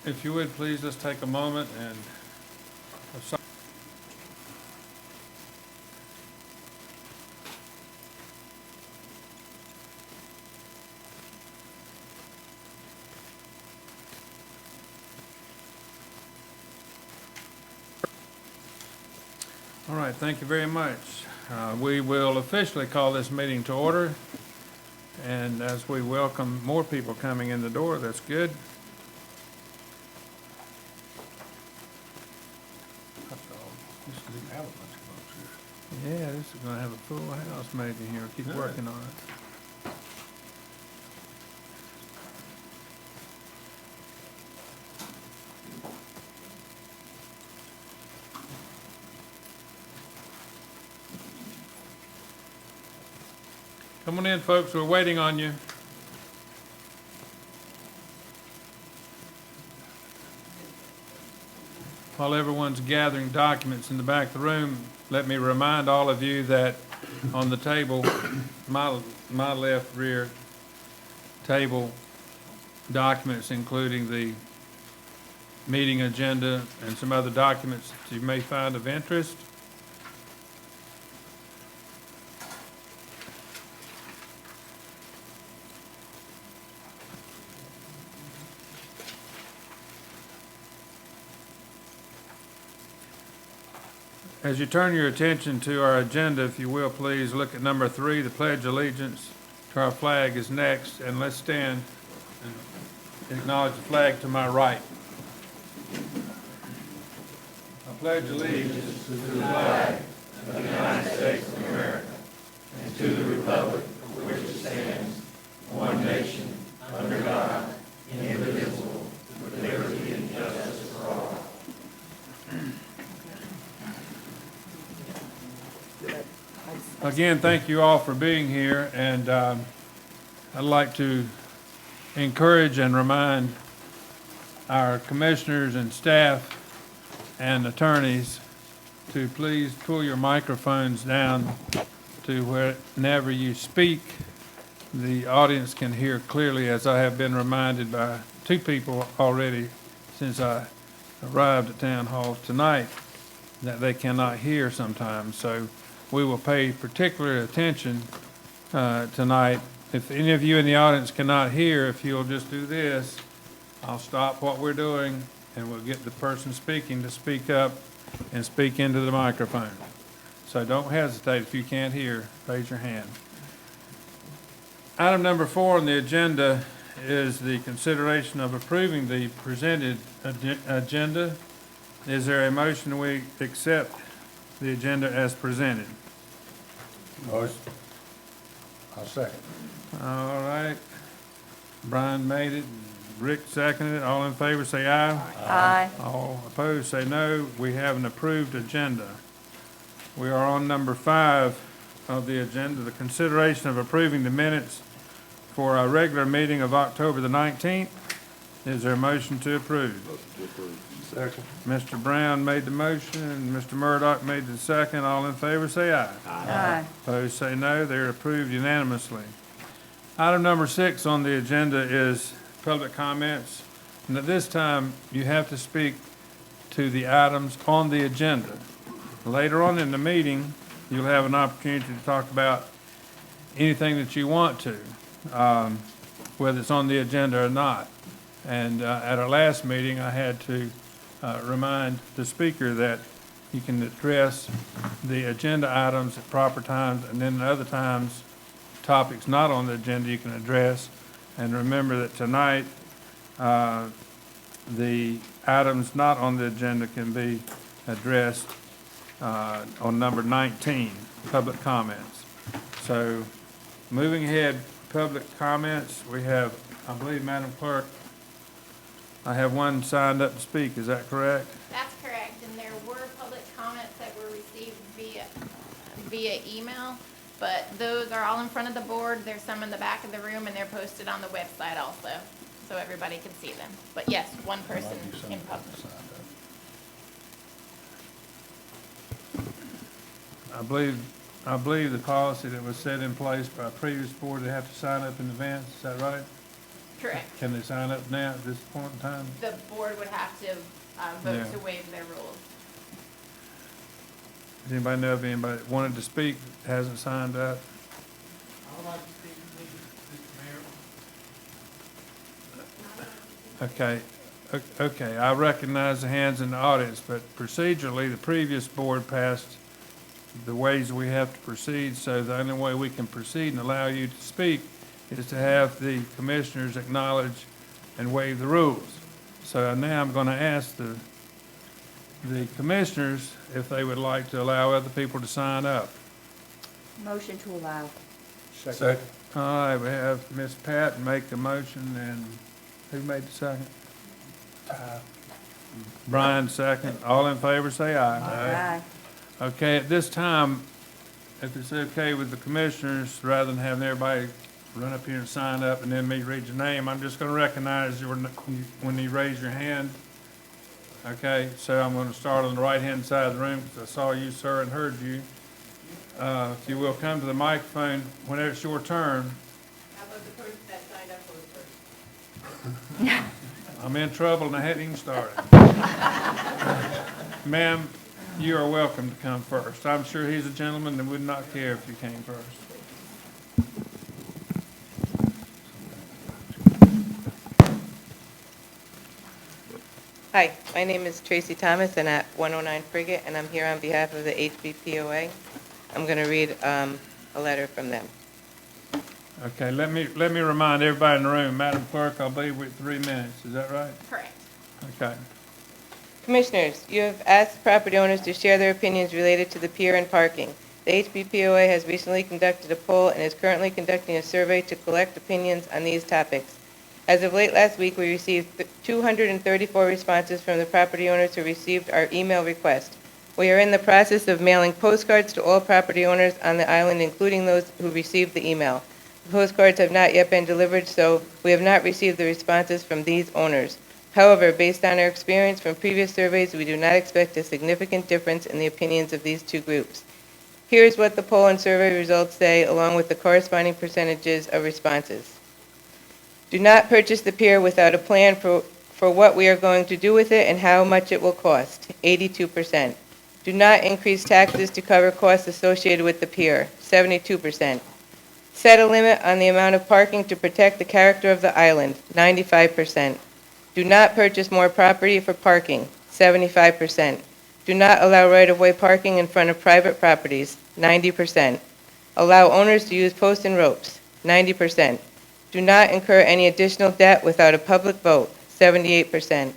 If you would, please, let's take a moment and all right, thank you very much. We will officially call this meeting to order. And as we welcome more people coming in the door, that's good. Yeah, this is going to have a full house maybe here. Keep working on it. Come on in, folks. We're waiting on you. While everyone's gathering documents in the back of the room, let me remind all of you that on the table, my left rear table, documents including the meeting agenda and some other documents that you may find of interest. As you turn your attention to our agenda, if you will, please look at number 3, the Pledge of Allegiance to our flag is next, and let's stand and acknowledge the flag to my right. I pledge allegiance to the flag of the United States of America and to the republic for which it stands, one nation, under God, indivisible, with liberty and justice for all. Again, thank you all for being here, and I'd like to encourage and remind our commissioners and staff and attorneys to please pull your microphones down to whenever you speak, the audience can hear clearly, as I have been reminded by 2 people already since I arrived at Town Hall tonight that they cannot hear sometimes. So we will pay particular attention tonight. If any of you in the audience cannot hear, if you'll just do this, I'll stop what we're doing and we'll get the person speaking to speak up and speak into the microphone. So don't hesitate. If you can't hear, raise your hand. Item number 4 on the agenda is the consideration of approving the presented agenda. Is there a motion we accept the agenda as presented? Motion. I'll second. All right. Brian made it. Rick seconded it. All in favor say aye. Aye. All opposed say no. We have an approved agenda. We are on number 5 of the agenda, the consideration of approving the minutes for our regular meeting of October the 19th. Is there a motion to approve? Second. Mr. Brown made the motion and Mr. Murdoch made the second. All in favor say aye. Aye. Opposed say no. They're approved unanimously. Item number 6 on the agenda is public comments. And at this time, you have to speak to the items on the agenda. Later on in the meeting, you'll have an opportunity to talk about anything that you want to, whether it's on the agenda or not. And at our last meeting, I had to remind the speaker that you can address the agenda items at proper times, and then other times, topics not on the agenda you can address. And remember that tonight, the items not on the agenda can be addressed on number 19, public comments. So moving ahead, public comments, we have, I believe, Madam Clerk, I have one signed up to speak. Is that correct? That's correct, and there were public comments that were received via email, but those are all in front of the board. There's some in the back of the room, and they're posted on the website also, so everybody can see them. But yes, one person in public. I believe the policy that was set in place by a previous board, they have to sign up in advance. Is that right? Correct. Can they sign up now at this point in time? The board would have to Yeah. vote to waive their rules. Does anybody know of anybody that wanted to speak, hasn't signed up? I would like to speak, please, Mr. Mayor. Okay, okay, I recognize the hands in the audience, but procedurally, the previous board passed the ways we have to proceed, so the only way we can proceed and allow you to speak is to have the commissioners acknowledge and waive the rules. So now I'm going to ask the commissioners if they would like to allow other people to sign up. Motion to allow. Second. All right, we have Ms. Pat make the motion, and who made the second? Brian second. All in favor, say aye. Aye. Okay, at this time, if it's okay with the commissioners, rather than having everybody run up here and sign up and then me read your name, I'm just gonna recognize you when you raise your hand. Okay, so I'm gonna start on the right-hand side of the room, because I saw you, sir, and heard you. If you will come to the microphone whenever it's your turn. How about the person that signed up for the first? I'm in trouble and I hadn't even started. Ma'am, you are welcome to come first. I'm sure he's a gentleman and would not care if you came first. Hi, my name is Tracy Thomas, and at 109 Frigate, and I'm here on behalf of the HBPOA. I'm going to read a letter from them. Okay, let me remind everybody in the room, Madam Clerk, I'll be with 3 minutes. Is that right? Correct. Okay. Commissioners, you have asked property owners to share their opinions related to the pier and parking. The HBPOA has recently conducted a poll and is currently conducting a survey to collect opinions on these topics. As of late last week, we received 234 responses from the property owners who received our email request. We are in the process of mailing postcards to all property owners on the island, including those who received the email. The postcards have not yet been delivered, so we have not received the responses from these owners. However, based on our experience from previous surveys, we do not expect a significant difference in the opinions of these two groups. Here is what the poll and survey results say, along with the corresponding percentages of responses. Do not purchase the pier without a plan for what we are going to do with it and how much it will cost, 82%. Do not increase taxes to cover costs associated with the pier, 72%. Set a limit on the amount of parking to protect the character of the island, 95%. Do not purchase more property for parking, 75%. Do not allow right-of-way parking in front of private properties, 90%. Allow owners to use posts and ropes, 90%. Do not incur any additional debt without a public vote, 78%.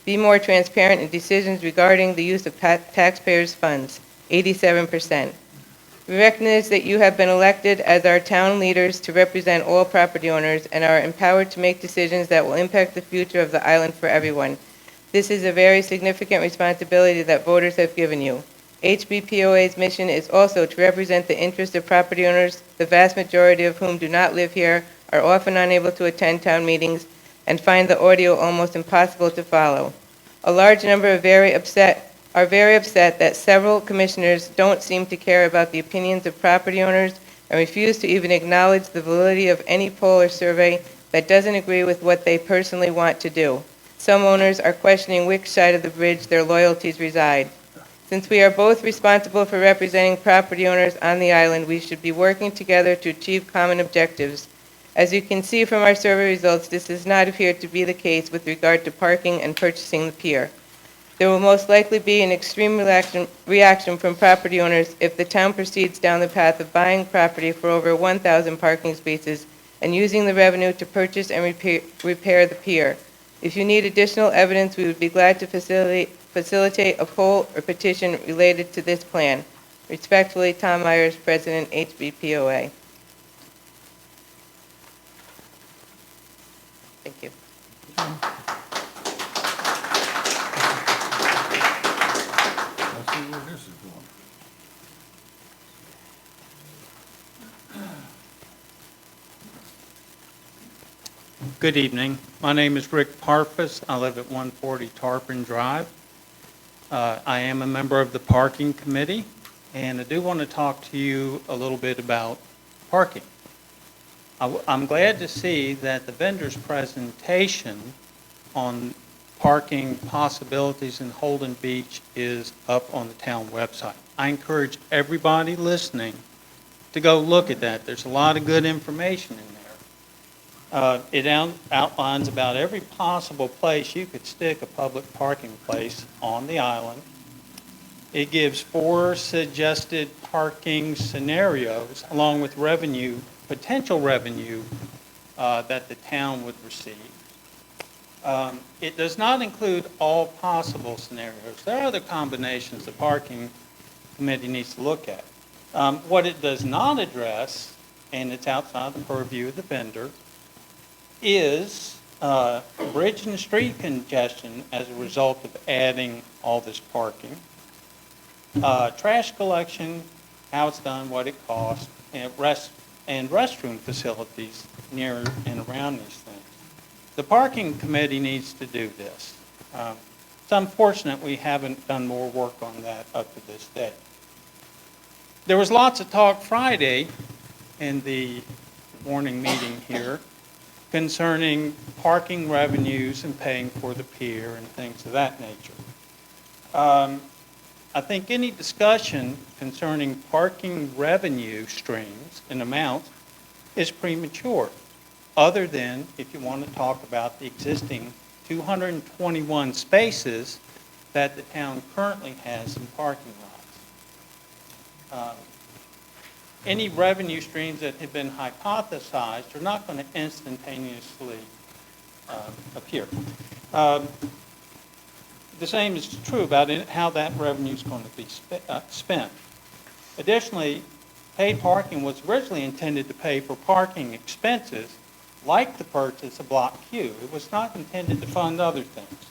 Be more transparent in decisions regarding the use of taxpayers' funds, 87%. We recognize that you have been elected as our town leaders to represent all property owners and are empowered to make decisions that will impact the future of the island for everyone. This is a very significant responsibility that voters have given you. HBPOA's mission is also to represent the interests of property owners, the vast majority of whom do not live here, are often unable to attend town meetings, and find the audio almost impossible to follow. A large number are very upset that several commissioners don't seem to care about the opinions of property owners and refuse to even acknowledge the validity of any poll or survey that doesn't agree with what they personally want to do. Some owners are questioning which side of the bridge their loyalties reside. Since we are both responsible for representing property owners on the island, we should be working together to achieve common objectives. As you can see from our survey results, this does not appear to be the case with regard to parking and purchasing the pier. There will most likely be an extreme reaction from property owners if the town proceeds down the path of buying property for over 1,000 parking spaces and using the revenue to purchase and repair the pier. If you need additional evidence, we would be glad to facilitate a poll or petition related to this plan. Respectfully, Tom Myers, President, HBPOA. Thank you. Let's see where this is going. Good evening. My name is Rick Parfus. I live at 140 Tarpon Drive. I am a member of the Parking Committee, and I do want to talk to you a little bit about parking. I'm glad to see that the vendor's presentation on parking possibilities in Holden Beach is up on the town website. I encourage everybody listening to go look at that. There's a lot of good information in there. It outlines about every possible place you could stick a public parking place on the island. It gives 4 suggested parking scenarios along with potential revenue that the town would receive. It does not include all possible scenarios. There are other combinations the parking committee needs to look at. What it does not address, and it's outside the purview of the vendor, is bridge and street congestion as a result of adding all this parking. Trash collection, how it's done, what it costs, and restroom facilities near and around these things. The parking committee needs to do this. It's unfortunate we haven't done more work on that up to this day. There was lots of talk Friday in the morning meeting here concerning parking revenues and paying for the pier and things of that nature. I think any discussion concerning parking revenue streams and amounts is premature, other than if you want to talk about the existing 221 spaces that the town currently has in parking lots. Any revenue streams that have been hypothesized are not going to instantaneously appear. The same is true about how that revenue is going to be spent. Additionally, paid parking was originally intended to pay for parking expenses like the purchase of Block Q. It was not intended to fund other things.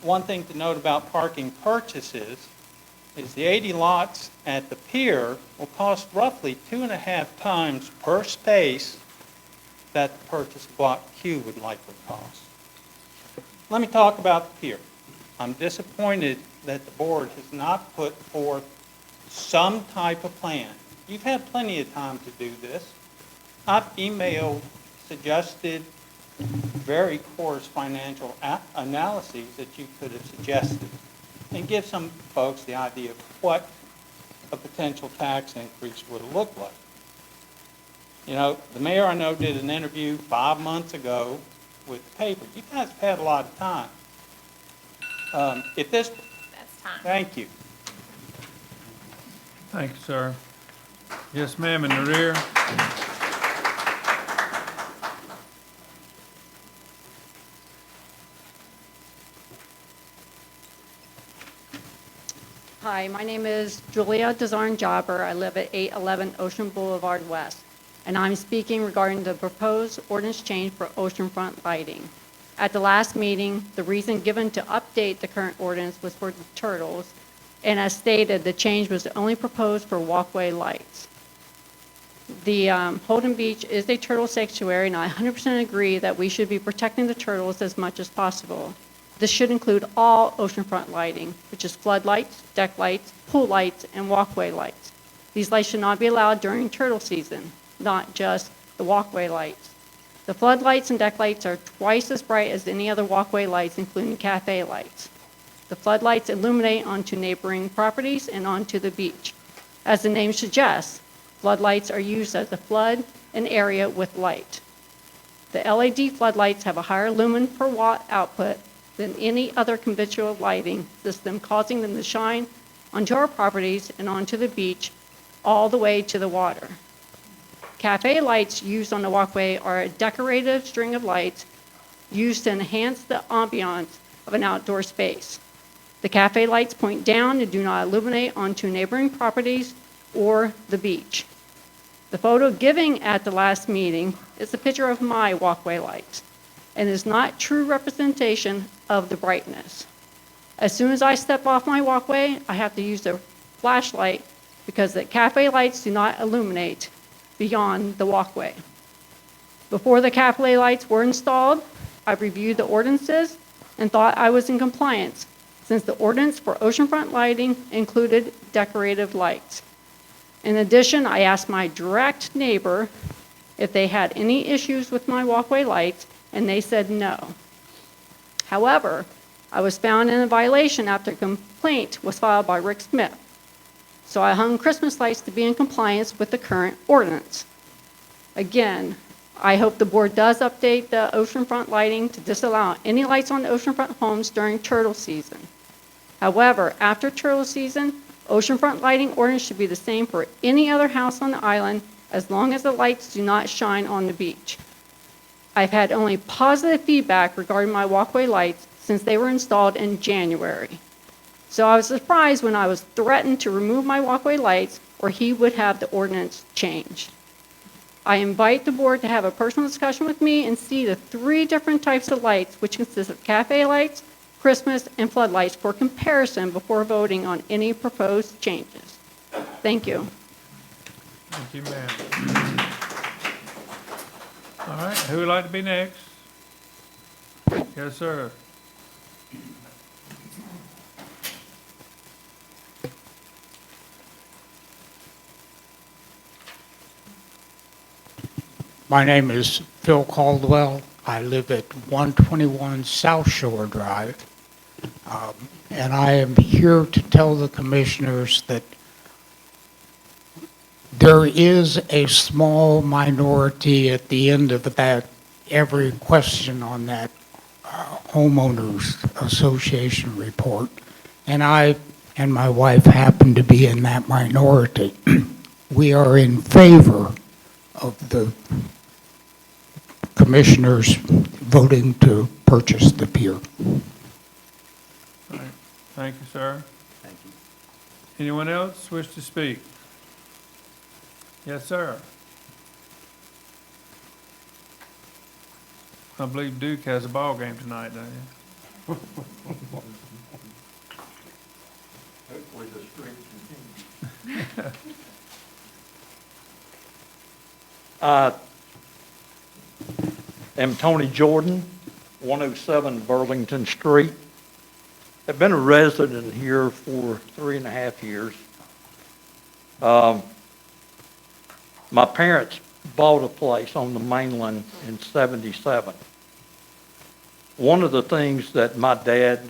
One thing to note about parking purchases is the 80 lots at the pier will cost roughly 2.5 times per space that the purchase of Block Q would likely cost. Let me talk about the pier. I'm disappointed that the board has not put forth some type of plan. You've had plenty of time to do this. I've emailed suggested very coarse financial analyses that you could have suggested and give some folks the idea of what a potential tax increase would look like. You know, the mayor I know did an interview 5 months ago with the paper. You guys have had a lot of time. That's time. Thank you. Thank you, sir. Yes, ma'am, in the rear. Hi, my name is Julia Desarn-Jobber. I live at 811 Ocean Boulevard West, and I'm speaking regarding the proposed ordinance change for oceanfront lighting. At the last meeting, the reason given to update the current ordinance was for the turtles, and as stated, the change was only proposed for walkway lights. The Holden Beach is a turtle sanctuary, and I 100% agree that we should be protecting the turtles as much as possible. This should include all oceanfront lighting, which is floodlights, deck lights, pool lights, and walkway lights. These lights should not be allowed during turtle season, not just the walkway lights. The floodlights and deck lights are twice as bright as any other walkway lights, including cafe lights. The floodlights illuminate onto neighboring properties and onto the beach. As the name suggests, floodlights are used as to flood an area with light. The LED floodlights have a higher lumen per watt output than any other conventional lighting system, causing them to shine onto our properties and onto the beach all the way to the water. Cafe lights used on the walkway are a decorative string of lights used to enhance the ambiance of an outdoor space. The cafe lights point down and do not illuminate onto neighboring properties or the beach. The photo given at the last meeting is a picture of my walkway lights and is not true representation of the brightness. As soon as I step off my walkway, I have to use a flashlight because the cafe lights do not illuminate beyond the walkway. Before the cafe lights were installed, I reviewed the ordinances and thought I was in compliance, since the ordinance for oceanfront lighting included decorative lights. In addition, I asked my direct neighbor if they had any issues with my walkway lights, and they said no. However, I was found in a violation after a complaint was filed by Rick Smith. So I hung Christmas lights to be in compliance with the current ordinance. Again, I hope the board does update the oceanfront lighting to disallow any lights on oceanfront homes during turtle season. However, after turtle season, oceanfront lighting ordinance should be the same for any other house on the island as long as the lights do not shine on the beach. I've had only positive feedback regarding my walkway lights since they were installed in January. So I was surprised when I was threatened to remove my walkway lights or he would have the ordinance changed. I invite the board to have a personal discussion with me and see the 3 different types of lights, which consist of cafe lights, Christmas, and floodlights for comparison before voting on any proposed changes. Thank you. Thank you, ma'am. All right, who would like to be next? Yes, sir. My name is Phil Caldwell. I live at 121 South Shore Drive. And I am here to tell the commissioners that there is a small minority at the end of that, every question on that homeowners association report. And I and my wife happen to be in that minority. We are in favor of the commissioners voting to purchase the pier. All right. Thank you, sir. Thank you. Anyone else wish to speak? Yes, sir. I believe Duke has a ball game tonight, don't you? Hopefully the streak continues. Am Tony Jordan, 107 Burlington Street. I've been a resident here for 3.5 years. My parents bought a place on the mainland in '77. One of the things that my dad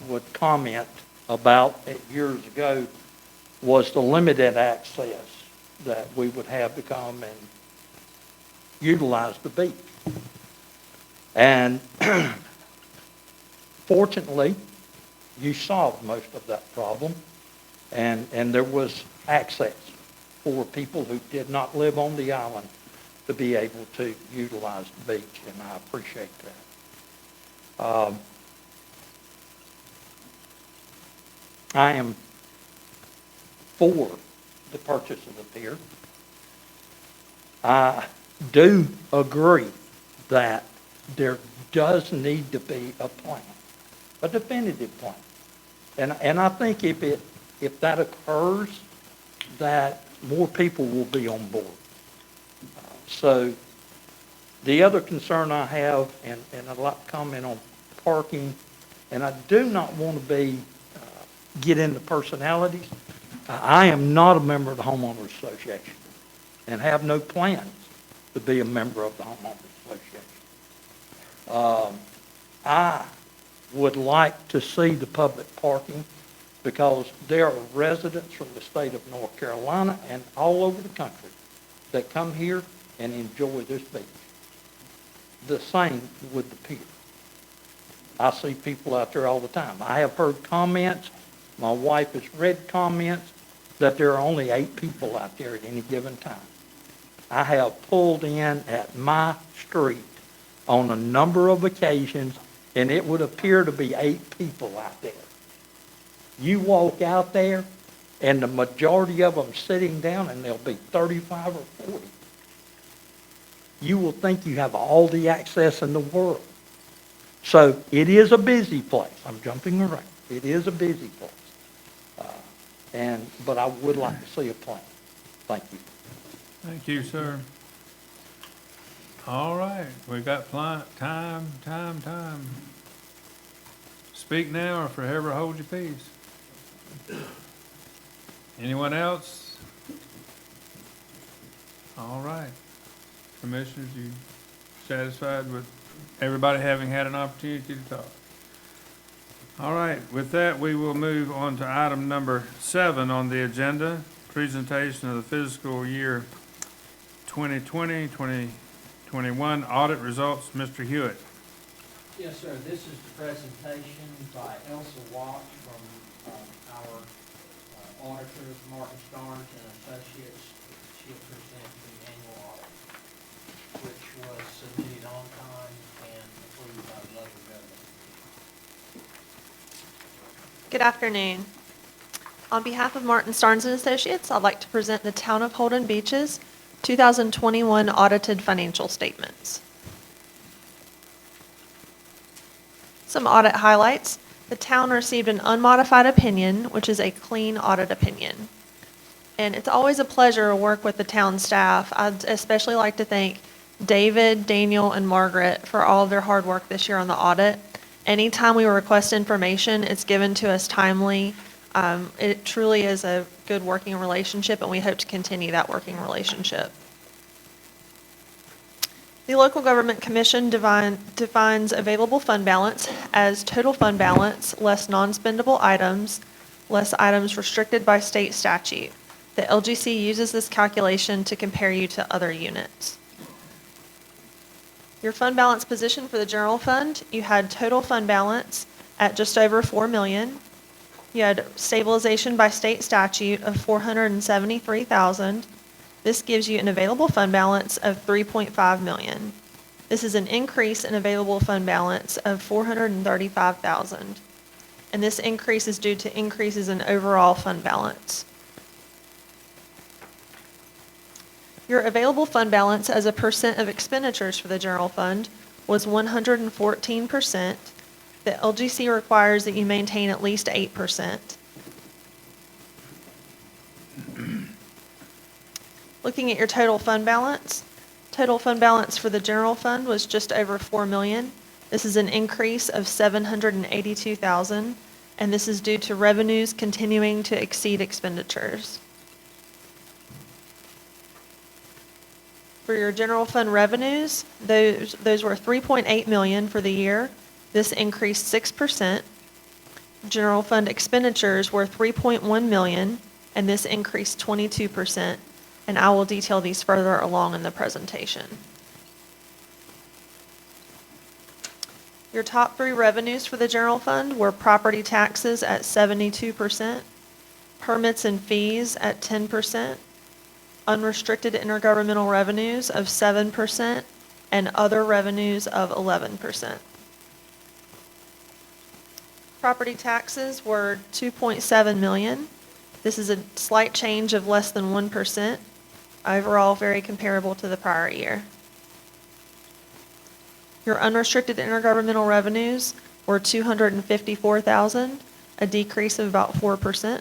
would comment about years ago was the limited access that we would have to come and utilize the beach. And fortunately, you solved most of that problem, and there was access for people who did not live on the island to be able to utilize the beach, and I appreciate that. I am for the purchase of the pier. I do agree that there does need to be a plan, a definitive plan. And I think if that occurs, that more people will be on board. So the other concern I have, and I'd like to comment on parking, and I do not want to get into personalities. I am not a member of the Homeowners Association and have no plans to be a member of the Homeowners Association. I would like to see the public parking because there are residents from the state of North Carolina and all over the country that come here and enjoy this beach. The same with the pier. I see people out there all the time. I have heard comments, my wife has read comments, that there are only 8 people out there at any given time. I have pulled in at my street on a number of occasions, and it would appear to be 8 people out there. You walk out there, and the majority of them sitting down, and there'll be 35 or 40. You will think you have all the access in the world. So it is a busy place. I'm jumping around. It is a busy place. But I would like to see a plan. Thank you. Thank you, sir. All right, we got time. Speak now or forever hold your peace. Anyone else? All right. Commissioners, you satisfied with everybody having had an opportunity to talk? All right, with that, we will move on to item number 7 on the agenda, presentation of the fiscal year 2020, 2021 audit results. Mr. Hewitt. Yes, sir. This is the presentation by Elsa Watt from our auditors, Martin Starnes and Associates. She'll present the annual audit, which was submitted on time and approved by the local government. Good afternoon. On behalf of Martin Starnes and Associates, I'd like to present the Town of Holden Beach's 2021 audited financial statements. Some audit highlights. The town received an unmodified opinion, which is a clean audit opinion. And it's always a pleasure to work with the town staff. I'd especially like to thank David, Daniel, and Margaret for all of their hard work this year on the audit. Anytime we request information, it's given to us timely. It truly is a good working relationship, and we hope to continue that working relationship. The Local Government Commission defines available fund balance as total fund balance less non-spendable items, less items restricted by state statute. The LGC uses this calculation to compare you to other units. Your fund balance position for the general fund, you had total fund balance at just over $4 million. You had stabilization by state statute of $473,000. This gives you an available fund balance of $3.5 million. This is an increase in available fund balance of $435,000. And this increase is due to increases in overall fund balance. Your available fund balance as a percent of expenditures for the general fund was 114%. The LGC requires that you maintain at least 8%. Looking at your total fund balance for the general fund was just over $4 million. This is an increase of $782,000, and this is due to revenues continuing to exceed expenditures. For your general fund revenues, those were $3.8 million for the year. This increased 6%. General fund expenditures were $3.1 million, and this increased 22%. And I will detail these further along in the presentation. Your top 3 revenues for the general fund were property taxes at 72%, permits and fees at 10%, unrestricted intergovernmental revenues of 7%, and other revenues of 11%. Property taxes were $2.7 million. This is a slight change of less than 1%. Overall, very comparable to the prior year. Your unrestricted intergovernmental revenues were $254,000, a decrease of about 4%.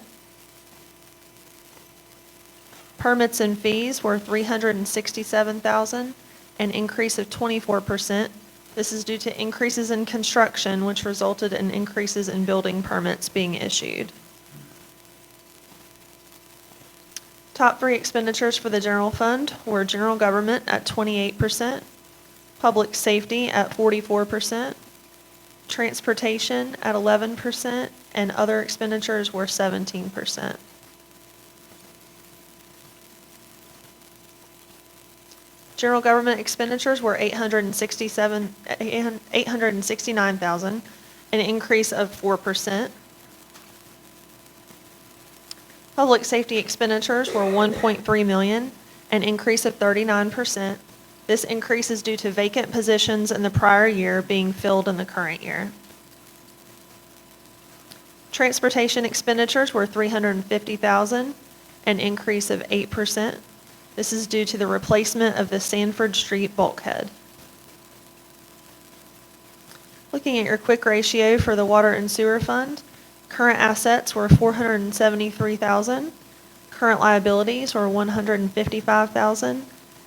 Permits and fees were $367,000, an increase of 24%. This is due to increases in construction, which resulted in increases in building permits being issued. Top 3 expenditures for the general fund were general government at 28%, public safety at 44%, transportation at 11%, and other expenditures were 17%. General government expenditures were $869,000, an increase of 4%. Public safety expenditures were $1.3 million, an increase of 39%. This increase is due to vacant positions in the prior year being filled in the current year. Transportation expenditures were $350,000, an increase of 8%. This is due to the replacement of the Sanford Street bulkhead. Looking at your quick ratio for the water and sewer fund, current assets were $473,000, current liabilities were $155,000,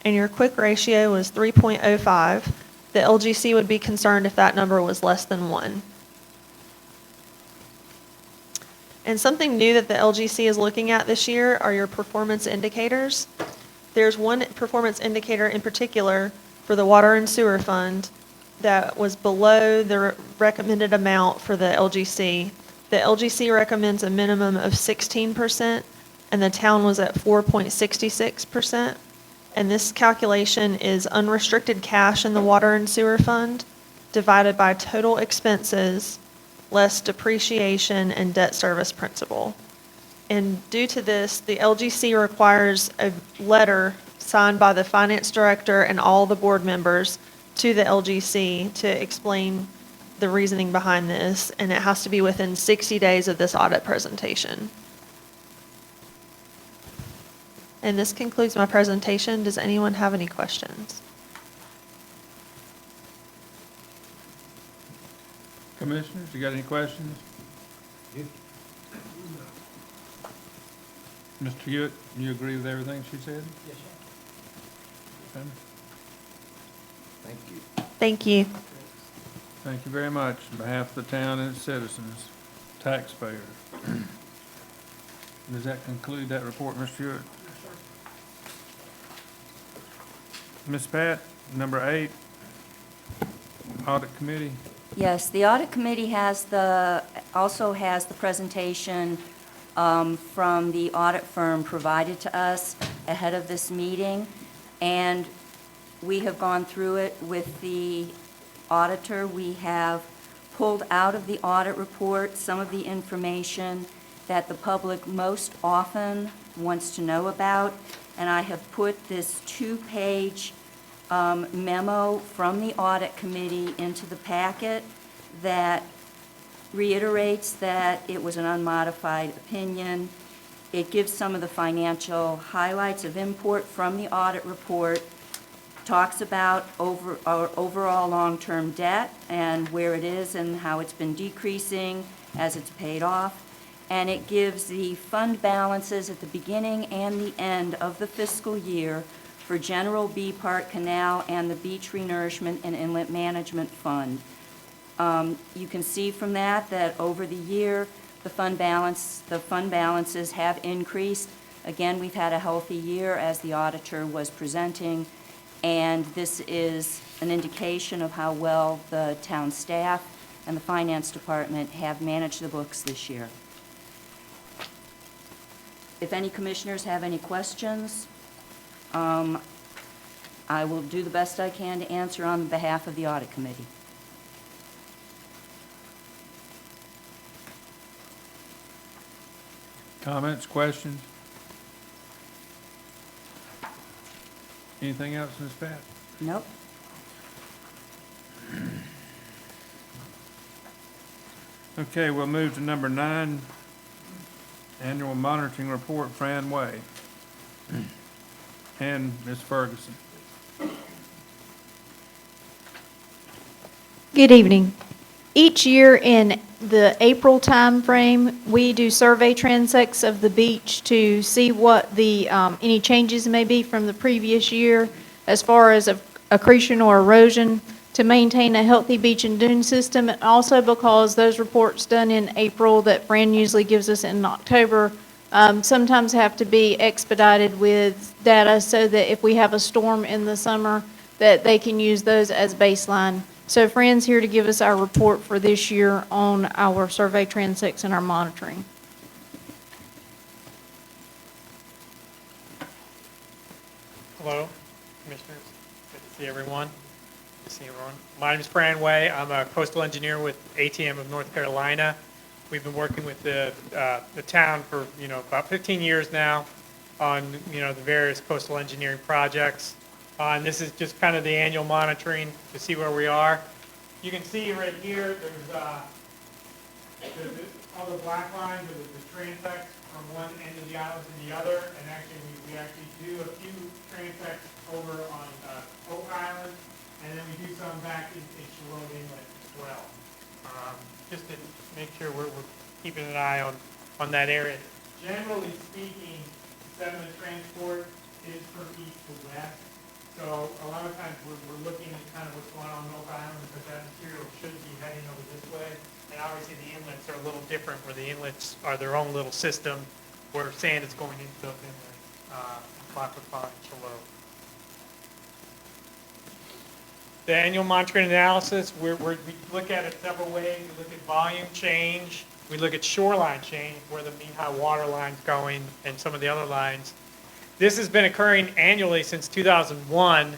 and your quick ratio was 3.05. The LGC would be concerned if that number was less than 1. And something new that the LGC is looking at this year are your performance indicators. there's one performance indicator in particular for the water and sewer fund that was below the recommended amount for the LGC. The LGC recommends a minimum of 16%, and the town was at 4.66%. And this calculation is unrestricted cash in the water and sewer fund divided by total expenses less depreciation and debt service principal. And due to this, the LGC requires a letter signed by the finance director and all the board members to the LGC to explain the reasoning behind this, and it has to be within 60 days of this audit presentation. And this concludes my presentation. Does anyone have any questions? Commissioners, you got any questions? Mr. Hewitt, you agree with everything she said? Yes, sir. Okay. Thank you. Thank you. Thank you very much on behalf of the town and its citizens, taxpayers. Does that conclude that report, Mr. Hewitt? Ms. Pat, number 8, Audit Committee. Yes, the Audit Committee also has the presentation from the audit firm provided to us ahead of this meeting, and we have gone through it with the auditor. We have pulled out of the audit report some of the information that the public most often wants to know about, and I have put this 2-page memo from the Audit Committee into the packet that reiterates that it was an unmodified opinion. It gives some of the financial highlights of import from the audit report, talks about our overall long-term debt and where it is and how it's been decreasing as it's paid off, and it gives the fund balances at the beginning and the end of the fiscal year for General B Park Canal and the Beach Renourishment and Inlet Management Fund. You can see from that over the year, the fund balances have increased. Again, we've had a healthy year as the auditor was presenting, and this is an indication of how well the town staff and the finance department have managed the books this year. If any commissioners have any questions, I will do the best I can to answer on behalf of the Audit Committee. Comments, questions? Anything else, Ms. Pat? Nope. Okay, we'll move to number 9, Annual Monitoring Report, Fran Way. And Ms. Ferguson. Good evening. Each year in the April timeframe, we do survey transects of the beach to see what the any changes may be from the previous year as far as accretion or erosion to maintain a healthy beach and dune system, and also because those reports done in April that Fran usually gives us in October sometimes have to be expedited with data so that if we have a storm in the summer, that they can use those as baseline. So Fran's here to give us our report for this year on our survey transects and our monitoring. Hello, Commissioners. Good to see everyone. My name is Fran Way. I'm a coastal engineer with ATM of North Carolina. We've been working with the town for about 15 years now on the various coastal engineering projects. And this is just kind of the annual monitoring to see where we are. You can see right here, there's all the black lines are the transects from one end of the island to the other. And actually, we actually do a few transects over on Oak Island, and then we do some back in Shalom Inlet as well. Just to make sure we're keeping an eye on that area. Generally speaking, sediment transport is from east to west. So a lot of times we're looking at kind of what's going on Oak Island because that material should be heading over this way. And obviously the inlets are a little different where the inlets are their own little system where sand is going into those inlets. 5 foot 5 inch below. The annual monitoring analysis, we look at it several ways. We look at volume change. We look at shoreline change, where the mean high water line's going, and some of the other lines. This has been occurring annually since 2001,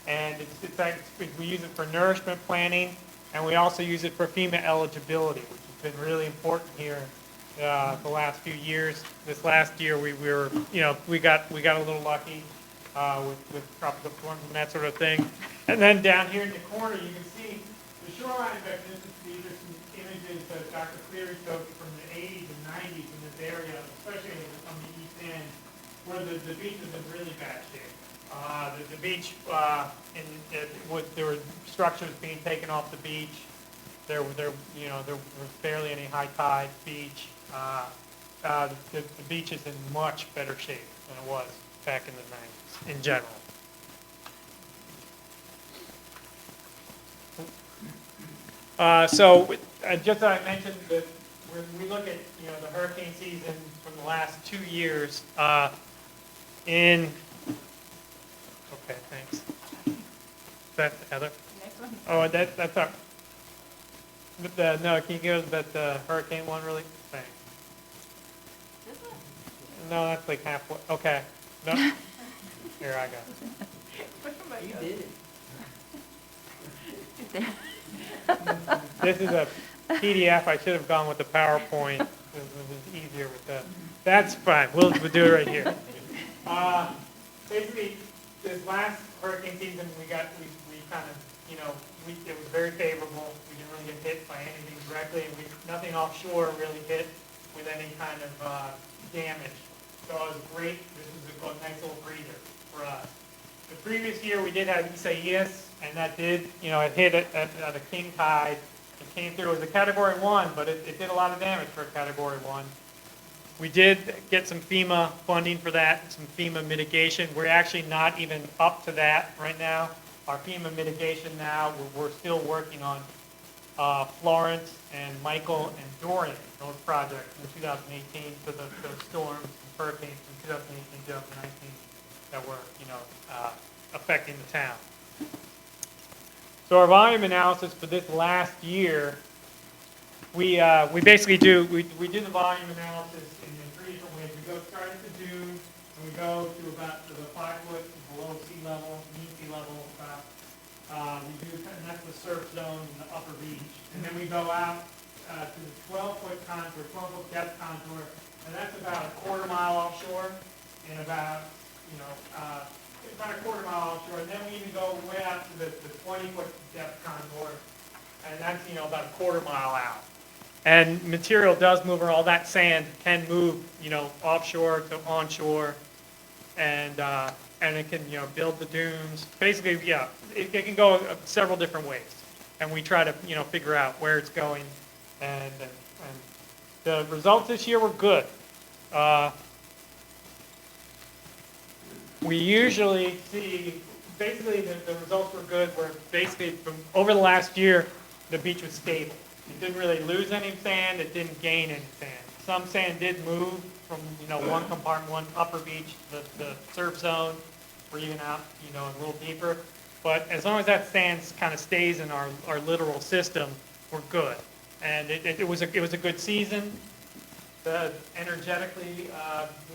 and we use it for nourishment planning, and we also use it for FEMA eligibility, which has been really important here the last few years. This last year, we got a little lucky with tropical storms and that sort of thing. And then down here in the corner, you can see the shoreline effect. These are some images that Dr. Cleary took from the 80s and 90s in this area, especially on the east end, where the beach is in really bad shape. The beach, there were structures being taken off the beach. There was barely any high tide beach. The beach is in much better shape than it was back in the 90s in general. Just as I mentioned, that when we look at the hurricane season from the last 2 years, okay, thanks. That's Heather. Next one. Oh, that's our. No, can you give us that hurricane one really? Thanks. This one? No, that's like halfway. Okay. No. Here I go. You did it. This is a PDF. I should have gone with the PowerPoint. It was easier with that. That's fine. We'll do it right here. Basically, this last hurricane season, we kind of, it was very favorable. We didn't really get hit by anything directly, and nothing offshore really hit with any kind of damage. So it was great. This was a nice little breather for us. The previous year, we did have Isaias, and that did, it hit at a king tide. It came through as a Category 1, but it did a lot of damage for a Category 1. We did get some FEMA funding for that, some FEMA mitigation. We're actually not even up to that right now. Our FEMA mitigation now, we're still working on Florence and Michael and Dorian, those projects in 2018, so the storms and hurricanes in 2018, 2019 that were, affecting the town. So our volume analysis for this last year, we basically do the volume analysis in 3 different ways. We go start at the dune, and we go to about the 5 foot below sea level, mean sea level about. And that's the surf zone in the upper beach. And then we go out to the 12-foot contour, 12-foot depth contour, and that's about a quarter-mile offshore, and about a quarter-mile offshore. And then we even go way out to the 20-foot depth contour, and that's about a quarter-mile out. And material does move, or all that sand can move, offshore to onshore, and it can, build the dunes. Basically, yeah, it can go several different ways, and we try to, figure out where it's going. And the results this year were good. We usually see, basically, the results were good. Where basically, from over the last year, the beach was stable. It didn't really lose any sand. It didn't gain any sand. Some sand did move from, one compartment, one upper beach, the surf zone, or even out, a little deeper. But as long as that sand kind of stays in our littoral system, we're good. And it was a good season. Energetically,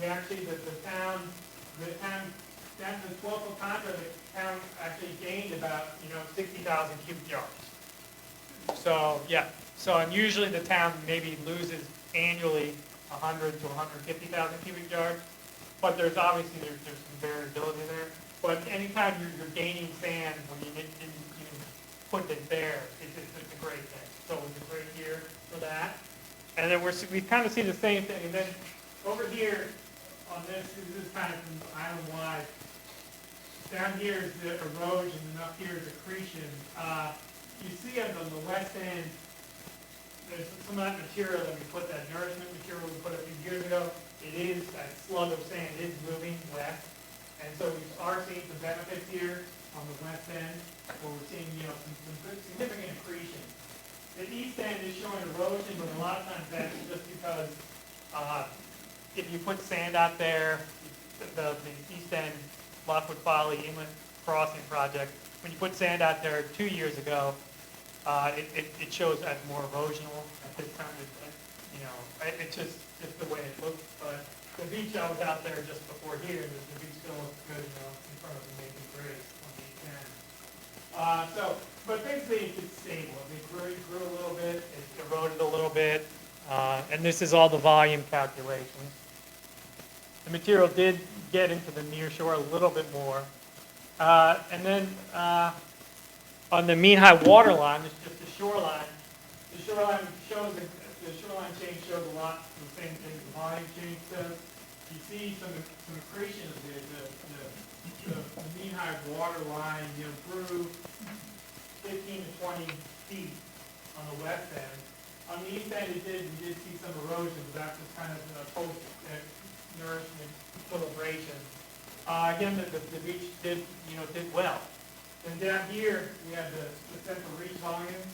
we actually, the town, down to the 12-foot contour, the town actually gained about, 60,000 cubic yards. So, yeah. So, and usually the town maybe loses annually 100 to 150,000 cubic yards. But there's obviously, there's some variability there. But anytime you're gaining sand when you didn't even put it there, it's a great thing. So it was a great year for that. And then we kind of see the same thing. And then over here on this is kind of island-wide. Down here is the erosion, and up here is accretion. You see on the west end, there's some of that material that we put, that nourishment material we put a few years ago. It is, that slug of sand is moving west. And so we are seeing some benefits here on the west end, where we're seeing, some good, significant accretion. The east end is showing erosion, but a lot of times that's just because if you put sand out there, the East End Lockwood Folly Inlet Crossing project, when you put sand out there 2 years ago, it shows as more erosional at this time. It's just the way it looks. But the beach, I was out there just before here, the beach still looks good, in front of the Maple Bridge on the East End. But basically it's stable. It grew a little bit, it eroded a little bit, and this is all the volume calculations. The material did get into the near shore a little bit more. And then on the mean high water line, it's just the shoreline. The shoreline change shows a lot of the same things the volume change does. You see some accretion of the mean high water line, grew 15 to 20 feet on the west end. On the east end, we did see some erosion, but that's just kind of post-nourishment equilibration. Again, the beach did well. And down here, we have the central reach volume.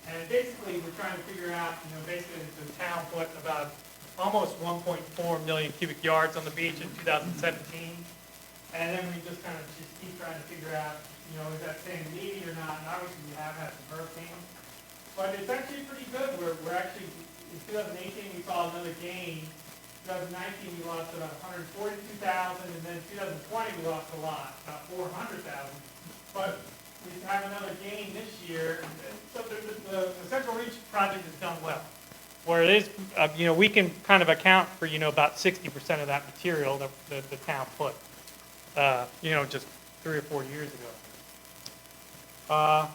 And basically, we're trying to figure out, basically the town put about almost 1.4 million cubic yards on the beach in 2017. And then we just keep trying to figure out, is that staying needy or not? And obviously, we have had some hurricanes. But it's actually pretty good. We're actually, in 2018, we saw another gain. 2019, we lost about 142,000, and then 2020, we lost a lot, about 400,000. But we have another gain this year. So the Central Reach project has done well. Where it is, we can kind of account for, about 60% of that material that the town put, just 3 or 4 years ago.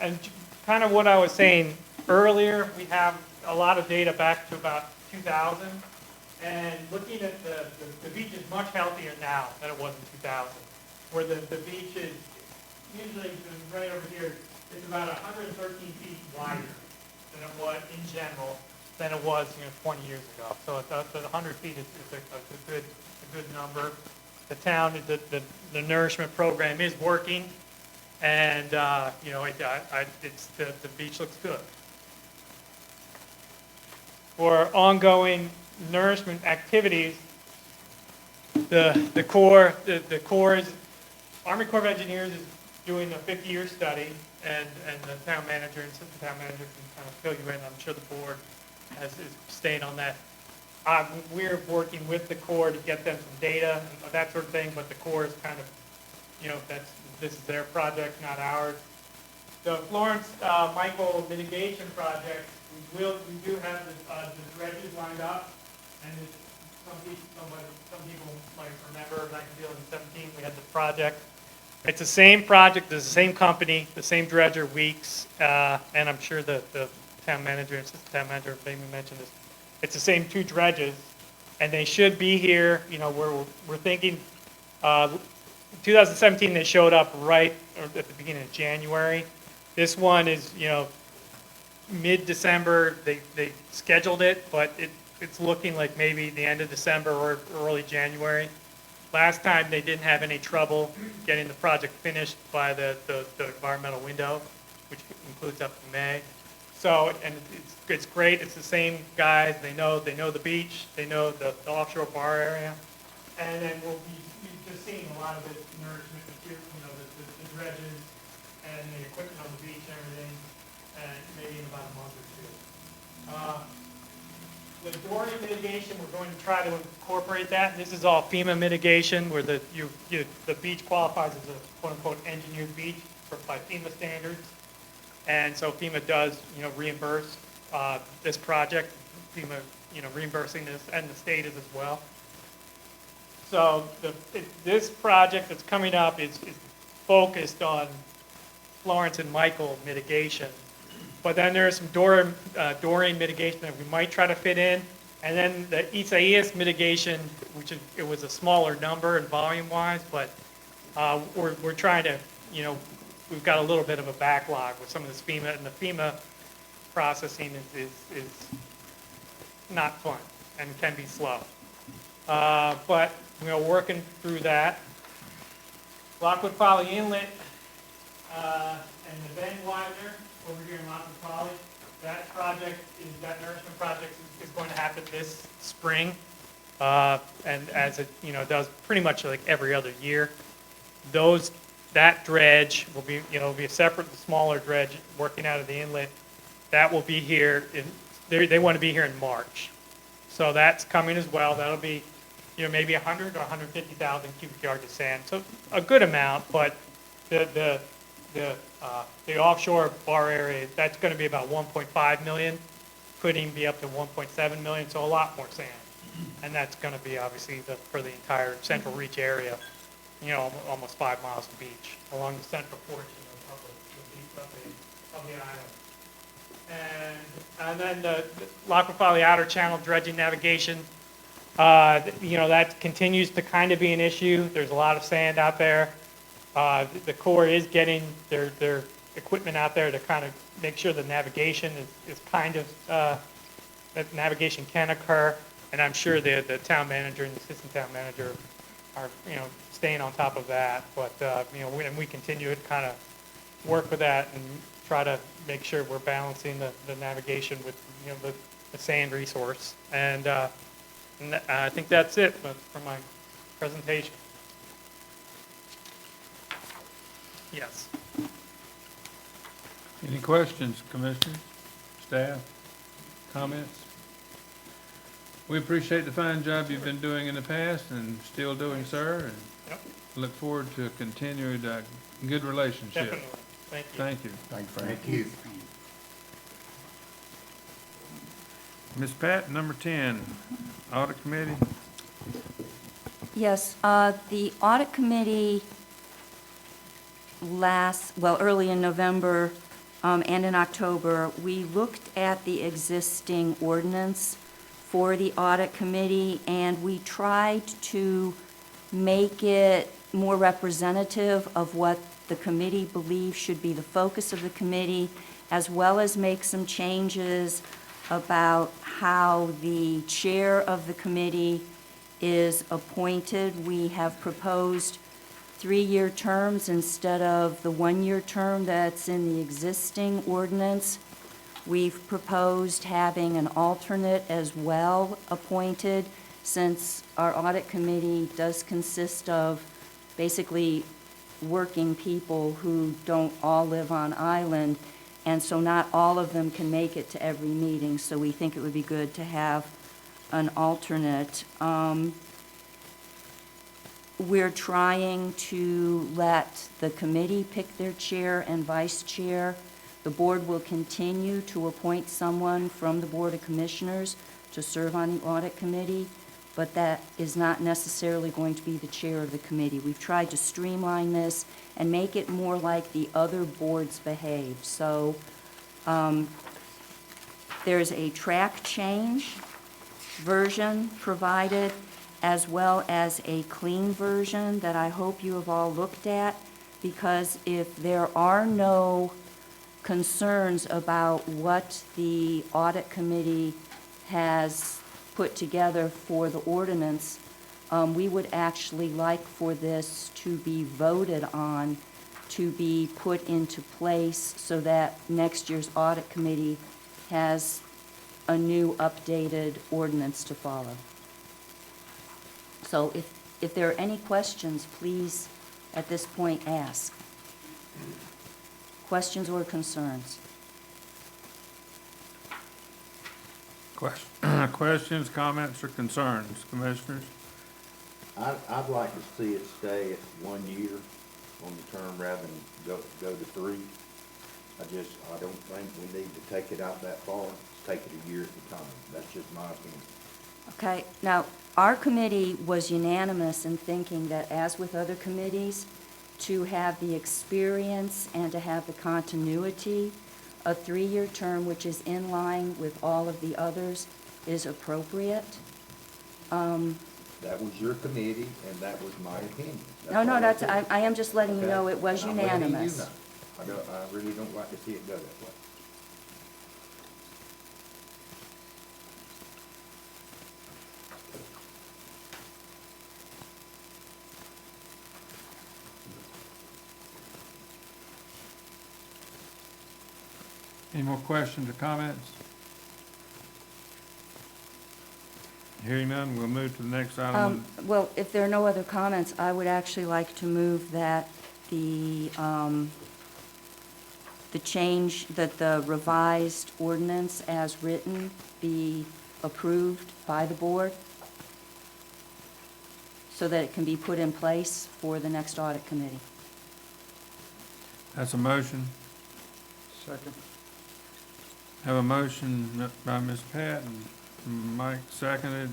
And kind of what I was saying earlier, we have a lot of data back to about 2000. And looking at the beach is much healthier now than it was in 2000. Where the beach is usually, right over here, it's about 113 feet wider than it was in general than it was 20 years ago. So the 100 feet is a good number. The town, the nourishment program is working, and the beach looks good. For ongoing nourishment activities, the Corps is Army Corps of Engineers is doing a 50-year study, and the town manager and assistant town manager can kind of fill you in. I'm sure the board is staying on that. We're working with the Corps to get them some data and that sort of thing, but the Corps is kind of, this is their project, not ours. The Florence Michael mitigation project, we do have the dredges lined up, and some people might remember back in 2017 we had the project. It's the same project, it's the same company, the same dredger, Weeks, and I'm sure the town manager and assistant town manager maybe mentioned this. It's the same 2 dredges, and they should be here. We're thinking 2017 they showed up right at the beginning of January. This one is mid-December. They scheduled it, but it's looking like maybe the end of December or early January. Last time, they didn't have any trouble getting the project finished by the environmental window, which includes up to May. So, and it's great. It's the same guys. They know the beach. They know the offshore bar area. And then we'll be just seeing a lot of this nourishment material, the dredges and the equipment on the beach and everything, and maybe in about a month or 2. The Dorian mitigation, we're going to try to incorporate that. This is all FEMA mitigation, where the beach qualifies as a quote-unquote engineered beach by FEMA standards. And so FEMA does, reimburse this project. FEMA, reimbursing this, and the state is as well. So this project that's coming up is focused on Florence and Michael mitigation. But then there's some Dorian mitigation that we might try to fit in. And then the Isaias mitigation, it was a smaller number and volume-wise, but we're trying to, we've got a little bit of a backlog with some of this FEMA, and the FEMA processing is not fun and can be slow. But working through that. Lockwood Folly Inlet and the Bend Widener over here in Lockwood Folly. That nourishment project is going to happen this spring. and as it, does pretty much like every other year. That dredge will be, be a separate, smaller dredge working out of the inlet. That will be here they want to be here in March. So that's coming as well. That'll be, maybe 100 or 150,000 cubic yards of sand. So a good amount, but the offshore bar area, that's going to be about 1.5 million. Could even be up to 1.7 million, so a lot more sand. And that's going to be obviously for the entire Central Reach area, almost 5 miles of beach along the central portion of the island. And then the Lackawanna Outer Channel dredging navigation, that continues to kind of be an issue. There's a lot of sand out there. The Corps is getting their equipment out there to kind of make sure the navigation is kind of, that navigation can occur. And I'm sure the town manager and the assistant town manager are, staying on top of that. But, we continue to kind of work with that and try to make sure we're balancing the navigation with, the sand resource. And I think that's it for my presentation. Yes. Any questions, commissioners, staff, comments? We appreciate the fine job you've been doing in the past and still doing, sir, and look forward to a continued good relationship. Definitely. Thank you. Thank you. Thank you. Ms. Pat, number 10, Audit Committee. Yes, the Audit Committee early in November and in October, we looked at the existing ordinance for the Audit Committee, and we tried to make it more representative of what the committee believes should be the focus of the committee, as well as make some changes about how the chair of the committee is appointed. We have proposed 3-year terms instead of the 1-year term that's in the existing ordinance. We've proposed having an alternate as well appointed, since our audit committee does consist of basically working people who don't all live on island, and so not all of them can make it to every meeting, so we think it would be good to have an alternate. We're trying to let the committee pick their chair and vice chair. The board will continue to appoint someone from the Board of Commissioners to serve on the Audit Committee, but that is not necessarily going to be the chair of the committee. We've tried to streamline this and make it more like the other boards behave. So there's a track change version provided, as well as a clean version that I hope you have all looked at, because if there are no concerns about what the Audit Committee has put together for the ordinance, we would actually like for this to be voted on, to be put into place so that next year's Audit Committee has a new updated ordinance to follow. So if there are any questions, please, at this point, ask. Questions or concerns? Questions, comments, or concerns, commissioners? I'd like to see it stay at 1 year on the term rather than go to 3. I don't think we need to take it out that far. Let's take it a year at a time. That's just my opinion. Okay, now, our committee was unanimous in thinking that, as with other committees, to have the experience and to have the continuity, a 3-year term, which is in line with all of the others, is appropriate. That was your committee, and that was my opinion. I am just letting you know it was I'm letting you unanimous. know. I really don't like to see it go that way. Any more questions or comments? Hearing none, we'll move to the next item. Well, if there are no other comments, I would actually like to move that the change, that the revised ordinance as written be approved by the board so that it can be put in place for the next audit committee. That's a motion. Second. Have a motion by Ms. Pat and Mike seconded.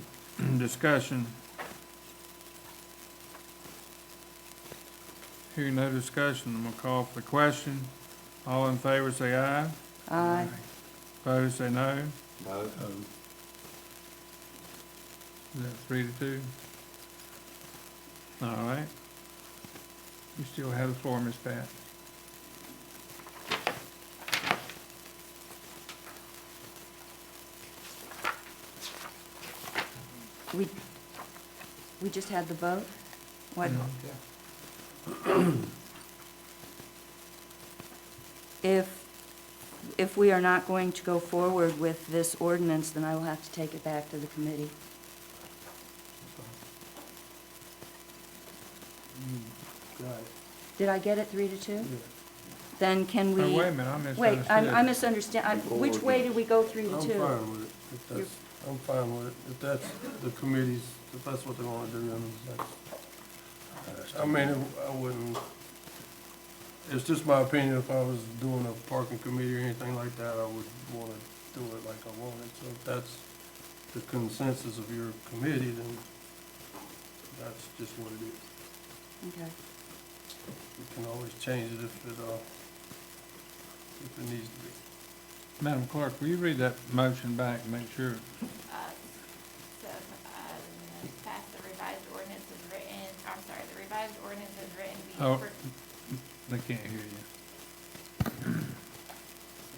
Discussion. Hearing no discussion, I'm gonna call for the question. All in favor, say aye. Aye. Opposed, say no. No, Is that 3-2? All right. You still have the floor, Ms. Pat. We just had the vote? What? If we are not going to go forward with this ordinance, then I will have to take it back to the committee. Did I get it 3-2? Then can we? Oh, wait a minute, I Wait, misunderstood. I misunderstand. Which way did we go 3-2? I'm fine with it, if that's, I'm fine with it, if that's the committee's, if that's what they wanna do, then that's, I mean, I wouldn't, it's just my opinion, if I was doing a parking committee or anything like that, I would wanna do it like I wanted, so if that's the consensus of your committee, then that's just what it is. Okay. We can always change it if it needs to be. Madam Clerk, will you read that motion back and make sure? Pass the revised ordinance as written, I'm sorry, the revised ordinance as written be Oh, approved. they can't hear you.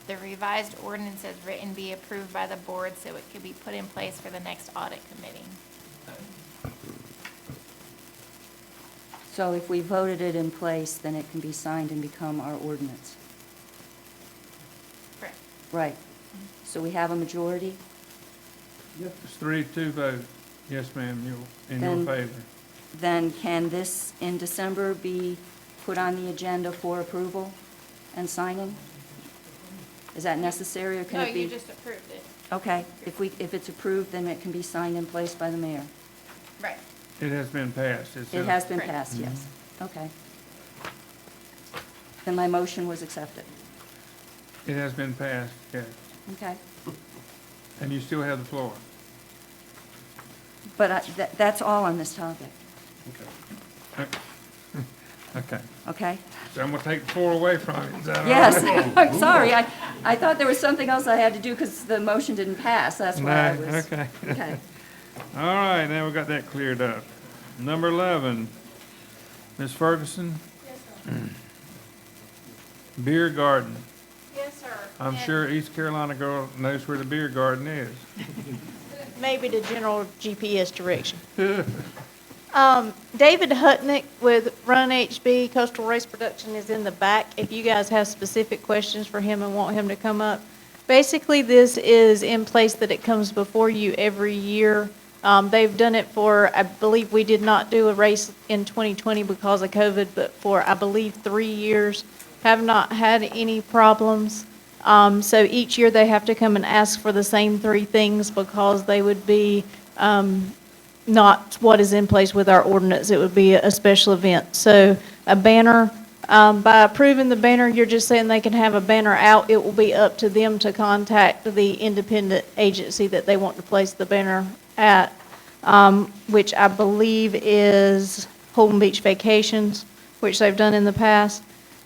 The revised ordinance as written be approved by the board so it could be put in place for the next audit committee. So if we voted it in place, then it can be signed and become our ordinance. Correct. Right. So we have a majority? It's 3-2 vote. Yes, ma'am, in your Then- favor. Then can this in December be put on the agenda for approval and signing? Is that necessary, or can No, it be? you just approved it. Okay, if it's approved, then it can be signed in place by the mayor. Right. It has been passed. It's It in- has been Correct. passed, yes. Okay. Then my motion was accepted. It has been passed, yes. Okay. And you still have the floor. But that's all on this topic, Okay. okay? So I'm gonna take the floor away from you. Is that all right? Yes, I'm sorry, I thought there was something else I had to do because the motion didn't pass, that's why I No, was. okay. Okay. All right, now we got that cleared up. Number 11, Ms. Ferguson? Yes, sir. Beer garden. Yes, sir. I'm And sure East Carolina girl knows where the beer garden is. Maybe the general GPS direction. David Hutnick with Run HB Coastal Race Production is in the back. If you guys have specific questions for him and want him to come up. Basically, this is in place that it comes before you every year. They've done it for, I believe we did not do a race in 2020 because of COVID, but for, I believe, 3 years. Have not had any problems. So each year they have to come and ask for the same 3 things because they would be not what is in place with our ordinance. It would be a special event. So a banner, by approving the banner, you're just saying they can have a banner out. It will be up to them to contact the independent agency that they want to place the banner at, which I believe is Holden Beach Vacations, which they've done in the past.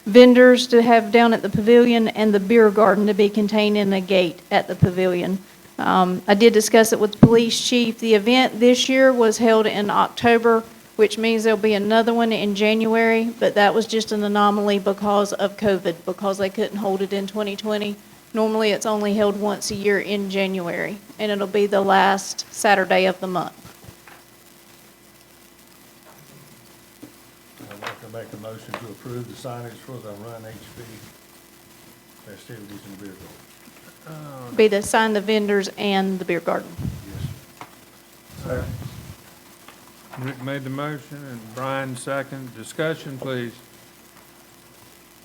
Vendors to have down at the pavilion, and the beer garden to be contained in a gate at the pavilion. I did discuss it with the police chief. The event this year was held in October, which means there'll be another one in January, but that was just an anomaly because of COVID, because they couldn't hold it in 2020. Normally, it's only held once a year in January, and it'll be the last Saturday of the month. I'd like to make a motion to approve the signage for the Run HB festivities in the beer garden. Be to sign the vendors and the beer garden. Yes. Rick made the motion and Brian second. Discussion, please.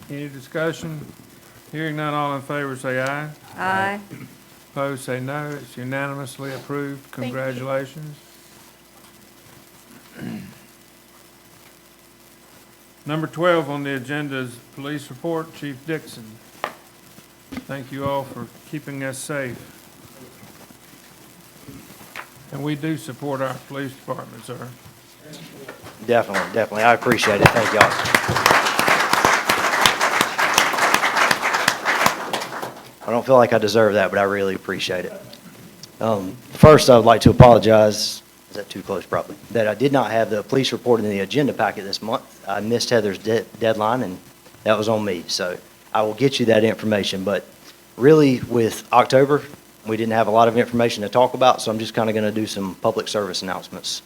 Any discussion? Hearing none, all in favor say aye. Aye. Opposed, say no. It's unanimously approved. Thank you. Congratulations. Number 12 on the agenda is police report. Chief Dixon. Thank you all for keeping us safe. And we do support our police department, sir. Definitely, definitely. I appreciate it. Thank y'all. I don't feel like I deserve that, but I really appreciate it. First, I would like to apologize, is that too close probably, that I did not have the police report in the agenda packet this month. I missed Heather's deadline, and that was on me. So I will get you that information. But really, with October, we didn't have a lot of information to talk about, so I'm just kind of going to do some public service announcements.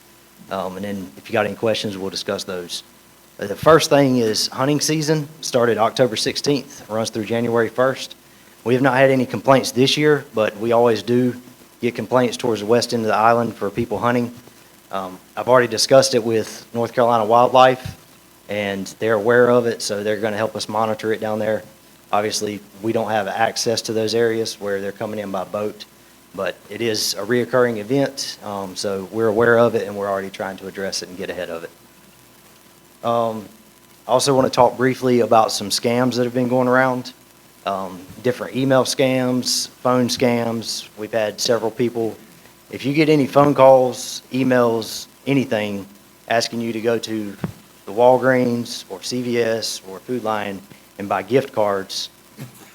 And then if you got any questions, we'll discuss those. The first thing is hunting season started October 16th, runs through January 1st. We have not had any complaints this year, but we always do get complaints towards the west end of the island for people hunting. I've already discussed it with North Carolina Wildlife, and they're aware of it, so they're going to help us monitor it down there. Obviously, we don't have access to those areas where they're coming in by boat, but it is a reoccurring event, so we're aware of it, and we're already trying to address it and get ahead of it. I also want to talk briefly about some scams that have been going around. Different email scams, phone scams. We've had several people. If you get any phone calls, emails, anything asking you to go to the Walgreens or CVS or Food Lion and buy gift cards,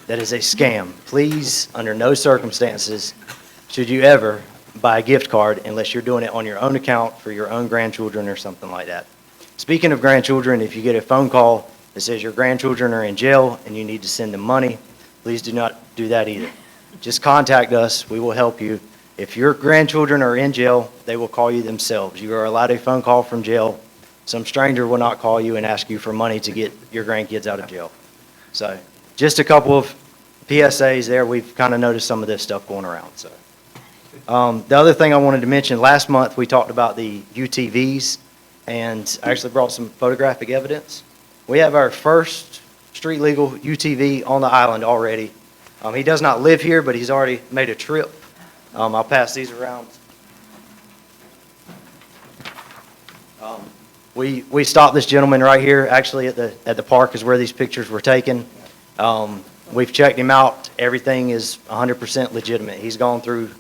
that is a scam. Please, under no circumstances, should you ever buy a gift card unless you're doing it on your own account for your own grandchildren or something like that. Speaking of grandchildren, if you get a phone call that says your grandchildren are in jail and you need to send them money, please do not do that either. Just contact us. We will help you. If your grandchildren are in jail, they will call you themselves. You are allowed a phone call from jail. Some stranger will not call you and ask you for money to get your grandkids out of jail. So just a couple of PSAs there. We've kind of noticed some of this stuff going around. So the other thing I wanted to mention, last month we talked about the UTVs, and I actually brought some photographic evidence. We have our first street legal UTV on the island already. He does not live here, but he's already made a trip. I'll pass these around. We stopped this gentleman right here, actually at the park is where these pictures were taken. We've checked him out. Everything is 100% legitimate. He's gone through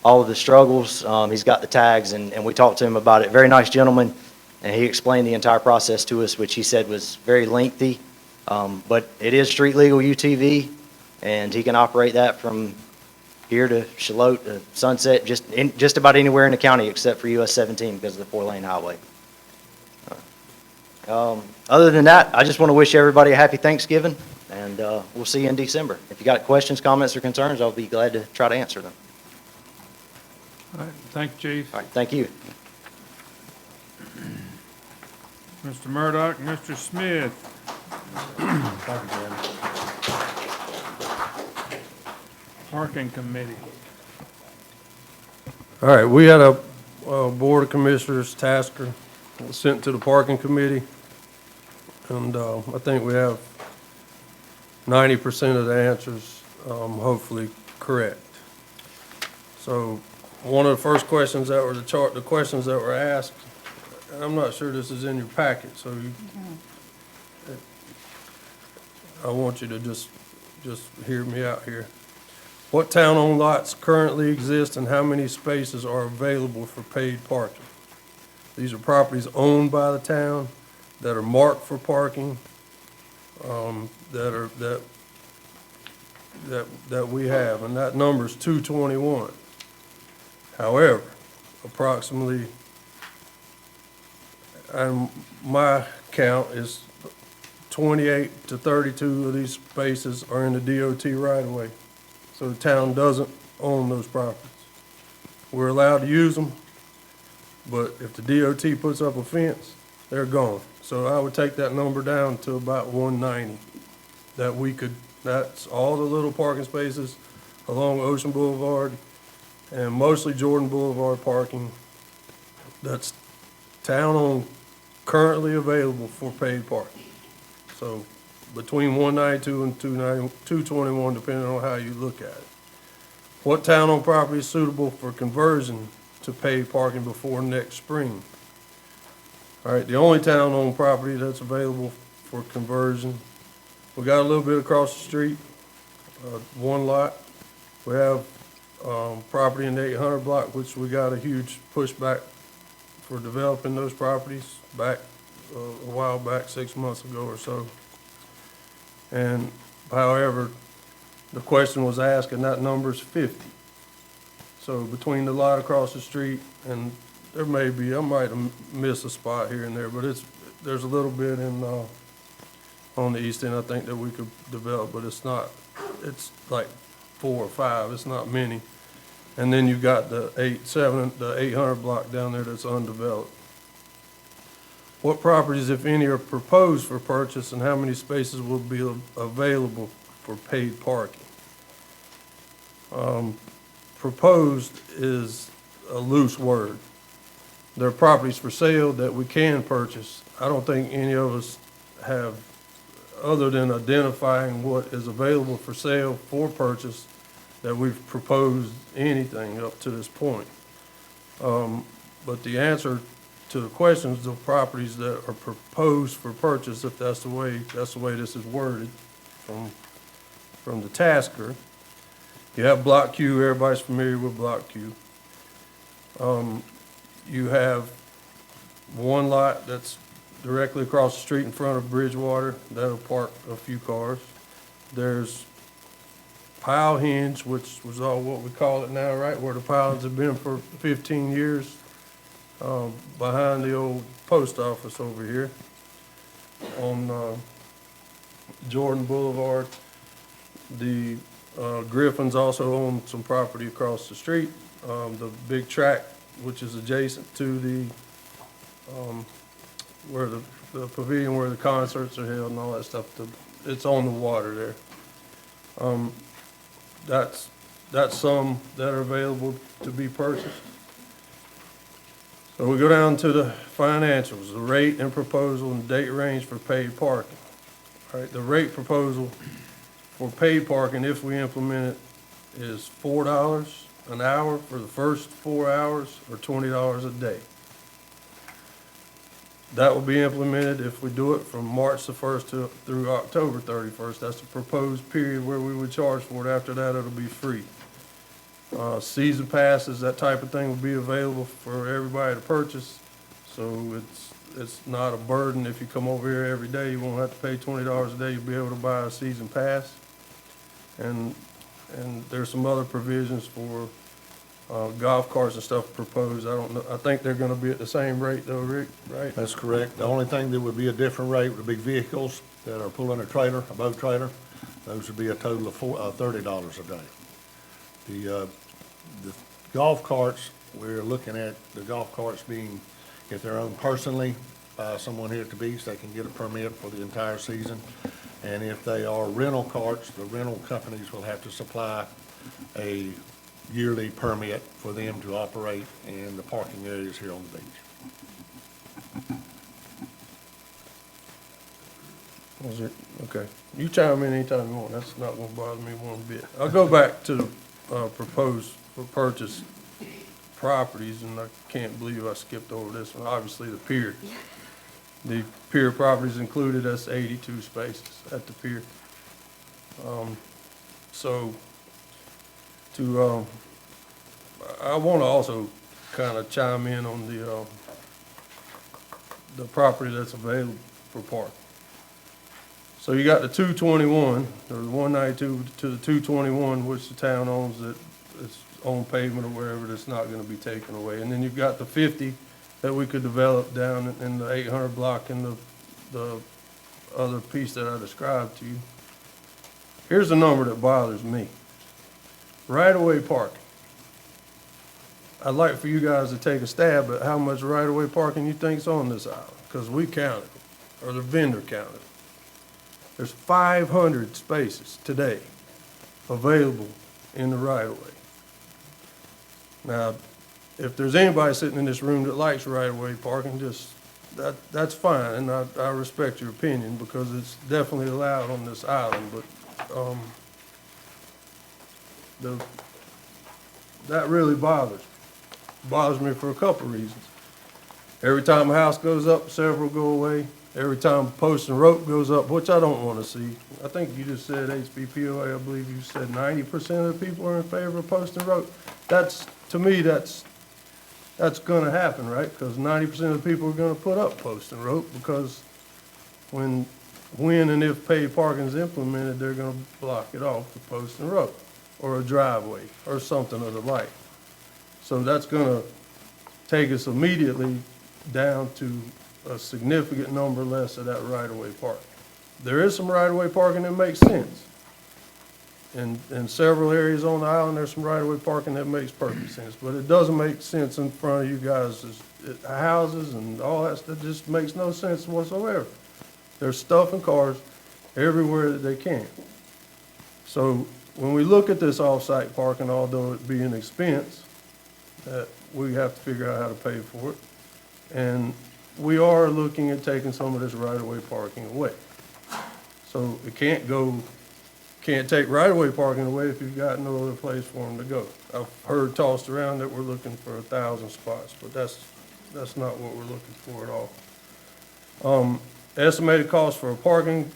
all of the struggles. He's got the tags, and we talked to him about it. Very nice gentleman, and he explained the entire process to us, which he said was very lengthy. But it is street legal UTV, and he can operate that from here to Shallotte to Sunset, just about anywhere in the county except for US 17 because of the 4-lane highway. Other than that, I just want to wish everybody a happy Thanksgiving, and we'll see you in December. If you got questions, comments, or concerns, I'll be glad to try to answer them. All right, thank you, Chief. All right, thank you. Mr. Murdock, Mr. Smith. Parking Committee. All right, we had a Board of Commissioners tasker sent to the Parking Committee, and I think we have 90% of the answers hopefully correct. So one of the first questions that were the questions that were asked, I'm not sure this is in your packet, so I want you to just hear me out here. What town-owned lots currently exist and how many spaces are available for paid parking? These are properties owned by the town that are marked for parking, that we have, and that number is 221. However, approximately, and my count is 28 to 32 of these spaces are in the DOT right-of-way. So the town doesn't own those properties. We're allowed to use them, but if the DOT puts up a fence, they're gone. So I would take that number down to about 190. That's all the little parking spaces along Ocean Boulevard and mostly Jordan Boulevard parking that's town-owned, currently available for paid parking. So between 192 and 221, depending on how you look at it. What town-owned property is suitable for conversion to paid parking before next spring? All right, the only town-owned property that's available for conversion, we got a little bit across the street, one lot. We have property in the 800 block, which we got a huge pushback for developing those properties back a while back, 6 months ago or so. And however, the question was asked, and that number's 50. So between the lot across the street and there may be, I might have missed a spot here and there, but there's a little bit in on the east end I think that we could develop, but it's not. It's like 4 or 5. It's not many. And then you've got the 800 block down there that's undeveloped. What properties, if any, are proposed for purchase, and how many spaces will be available for paid parking? Proposed is a loose word. There are properties for sale that we can purchase. I don't think any of us have, other than identifying what is available for sale for purchase, that we've proposed anything up to this point. But the answer to the questions of properties that are proposed for purchase, if that's the way this is worded from the tasker. You have Block Q, everybody's familiar with Block Q. You have one lot that's directly across the street in front of Bridgewater, that'll park a few cars. There's Pile Hinge, which was all what we call it now, right, where the pilings have been for 15 years, behind the old post office over here on Jordan Boulevard. The Griffins also own some property across the street. The big track, which is adjacent to the where the pavilion where the concerts are held and all that stuff, it's on the water there. That's some that are available to be purchased. So we go down to the financials, the rate and proposal and date range for paid parking. All right, the rate proposal for paid parking, if we implement it, is $4 an hour for the first 4 hours or $20 a day. That will be implemented if we do it from March the 1st through October 31st. That's the proposed period where we would charge for it. After that, it'll be free. Season passes, that type of thing will be available for everybody to purchase. So it's not a burden. If you come over here every day, you won't have to pay $20 a day. You'll be able to buy a season pass. And there's some other provisions for golf carts and stuff proposed. I don't know. I think they're going to be at the same rate though, Rick, right? That's correct. The only thing that would be a different rate would be vehicles that are pulling a trailer, a boat trailer. Those would be a total of $30 a day. The golf carts, we're looking at the golf carts being, if they're owned personally by someone here at the beach, they can get a permit for the entire season. And if they are rental carts, the rental companies will have to supply a yearly permit for them to operate in the parking areas here on the beach. Was it? Okay. You chime in anytime you want. That's not going to bother me one bit. I'll go back to the proposed for purchase properties, and I can't believe I skipped over this one. Obviously, the pier. The pier properties included, that's 82 spaces at the pier. I want to also kind of chime in on the property that's available for parking. So you got the 221, or the 192 to the 221, which the town owns, that it's on pavement or wherever, that's not going to be taken away. And then you've got the 50 that we could develop down in the 800 block and the other piece that I described to you. Here's the number that bothers me. Right-of-way parking. I'd like for you guys to take a stab at how much right-of-way parking you think's on this island, because we counted, or the vendor counted. There's 500 spaces today available in the right-of-way. Now, if there's anybody sitting in this room that likes right-of-way parking, that's fine, and I respect your opinion, because it's definitely allowed on this island, but, that really bothers me for a couple reasons. Every time a house goes up, several go away. Every time post and rope goes up, which I don't want to see. I think you just said HBPOA, I believe you said 90% of the people are in favor of post and rope. To me, that's gonna happen, right? Because 90% of the people are gonna put up post and rope, because when and if paid parking is implemented, they're gonna block it off with post and rope, or a driveway, or something of the like. So that's gonna take us immediately down to a significant number less of that right-of-way parking. There is some right-of-way parking that makes sense. In several areas on the island, there's some right-of-way parking that makes perfect sense, but it doesn't make sense in front of you guys' houses and all that stuff. It just makes no sense whatsoever. There's stuff and cars everywhere that they can. So when we look at this off-site parking, although it be an expense, that we have to figure out how to pay for it. And we are looking at taking some of this right-of-way parking away. So it can't take right-of-way parking away if you've got no other place for them to go. I've heard tossed around that we're looking for 1,000 spots, but that's not what we're looking for at all. Estimated cost for a parking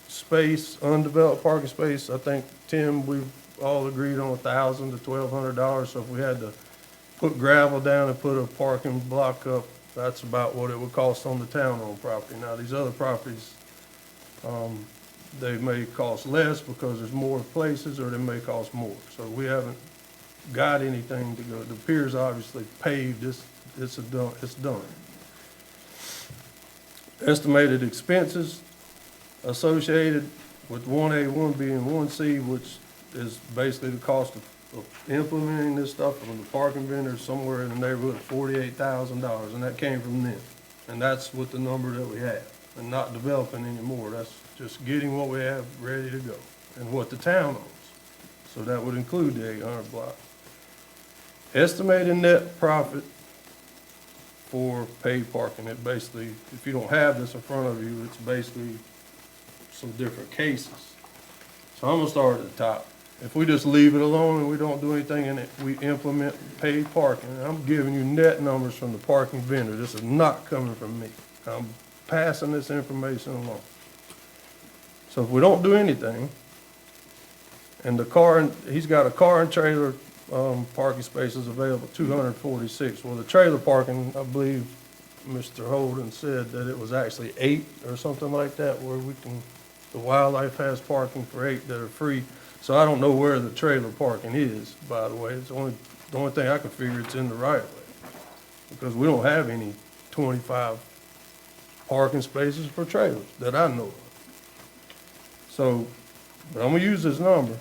space, undeveloped parking space, I think, Tim, we've all agreed on $1,000 to $1,200. So if we had to put gravel down and put a parking block up, that's about what it would cost on the town-owned property. Now, these other properties, they may cost less because there's more places, or they may cost more. So we haven't got anything to go. The pier's obviously paved. It's done. Estimated expenses associated with 1A, 1B, and 1C, which is basically the cost of implementing this stuff from the parking vendors, somewhere in the neighborhood of $48,000, and that came from them. And that's what the number that we have, and not developing anymore. That's just getting what we have ready to go, and what the town owns. So that would include the 800 block. Estimated net profit for paid parking. It basically, if you don't have this in front of you, it's basically some different cases. So I'm gonna start at the top. If we just leave it alone and we don't do anything in it, we implement paid parking. And I'm giving you net numbers from the parking vendor. This is not coming from me. I'm passing this information along. So if we don't do anything, and he's got a car and trailer parking spaces available, 246. Well, the trailer parking, I believe Mr. Holden said that it was actually 8 or something like that, where the wildlife has parking for 8 that are free. So I don't know where the trailer parking is, by the way. It's the only thing I can figure, it's in the right of way. Because we don't have any 25 parking spaces for trailers that I know of. So, but I'm gonna use this number,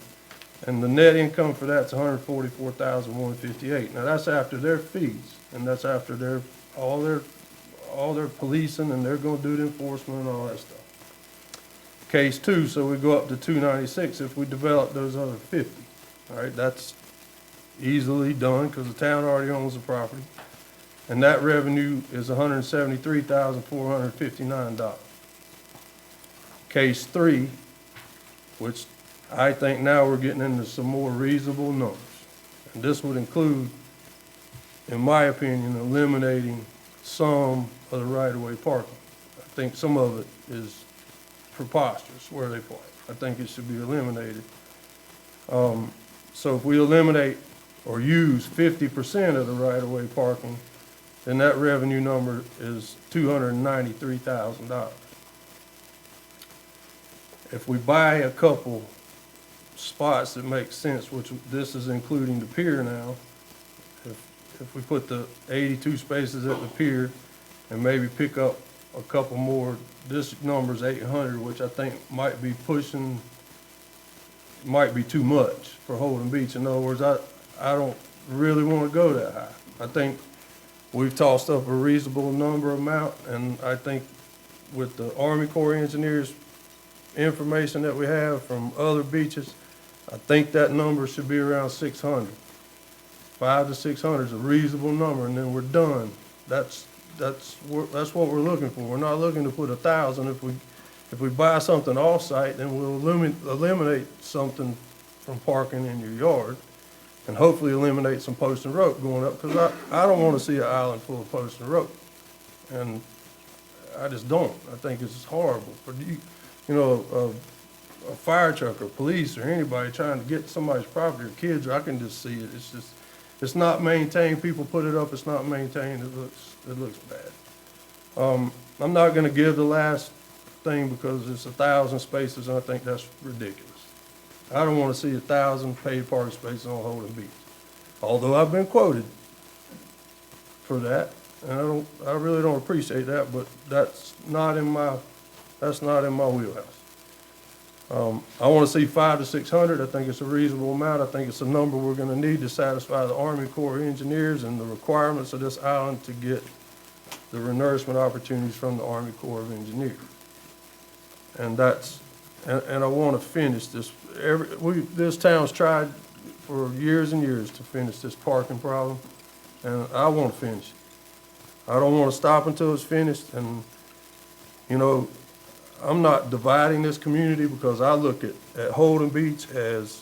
and the net income for that's $144,158. Now that's after their fees, and that's after all their policing, and they're gonna do the enforcement and all that stuff. Case 2, so we go up to 296 if we develop those other 50. All right, that's easily done because the town already owns the property. And that revenue is $173,459. Case 3, which I think now we're getting into some more reasonable numbers. And this would include, in my opinion, eliminating some of the right-of-way parking. I think some of it is preposterous where they park. I think it should be eliminated. So if we eliminate or use 50% of the right-of-way parking, then that revenue number is $293,000. If we buy a couple spots that make sense, which this is including the pier now, if we put the 82 spaces at the pier and maybe pick up a couple more, this number's 800, which I think might be too much for Holden Beach. In other words, I don't really want to go that high. I think we've tossed up a reasonable amount, and I think with the Army Corps of Engineers information that we have from other beaches, I think that number should be around 600. 500 to 600 is a reasonable number, and then we're done. That's what we're looking for. We're not looking to put 1,000. If we buy something off-site, then we'll eliminate something from parking in your yard, and hopefully eliminate some post and rope going up, because I don't want to see an island full of post and rope. And I just don't. I think it's horrible. For a fire truck or police or anybody trying to get to somebody's property or kids, I can just see it. It's not maintained. People put it up, it's not maintained. It looks bad. I'm not gonna give the last thing because it's 1,000 spaces, and I think that's ridiculous. I don't wanna see 1,000 paid parking spaces on Holden Beach. Although I've been quoted for that, and I really don't appreciate that, but that's not in my wheelhouse. I want to see 500 to 600. I think it's a reasonable amount. I think it's a number we're going to need to satisfy the Army Corps of Engineers and the requirements of this island to get the renourishment opportunities from the Army Corps of Engineers. And I want to finish this. This town's tried for years and years to finish this parking problem, and I want to finish it. I don't want to stop until it's finished, and, I'm not dividing this community, because I look at Holden Beach as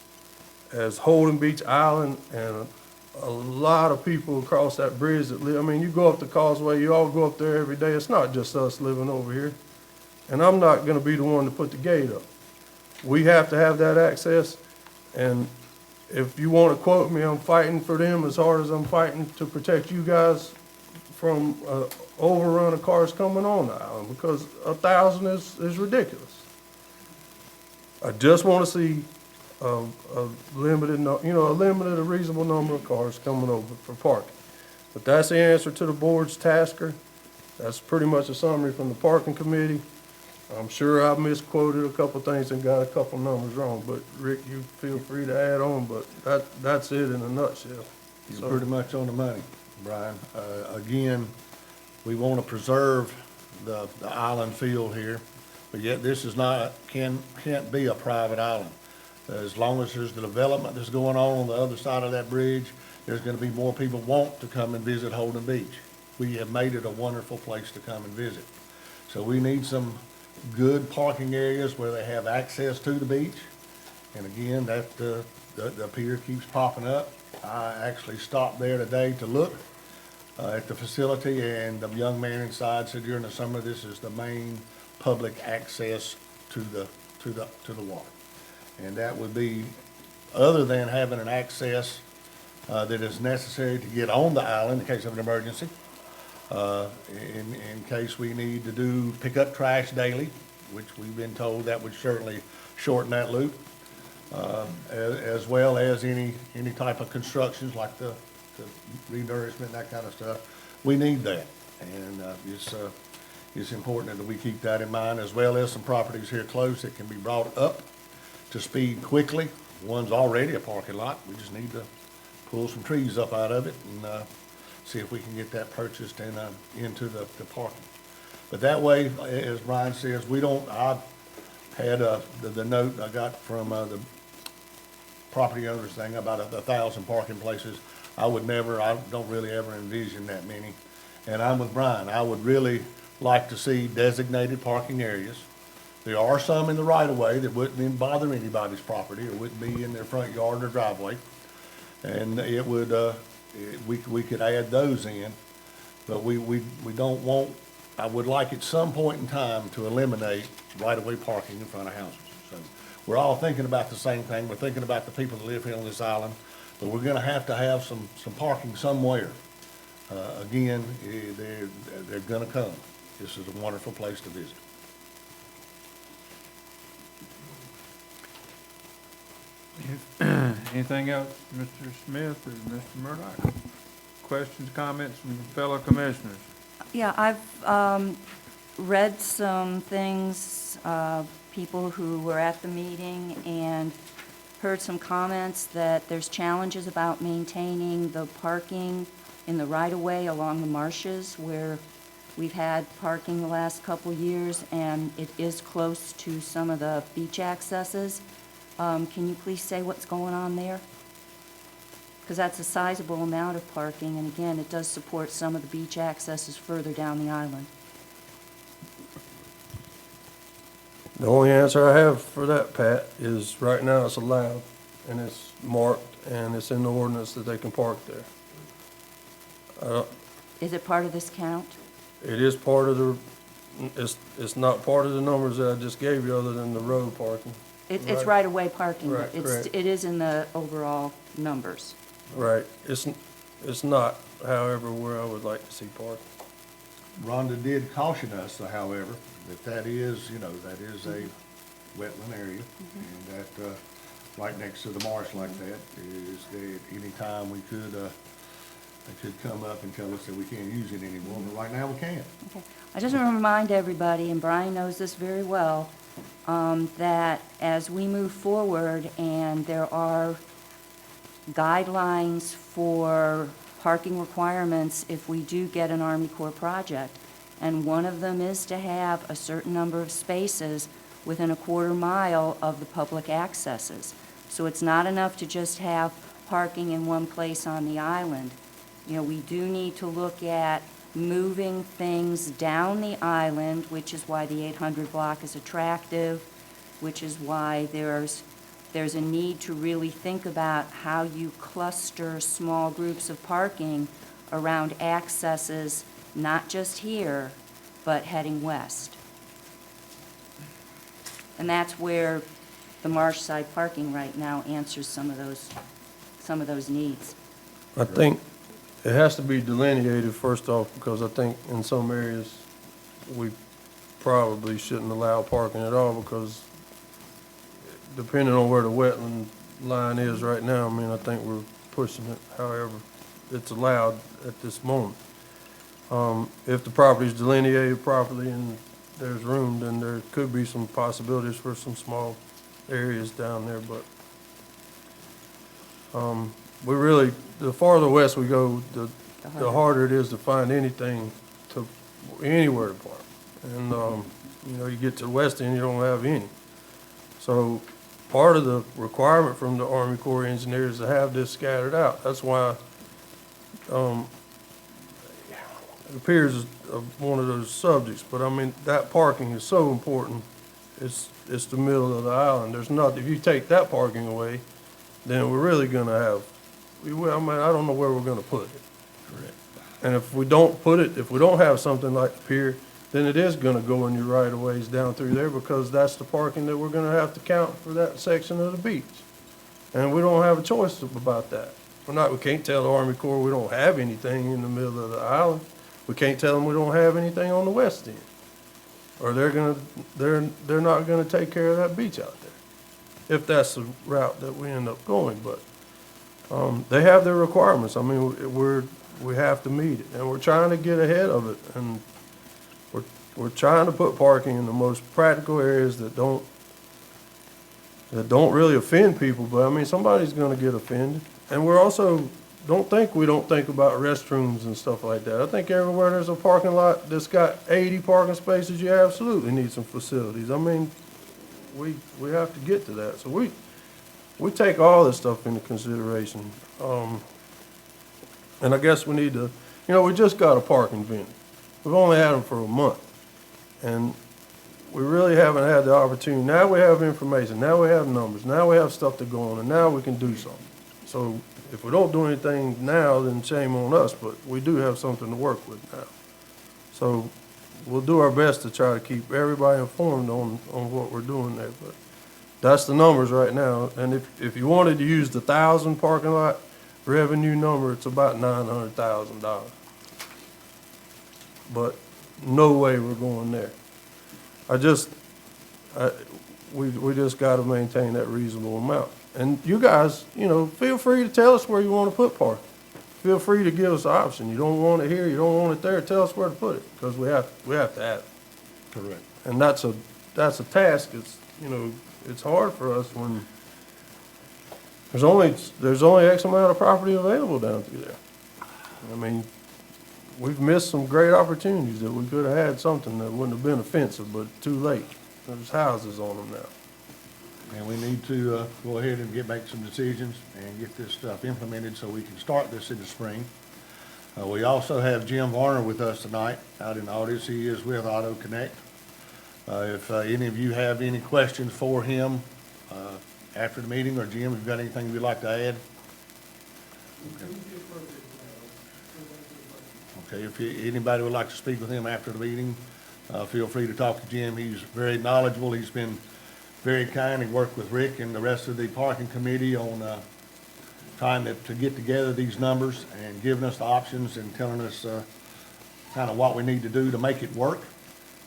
Holden Beach Island, and a lot of people across that bridge that live. I mean, you go up the causeway, you all go up there every day. It's not just us living over here. And I'm not going to be the one to put the gate up. We have to have that access, and if you want to quote me, I'm fighting for them as hard as I'm fighting to protect you guys from overrun of cars coming on the island, because 1,000 is ridiculous. I just want to see a reasonable number of cars coming over for parking. But that's the answer to the board's tasker. That's pretty much a summary from the parking committee. I'm sure I've misquoted a couple things and got a couple numbers wrong, but Rick, you feel free to add on, but that's it in a nutshell. You're pretty much on the money, Brian. Again, we want to preserve the island feel here, but yet this is can't be a private island. As long as there's the development that's going on the other side of that bridge, there's going to be more people want to come and visit Holden Beach. We have made it a wonderful place to come and visit. So we need some good parking areas where they have access to the beach. And again, the pier keeps popping up. I actually stopped there today to look at the facility, and the young man inside said during the summer this is the main public access to the water. And that would be, other than having an access that is necessary to get on the island in case of an emergency, in case we need to pick up trash daily, which we've been told that would certainly shorten that loop, as well as any type of constructions like the renourishment, that kind of stuff. We need that, and it's important that we keep that in mind, as well as some properties here close that can be brought up to speed quickly. One's already a parking lot. We just need to pull some trees up out of it and see if we can get that purchased and into the parking. But that way, as Brian says, I've had the note I got from the property owners thing about 1,000 parking places. I don't really ever envision that many. And I'm with Brian. I would really like to see designated parking areas. There are some in the right-of-way that wouldn't bother anybody's property or wouldn't be in their front yard or driveway. And it would, we could add those in, but we don't want, I would like at some point in time to eliminate right-of-way parking in front of houses. So we're all thinking about the same thing. We're thinking about the people that live here on this island, but we're gonna have some parking somewhere. Again, they're gonna come. This is a wonderful place to visit. Anything else, Mr. Smith or Mr. Murdock? Questions, comments from fellow commissioners? Yeah, I've read some things, people who were at the meeting, and heard some comments that there's challenges about maintaining the parking in the right-of-way along the marshes where we've had parking the last couple years, and it is close to some of the beach accesses. Can you please say what's going on there? because that's a sizable amount of parking, and again, it does support some of the beach accesses further down the island. The only answer I have for that, Pat, is right now it's allowed, and it's marked, and it's in the ordinance that they can park there. Is it part of this count? It is part of the, it's not part of the numbers that I just gave you, other than the road parking. It's right-of-way parking, Right, but correct. it is in the overall numbers. Right, it's not, however, where I would like to see parking. Rhonda did caution us, however, that is, that is a wetland area, and that, right next to the marsh like that, is that anytime we could, they could come up and tell us that we can't use it anymore, but right now we can. Okay. I just want to remind everybody, and Brian knows this very well, that as we move forward and there are guidelines for parking requirements if we do get an Army Corps project, and one of them is to have a certain number of spaces within a quarter mile of the public accesses. So it's not enough to just have parking in one place on the island. We do need to look at moving things down the island, which is why the 800 block is attractive, which is why there's a need to really think about how you cluster small groups of parking around accesses, not just here, but heading west. And that's where the Marshside parking right now answers some of those needs. I think it has to be delineated first off, because I think in some areas, we probably shouldn't allow parking at all, because depending on where the wetland line is right now, I think we're pushing it. However, it's allowed at this moment. If the property is delineated properly and there's room, then there could be some possibilities for some small areas down there, but we really, the farther west we go, the harder it is to find anything anywhere to park. And, you get to the west end, you don't have any. So part of the requirement from the Army Corps of Engineers is to have this scattered out. That's why, it appears as one of those subjects, but that parking is so important. It's the middle of the island. There's nothing, if you take that parking away, then we're really gonna have, I don't know where we're gonna put it. And if we don't have something like the pier, then it is gonna go in your right of ways down through there, because that's the parking that we're gonna have to count for that section of the beach. And we don't have a choice about that. We can't tell the Army Corps we don't have anything in the middle of the island. We can't tell them we don't have anything on the west end. Or they're not gonna take care of that beach out there, if that's the route that we end up going. But they have their requirements. We have to meet it, and we're trying to get ahead of it. And we're trying to put parking in the most practical areas that don't really offend people. But somebody's gonna get offended. And we're also, don't think about restrooms and stuff like that. I think everywhere there's a parking lot that's got 80 parking spaces, you absolutely need some facilities. We have to get to that. So we take all this stuff into consideration. And I guess we need to, we just got a parking vendor. We've only had them for a month. And we really haven't had the opportunity. Now we have information, now we have numbers, now we have stuff to go on, and now we can do something. So if we don't do anything now, then shame on us, but we do have something to work with now. So we'll do our best to try to keep everybody informed on what we're doing there, but that's the numbers right now. And if you wanted to use the 1,000 parking lot revenue number, it's about $900,000. But no way we're going there. We just gotta maintain that reasonable amount. And you guys, feel free to tell us where you want to put parking. Feel free to give us an option. You don't want it here, you don't want it there, tell us where to put it, because we have to have it. Correct. And that's a task. It's hard for us when there's only X amount of property available down through there. We've missed some great opportunities that we could have had something that wouldn't have been offensive, but too late. There's houses on them now. And we need to go ahead and make some decisions and get this stuff implemented so we can start this in the spring. We also have Jim Varner with us tonight out in the audience. He is with Auto Connect. If any of you have any questions for him after the meeting, or Jim, if you've got anything you'd like to add? Okay, if anybody would like to speak with him after the meeting, feel free to talk to Jim. He's very knowledgeable. He's been very kind. He worked with Rick and the rest of the parking committee on trying to get together these numbers and giving us the options and telling us kind of what we need to do to make it work.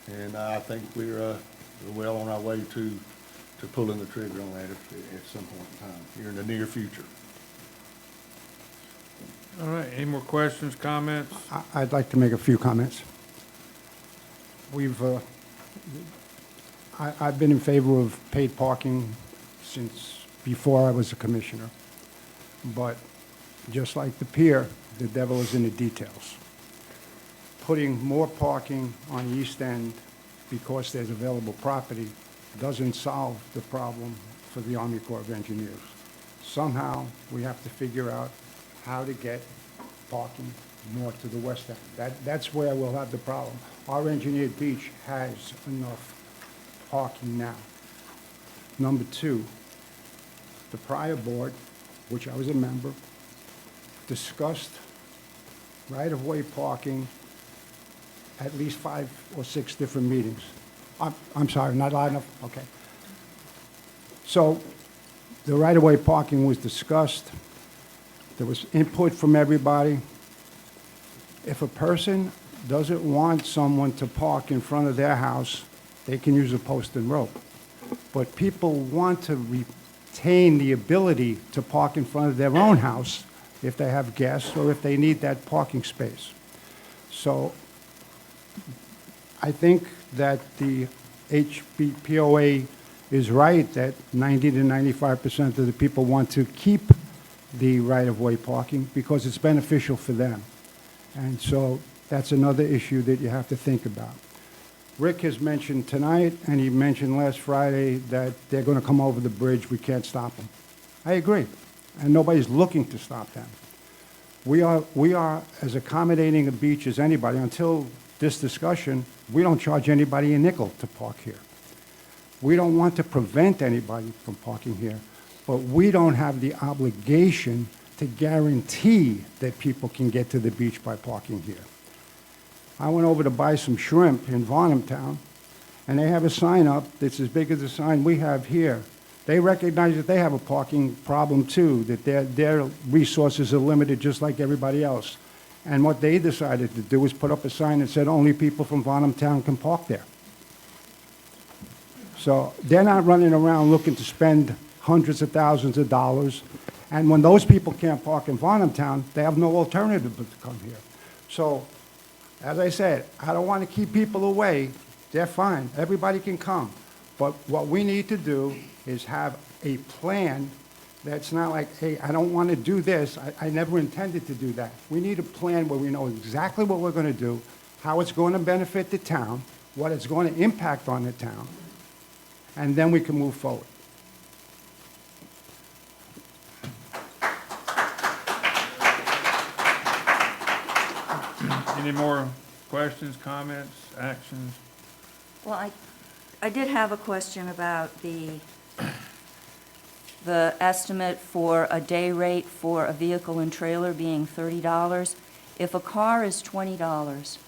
And I think we're well on our way to pulling the trigger on that at some point in time here in the near future. All right, any more questions, comments? I'd like to make a few comments. I've been in favor of paid parking since before I was a commissioner. But just like the pier, the devil is in the details. Putting more parking on the east end because there's available property doesn't solve the problem for the Army Corps of Engineers. Somehow, we have to figure out how to get parking more to the west end. That's where we'll have the problem. Our engineered beach has enough parking now. Number two, the prior board, which I was a member, discussed right-of-way parking at least 5 or 6 different meetings. I'm sorry, not loud enough? Okay. So the right-of-way parking was discussed. There was input from everybody. If a person doesn't want someone to park in front of their house, they can use a post and rope. But people want to retain the ability to park in front of their own house if they have guests or if they need that parking space. So I think that the HBPOA is right that 90 to 95% of the people want to keep the right-of-way parking because it's beneficial for them. And so that's another issue that you have to think about. Rick has mentioned tonight, and he mentioned last Friday, that they're going to come over the bridge. We can't stop them. I agree, and nobody's looking to stop them. We are as accommodating a beach as anybody. Until this discussion, we don't charge anybody a nickel to park here. We don't want to prevent anybody from parking here, but we don't have the obligation to guarantee that people can get to the beach by parking here. I went over to buy some shrimp in Varnamtown, and they have a sign up that's as big as the sign we have here. They recognize that they have a parking problem too, that their resources are limited just like everybody else. And what they decided to do was put up a sign that said only people from Varnamtown can park there. So they're not running around looking to spend hundreds of thousands of dollars. And when those people can't park in Varnamtown, they have no alternative but to come here. So, as I said, I don't want to keep people away. They're fine. Everybody can come. But what we need to do is have a plan that's not like, hey, I don't want to do this. I never intended to do that. We need a plan where we know exactly what we're going to do, how it's going to benefit the town, what it's going to impact on the town, and then we can move forward. Any more questions, comments, actions? Well, I did have a question about the estimate for a day rate for a vehicle and trailer being $30. If a car is $20,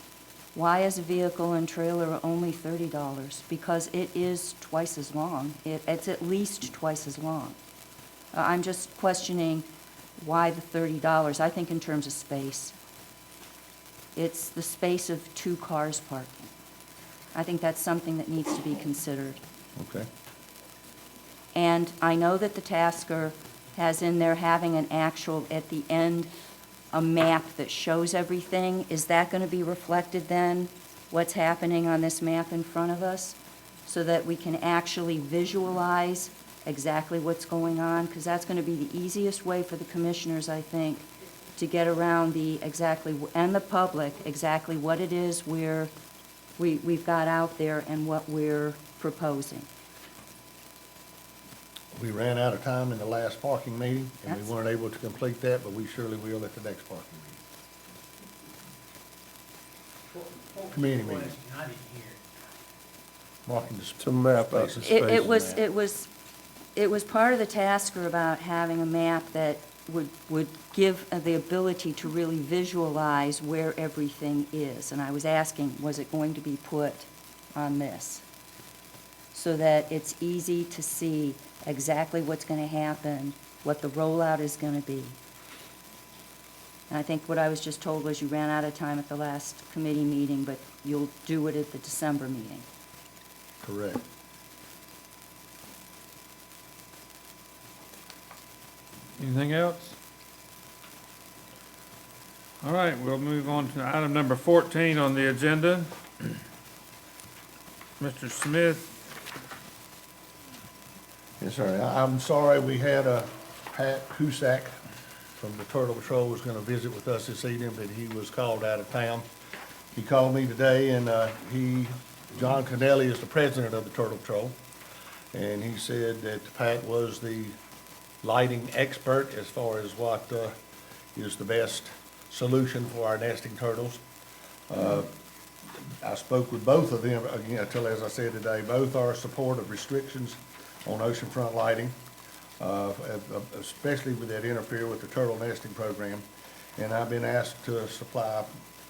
why is a vehicle and trailer only $30? Because it is twice as long. It's at least twice as long. I'm just questioning why the $30. I think in terms of space. It's the space of 2 cars parking. I think that's something that needs to be considered. Okay. And I know that the tasker has in there having an actual, at the end, a map that shows everything. Is that going to be reflected then, what's happening on this map in front of us, so that we can actually visualize exactly what's going on? Because that's going to be the easiest way for the commissioners, I think, to get around and the public, exactly what it is we've got out there and what we're proposing. We ran out of time in the last parking meeting, and we That's- weren't able to complete that, but we surely will at the next parking meeting. Committee meeting. Question, I didn't hear it. Marking the To map out the It spaces. was part of the tasker about having a map that would give the ability to really visualize where everything is. And I was asking, was it going to be put on this? So that it's easy to see exactly what's going to happen, what the rollout is going to be. And I think what I was just told was you ran out of time at the last committee meeting, but you'll do it at the December meeting. Correct. Anything else? All right, we'll move on to item number 14 on the agenda. Mr. Smith. Yes, sir. I'm sorry, we had Pat Husak from the Turtle Patrol was gonna visit with us this evening, but he was called out of town. He called me today, and John Connelly is the president of the Turtle Patrol, and he said that Pat was the lighting expert as far as what is the best solution for our nesting turtles. I spoke with both of them, again, as I said today, both are supportive restrictions on oceanfront lighting, especially with that interfere with the turtle nesting program. And I've been asked to supply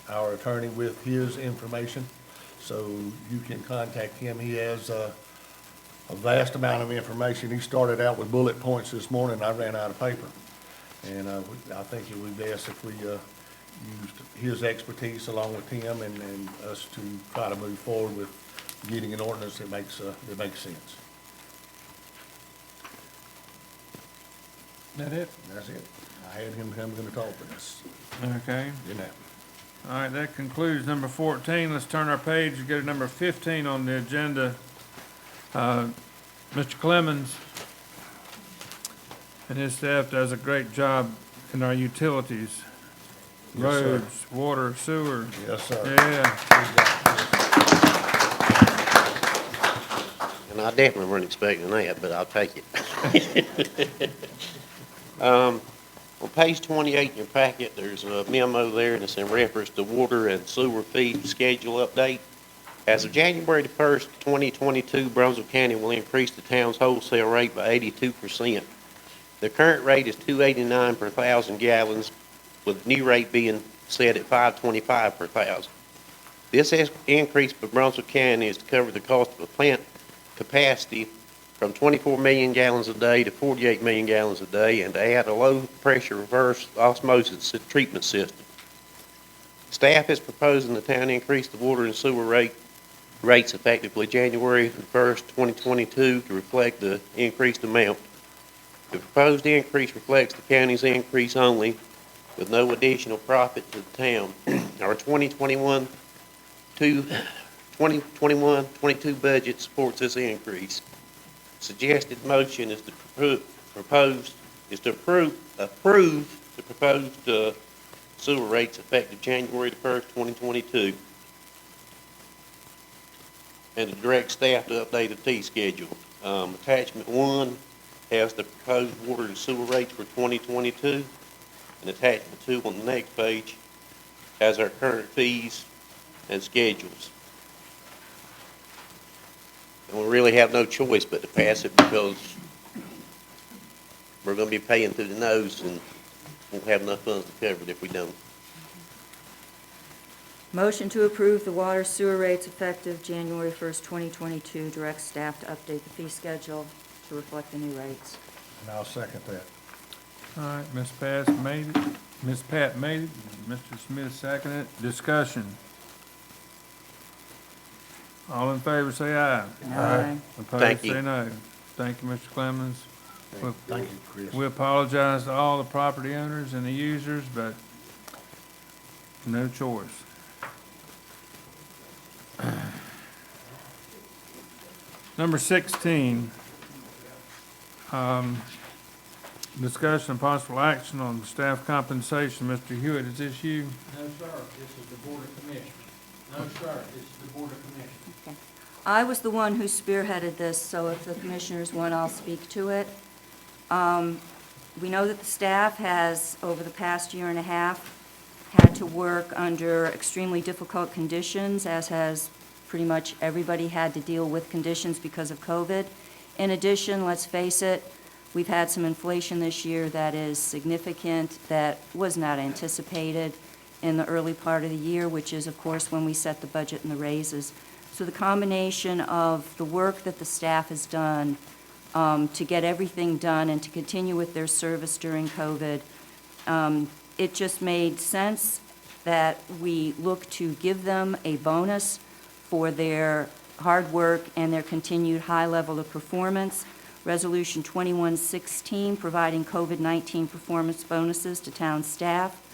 our attorney with his information, so you can contact him. He has a vast amount of information. He started out with bullet points this morning. I ran out of paper. And I think it would be best if we used his expertise along with him and us to try to move forward with getting an ordinance that makes sense. That it? That's it. I had him gonna talk, but that's, Okay. didn't happen. All right, that concludes number 14. Let's turn our page and go to number 15 on the agenda. Mr. Clemens and his staff does a great job in our utilities. Yes, sir. Roads, water, sewer. Yes, sir. Yeah. And I definitely weren't expecting that, but I'll take it. On page 28 in your packet, there's a memo there, and it's in reference to water and sewer fee schedule update. As of January the 1st, 2022, Brunswick County will increase the town's wholesale rate by 82%. The current rate is $2.89 per 1,000 gallons, with the new rate being set at $5.25 per 1,000. This increase for Brunswick County is to cover the cost of a plant capacity from 24 million gallons a day to 48 million gallons a day, and to add a low-pressure reverse osmosis treatment system. Staff is proposing the town increase the water and sewer rates effectively January 1st, 2022 to reflect the increased amount. The proposed increase reflects the county's increase only, with no additional profit to the town. Our 2021-22 budget supports this increase. Suggested motion is to approve the proposed sewer rates effective January the 1st, 2022, and to direct staff to update the fee schedule. Attachment 1 has the proposed water and sewer rates for 2022, and attachment 2 on the next page has our current fees and schedules. And we really have no choice but to pass it, because we're going to be paying through the nose and won't have enough funds to cover it if we don't. Motion to approve the water sewer rates effective January 1st, 2022. Direct staff to update the fee schedule to reflect the new rates. And I'll second that. All right, Ms. Pat made it. Ms. Pat made it. Mr. Smith seconded it. Discussion. All in favor, say aye. Aye. Opposed, Thank you. say no. Thank you, Mr. Clemens. Thank you, Chris. We apologize to all the property owners and the users, but no choice. Number 16, discussion and possible action on staff compensation. Mr. Hewitt, is this you? No, sir, this is the Board of Commissioners. No, sir, this is the Board of Commissioners. Okay. I was the one who spearheaded this, so if the commissioners want, I'll speak to it. We know that the staff has, over the past year and a half, had to work under extremely difficult conditions, as has pretty much everybody had to deal with conditions because of COVID. In addition, let's face it, we've had some inflation this year that is significant, that was not anticipated in the early part of the year, which is, of course, when we set the budget and the raises. So the combination of the work that the staff has done to get everything done and to continue with their service during COVID, it just made sense that we look to give them a bonus for their hard work and their continued high level of performance. Resolution 2116, providing COVID-19 performance bonuses to town staff.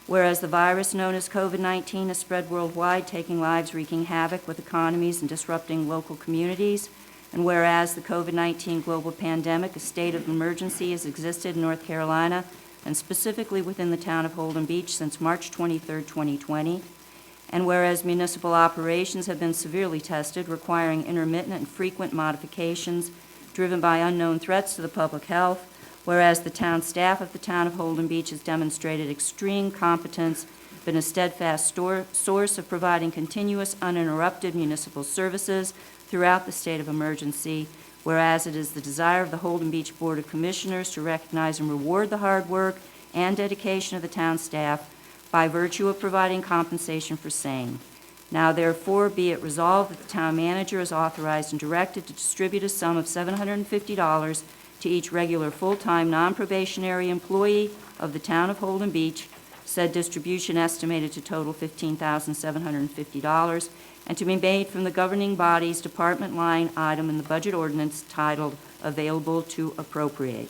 Whereas the virus known as COVID-19 has spread worldwide, taking lives, wreaking havoc with economies, and disrupting local communities. And whereas the COVID-19 global pandemic, a state of emergency, has existed in North Carolina, and specifically within the town of Holden Beach since March 23, 2020. And whereas municipal operations have been severely tested, requiring intermittent and frequent modifications driven by unknown threats to the public health. Whereas the town staff of the town of Holden Beach has demonstrated extreme competence, been a steadfast source of providing continuous, uninterrupted municipal services throughout the state of emergency. Whereas it is the desire of the Holden Beach Board of Commissioners to recognize and reward the hard work and dedication of the town staff by virtue of providing compensation for same. Now therefore be it resolved that the town manager is authorized and directed to distribute a sum of $750 to each regular full-time non-probationary employee of the town of Holden Beach, said distribution estimated to total $15,750, and to be made from the governing body's department line item in the budget ordinance titled Available to Appropriate.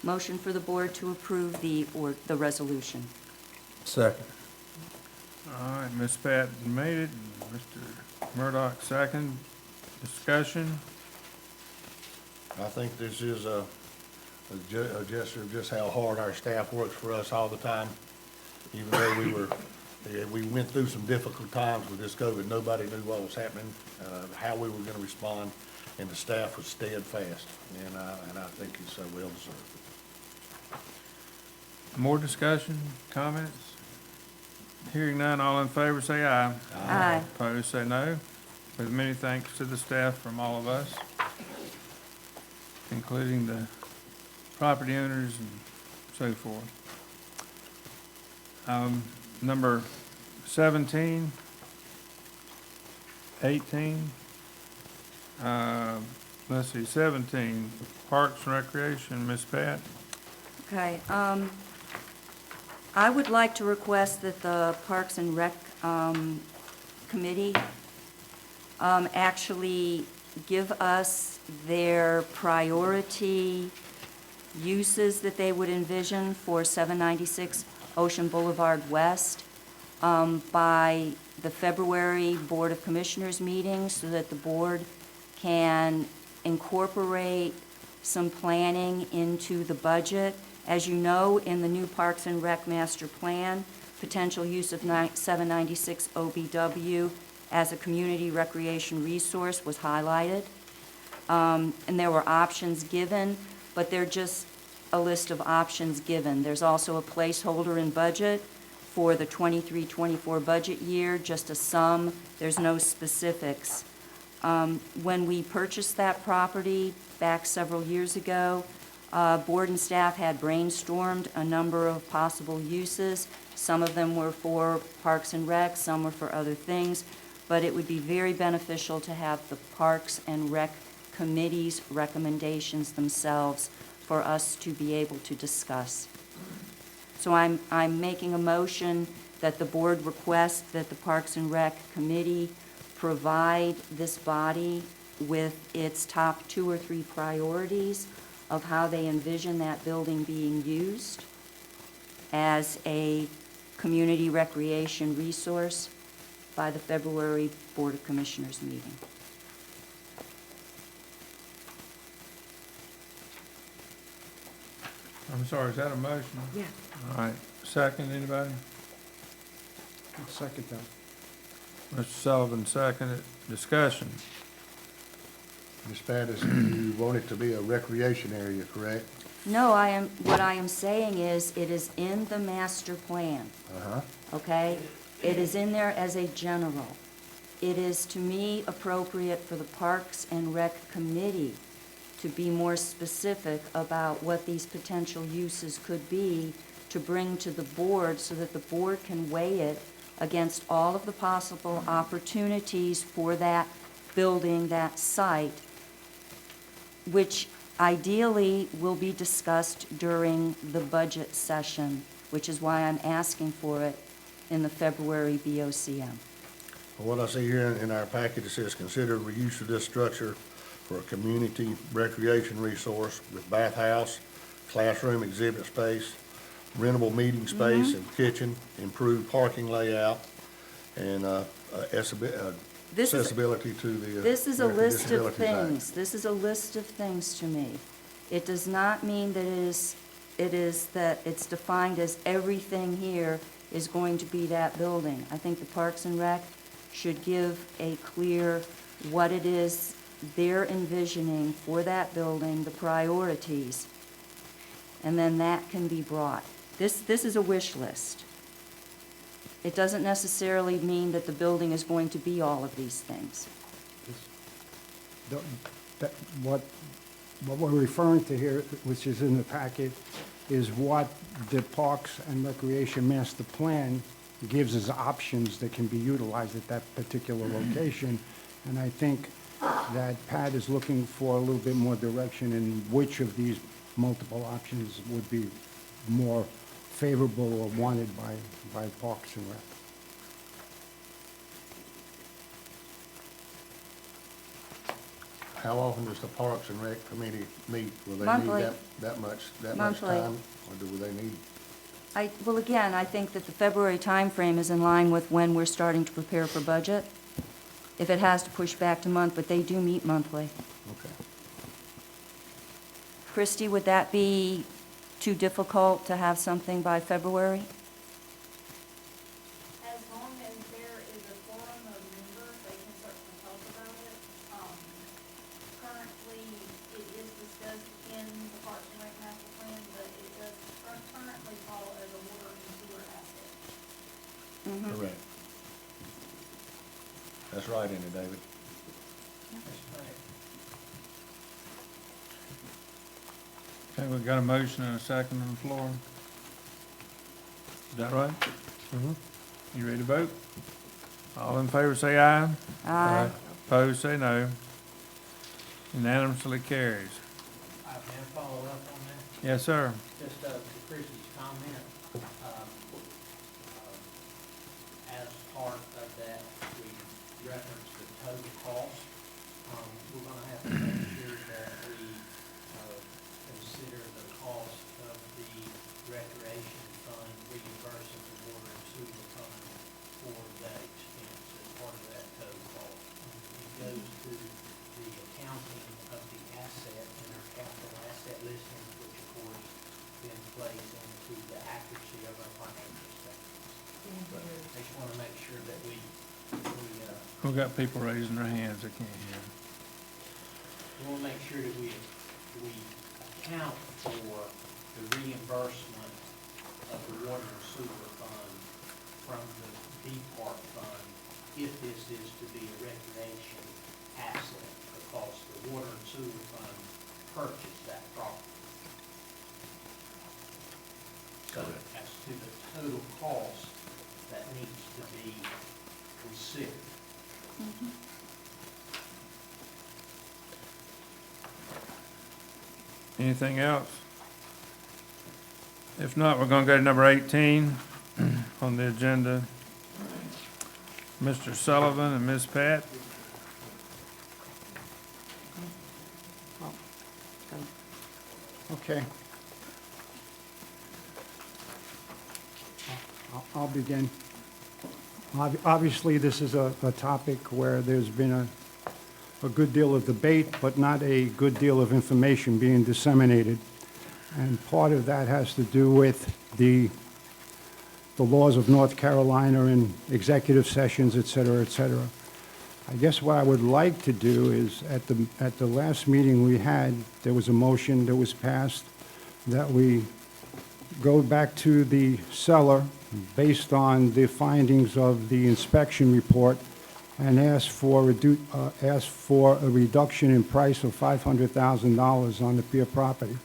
Motion for the board to approve the resolution. Second. All right, Ms. Patton made it, and Mr. Murdock second. Discussion? I think this is a gesture of just how hard our staff works for us all the time. Even though we went through some difficult times with this COVID, nobody knew what was happening, how we were gonna respond, and the staff was steadfast, and I think it's well deserved. More discussion, comments? Hearing none, all in favor say aye. Aye. Opposed say no. With many thanks to the staff from all of us, including the property owners and so forth. Number 17, 18, let's see, 17, Parks and Recreation, Ms. Pat. Okay, I would like to request that the Parks and Rec Committee actually give us their priority uses that they would envision for 796 Ocean Boulevard West by the February Board of Commissioners meeting, so that the board can incorporate some planning into the budget. As you know, in the new Parks and Rec Master Plan, potential use of 796 OBW as a community recreation resource was highlighted. And there were options given, but they're just a list of options given. There's also a placeholder in budget for the 23-24 budget year, just a sum. There's no specifics. When we purchased that property back several years ago, board and staff had brainstormed a number of possible uses. Some of them were for Parks and Rec, some were for other things, but it would be very beneficial to have the Parks and Rec Committee's recommendations themselves for us to be able to discuss. So I'm making a motion that the board request that the Parks and Rec Committee provide this body with its top 2 or 3 priorities of how they envision that building being used as a community recreation resource by the February Board of Commissioners meeting. I'm sorry, is that a motion? Yeah. All right, second, anybody? Second that. Mr. Sullivan seconded. Discussion. Ms. Pattis, you want it to be a recreation area, correct? No, what I am saying is, it is in the master plan, Uh-huh. okay? It is in there as a general. It is, to me, appropriate for the Parks and Rec Committee to be more specific about what these potential uses could be to bring to the board so that the board can weigh it against all of the possible opportunities for that building, that site, which ideally will be discussed during the budget session, which is why I'm asking for it in the February BOCM. What I see here in our package, it says, consider reuse of this structure for a community recreation resource with bathhouse, classroom exhibit space, rentable meeting space and kitchen, improved parking layout, and accessibility to the This is a list of Disabilities Act. things. This is a list of things to me. It does not mean that that it's defined as everything here is going to be that building. I think the Parks and Rec should give a clear what it is they're envisioning for that building, the priorities, and then that can be brought. This is a wish list. It doesn't necessarily mean that the building is going to be all of these things. What we're referring to here, which is in the packet, is what the Parks and Recreation Master Plan gives as options that can be utilized at that particular location. And I think that Pat is looking for a little bit more direction in which of these multiple options would be more favorable or wanted by Parks and Rec. How often does the Parks and Rec Committee meet? Will they Monthly. need that much Monthly. time? Or do they need? Well, again, I think that the February timeframe is in line with when we're starting to prepare for budget. If it has to push back to month, but they do meet monthly. Okay. Christie, would that be too difficult to have something by February? As long as there is a forum of members, they can certainly talk about it. Currently, it is discussed in the Parks and Rec Master Plan, but it does currently fall as a water and sewer asset. Correct. That's right, isn't it, David? Okay, we've got a motion and a second on the floor. Is that right? You ready to vote? All in favor say aye. Aye. Opposed say no. Unanimously carries. May I follow up on that? Yes, sir. Just to Christie's comment, as part of that, we reference the total cost. We're gonna have to make sure that we consider the cost of the recreation fund reimbursing the water and sewer fund for that expense as part of that total cost. It goes to the accounting of the asset in our capital asset listing, which of course then plays into the accuracy of our financial statements. But I just want to make sure that we We've got people raising their hands, I can't hear. we want to make sure that we account for the reimbursement of the water and sewer fund from the D-Park fund if this is to be a recreation asset, because the water and sewer fund purchased that property. So as to the total cost that needs to be considered. Anything else? If not, we're going to go to number 18 on the agenda. Mr. Sullivan and Ms. Pat. Okay. I'll begin. Obviously, this is a topic where there's been a good deal of debate, but not a good deal of information being disseminated. And part of that has to do with the the laws of North Carolina and executive sessions, et cetera, et cetera. I guess what I would like to do is, at the last meeting we had, there was a motion that was passed that we go back to the seller based on the findings of the inspection report and ask for a reduction in price of $500,000 on the pier property.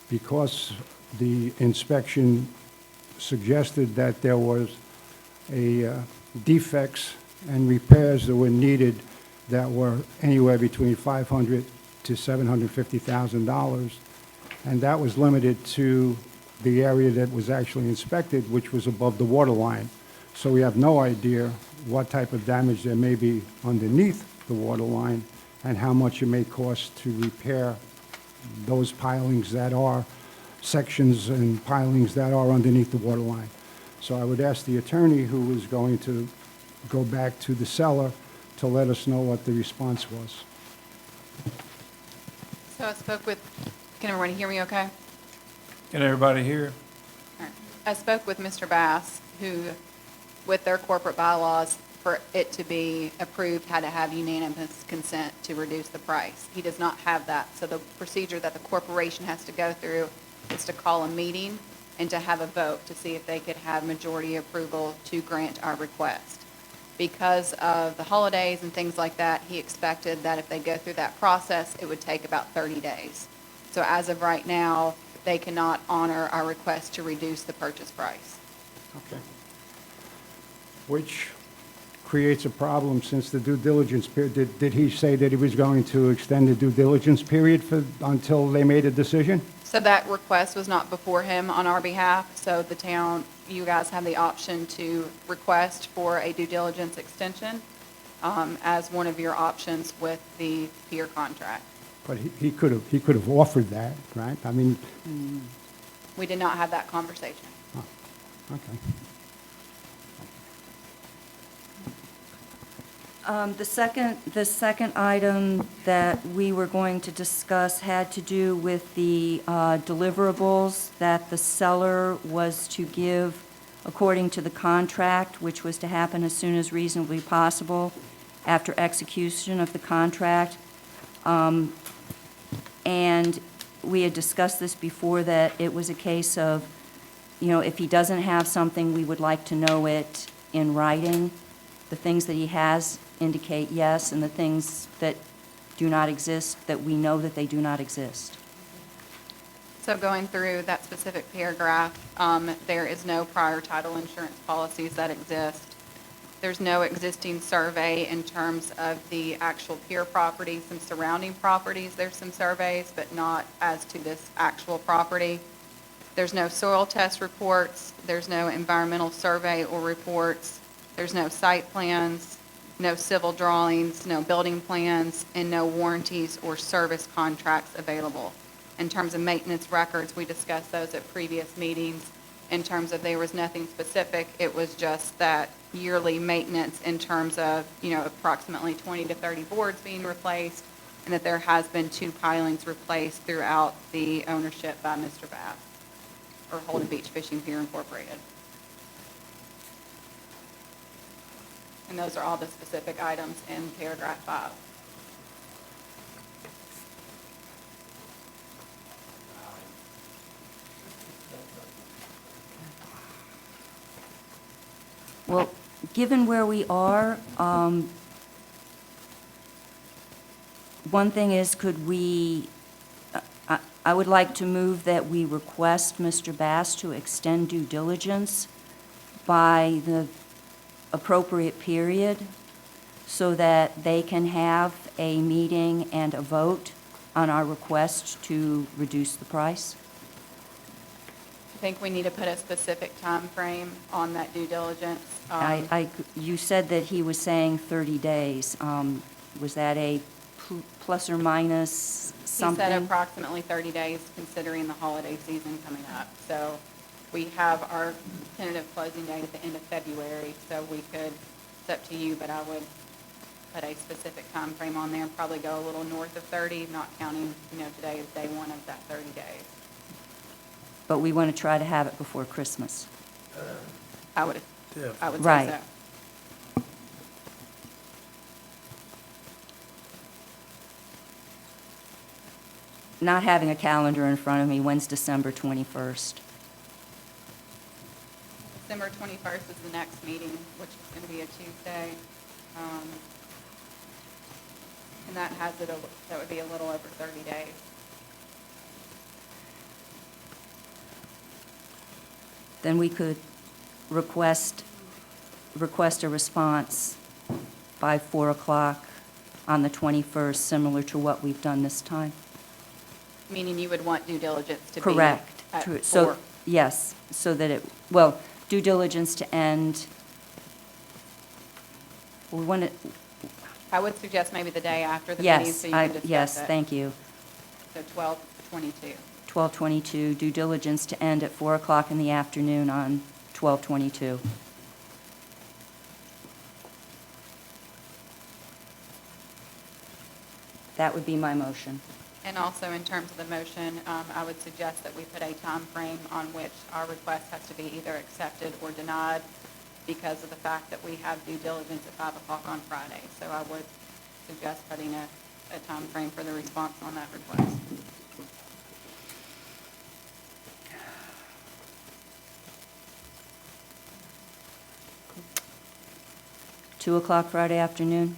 Because the inspection suggested that there was defects and repairs that were needed that were anywhere between $500,000 to $750,000, and that was limited to the area that was actually inspected, which was above the water line. So we have no idea what type of damage there may be underneath the water line and how much it may cost to repair those pilings that are, sections and pilings that are underneath the water line. So I would ask the attorney who is going to go back to the seller to let us know what the response was. So I spoke with, can everyone hear me okay? Can everybody hear? All right. I spoke with Mr. Bass, who, with their corporate bylaws, for it to be approved, had to have unanimous consent to reduce the price. He does not have that. So the procedure that the corporation has to go through is to call a meeting and to have a vote to see if they could have majority approval to grant our request. Because of the holidays and things like that, he expected that if they go through that process, it would take about 30 days. So as of right now, they cannot honor our request to reduce the purchase price. Okay. Which creates a problem since the due diligence period. Did he say that he was going to extend the due diligence period until they made a decision? So that request was not before him on our behalf. So the town, you guys have the option to request for a due diligence extension as one of your options with the pier contract. But he could have offered that, right? I mean, We did not have that conversation. okay. The second item that we were going to discuss had to do with the deliverables that the seller was to give according to the contract, which was to happen as soon as reasonably possible after execution of the contract. And we had discussed this before, that it was a case of, if he doesn't have something, we would like to know it in writing. The things that he has indicate yes, and the things that do not exist, that we know that they do not exist. So going through that specific paragraph, there is no prior title insurance policies that exist. There's no existing survey in terms of the actual pier property. Some surrounding properties, there's some surveys, but not as to this actual property. There's no soil test reports. There's no environmental survey or reports. There's no site plans, no civil drawings, no building plans, and no warranties or service contracts available. In terms of maintenance records, we discussed those at previous meetings. In terms of there was nothing specific, it was just that yearly maintenance in terms of, approximately 20 to 30 boards being replaced, and that there has been 2 pilings replaced throughout the ownership by Mr. Bass, or Holden Beach Fishing Pier Incorporated. And those are all the specific items in paragraph 5. Well, given where we are, one thing is, could we, I would like to move that we request Mr. Bass to extend due diligence by the appropriate period so that they can have a meeting and a vote on our request to reduce the price. I think we need to put a specific time frame on that due diligence. You said that he was saying 30 days. Was that a plus or minus something? He said approximately 30 days, considering the holiday season coming up. So we have our tentative closing date at the end of February, so we could, it's up to you, but I would put a specific time frame on there and probably go a little north of 30, not counting, today is day 1 of that 30 days. But we want to try to have it before Christmas. I would say Right. so. Not having a calendar in front of me, when's December 21st? December 21st is the next meeting, which is going to be a Tuesday. And that that would be a little over 30 days. Then we could request a response by 4 o'clock on the 21st, similar to what we've done this time. Meaning you would want due diligence to be Correct. at True. 4. So, yes, so that well, due diligence to end, we want to, I would suggest maybe the day after the meeting so you can discuss it. yes, thank you. So 12/22. 12/22, due diligence to end at 4 o'clock in the afternoon on 12/22. That would be my motion. And also in terms of the motion, I would suggest that we put a time frame on which our request has to be either accepted or denied because of the fact that we have due diligence at 5 o'clock on Friday. So I would suggest putting a time frame for the response on that request. Two o'clock Friday afternoon?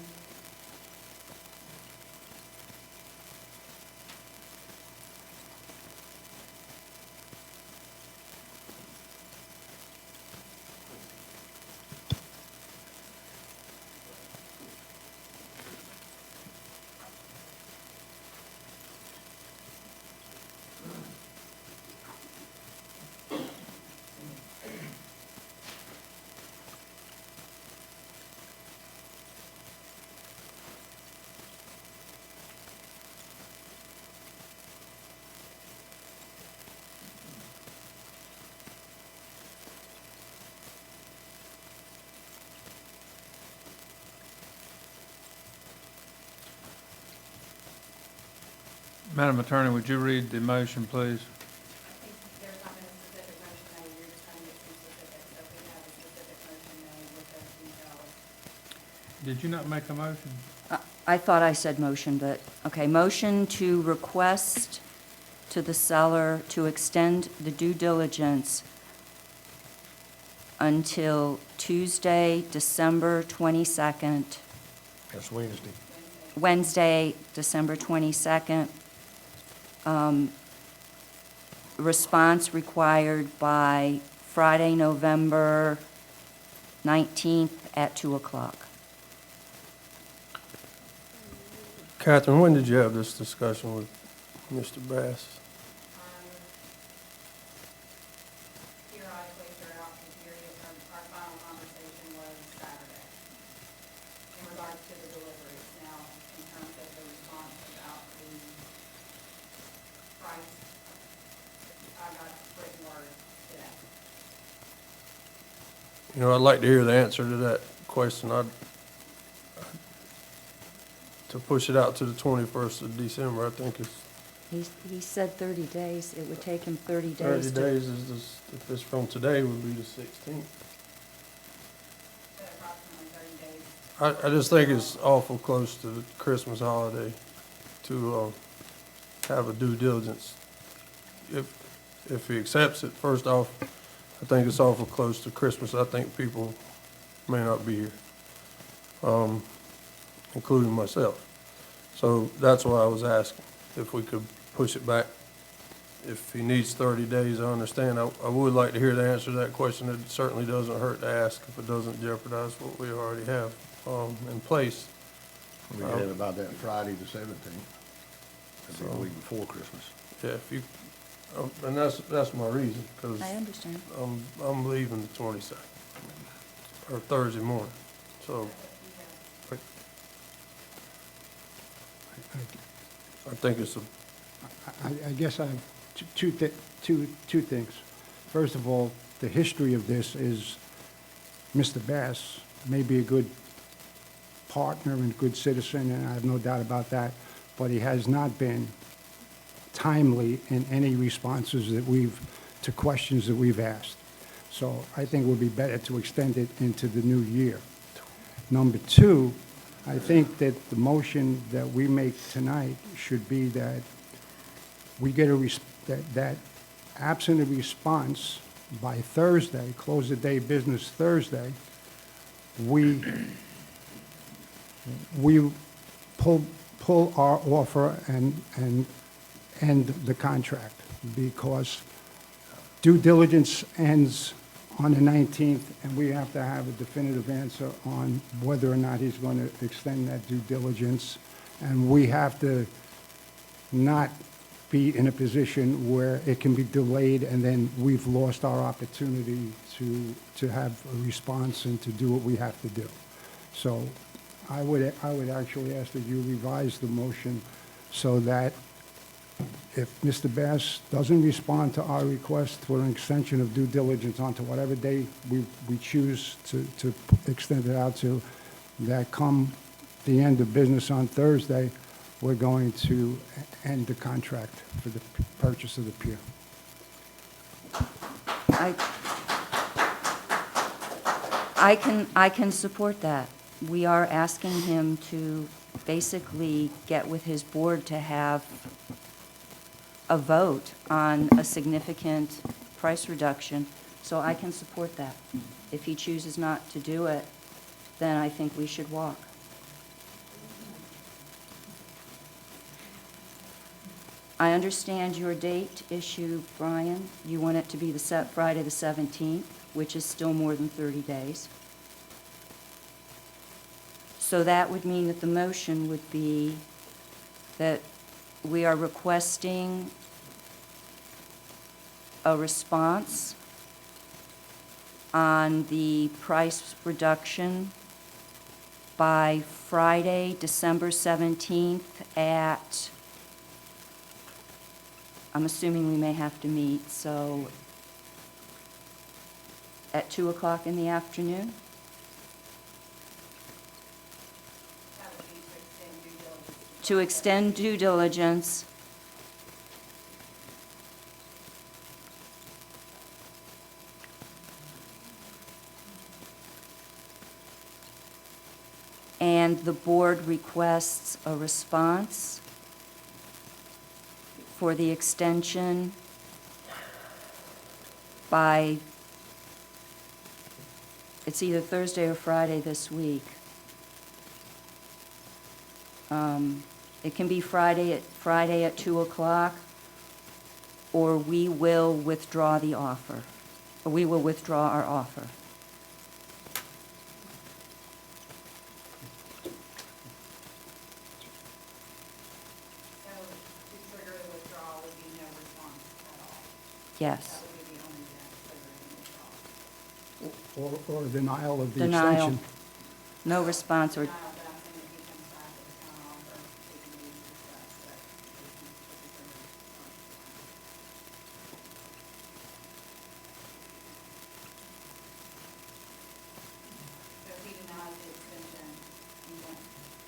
Madam Attorney, would you read the motion, please? There's not been a specific motion made, you're just trying to get some specifics. So if we have a specific motion made with those details. Did you not make a motion? I thought I said motion, but, okay, motion to request to the seller to extend the due diligence until Tuesday, December 22nd, That's Wednesday. Wednesday, December 22nd. Response required by Friday, November 19th at 2 o'clock. Catherine, when did you have this discussion with Mr. Bass? Periodically throughout the period, our final conversation was Saturday in regards to the deliveries. Now, in terms of the response about the price, I got written word today. You know, I'd like to hear the answer to that question. To push it out to the 21st of December, I think it's He said 30 days. It would take him 30 days 30 to... days is this, if it's from today, would be the 16th. So approximately 30 days. I just think it's awful close to the Christmas holiday to have a due diligence. If he accepts it, first off, I think it's awful close to Christmas. I think people may not be here, including myself. So that's why I was asking if we could push it back. If he needs 30 days, I understand. I would like to hear the answer to that question. It certainly doesn't hurt to ask if it doesn't jeopardize what we already have in place. We had about that Friday the 17th. That'd be the week before Christmas. Yeah, if you, and that's my reason, because I understand. I'm leaving the 22nd, or Thursday morning, so I think it's a, I guess I have two things. First of all, the history of this is Mr. Bass may be a good partner and good citizen, and I have no doubt about that, but he has not been timely in any responses that to questions that we've asked. So I think it would be better to extend it into the new year. Number two, I think that the motion that we make tonight should be that we get that absent a response by Thursday, close the day business Thursday, we pull our offer and end the contract, because due diligence ends on the 19th, and we have to have a definitive answer on whether or not he's going to extend that due diligence. And we have to not be in a position where it can be delayed and then we've lost our opportunity to have a response and to do what we have to do. So I would actually ask that you revise the motion so that if Mr. Bass doesn't respond to our request for an extension of due diligence onto whatever day we choose to extend it out to, that come the end of business on Thursday, we're going to end the contract for the purchase of the pier. I can support that. We are asking him to basically get with his board to have a vote on a significant price reduction, so I can support that. If he chooses not to do it, then I think we should walk. I understand your date issue, Brian. You want it to be the Friday the 17th, which is still more than 30 days. So that would mean that the motion would be that we are requesting a response on the price reduction by Friday, December 17th at, I'm assuming we may have to meet, so at 2 o'clock in the afternoon? To extend due diligence and the board requests a response for the extension by, it's either Thursday or Friday this week. It can be Friday at 2 o'clock, or we will withdraw the offer, or we will withdraw our offer. So to trigger the withdrawal would be no response at all? Yes. That would be the only thing triggering the withdrawal? Or denial of the Denial. extension. No response or, But I'm saying if he comes back with a counter offer, we can use discuss that. So if he denies the extension, you want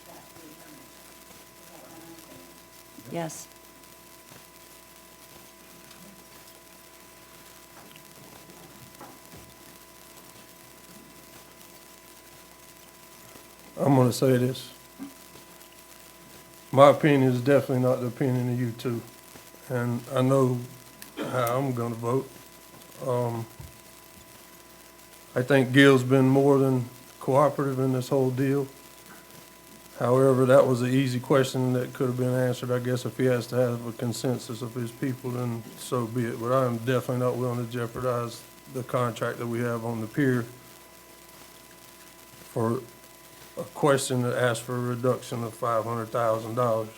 that to be terminated. Is that what I'm understanding? yes. I'm gonna say this. My opinion is definitely not the opinion of you two, and I know how I'm gonna vote. I think Gil's been more than cooperative in this whole deal. However, that was an easy question that could have been answered. I guess if he has to have a consensus of his people, then so be it. But I am definitely not willing to jeopardize the contract that we have on the pier for a question that asked for a reduction of $500,000.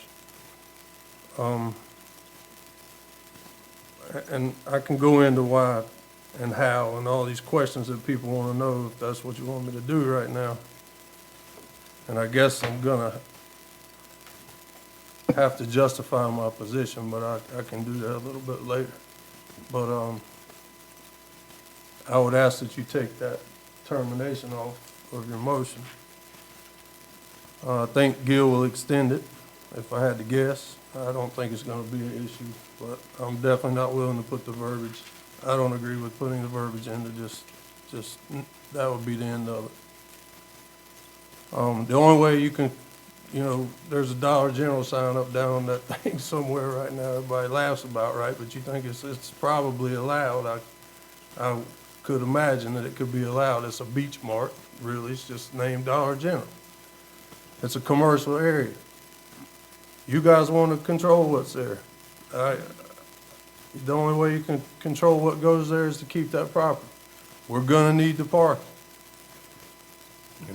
And I can go into why and how and all these questions that people want to know, if that's what you want me to do right now. And I guess I'm gonna have to justify my position, but I can do that a little bit later. But I would ask that you take that termination off of your motion. I think Gil will extend it, if I had to guess. I don't think it's gonna be an issue, but I'm definitely not willing to put the verbiage I don't agree with putting the verbiage in to just, that would be the end of it. The only way you can, there's a Dollar General sign up down on that thing somewhere right now, everybody laughs about, right? But you think it's probably allowed. I could imagine that it could be allowed. It's a beach mart, really, it's just named Dollar General. It's a commercial area. You guys want to control what's there. The only way you can control what goes there is to keep that property. We're gonna need the parking.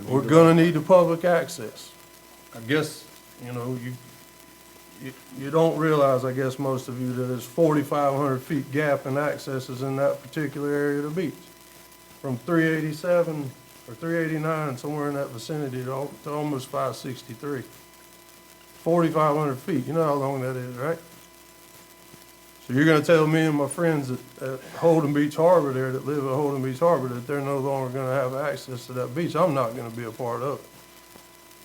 We're gonna need the public access. I guess, you don't realize, I guess most of you, that there's 4,500 feet gap in accesses in that particular area of the beach. From 387 or 389, somewhere in that vicinity, to almost 563. 4,500 feet, you know how long that is, right? So you're gonna tell me and my friends at Holden Beach Harbor there, that live at Holden Beach Harbor, that they're no longer gonna have access to that beach? I'm not gonna be a part of it.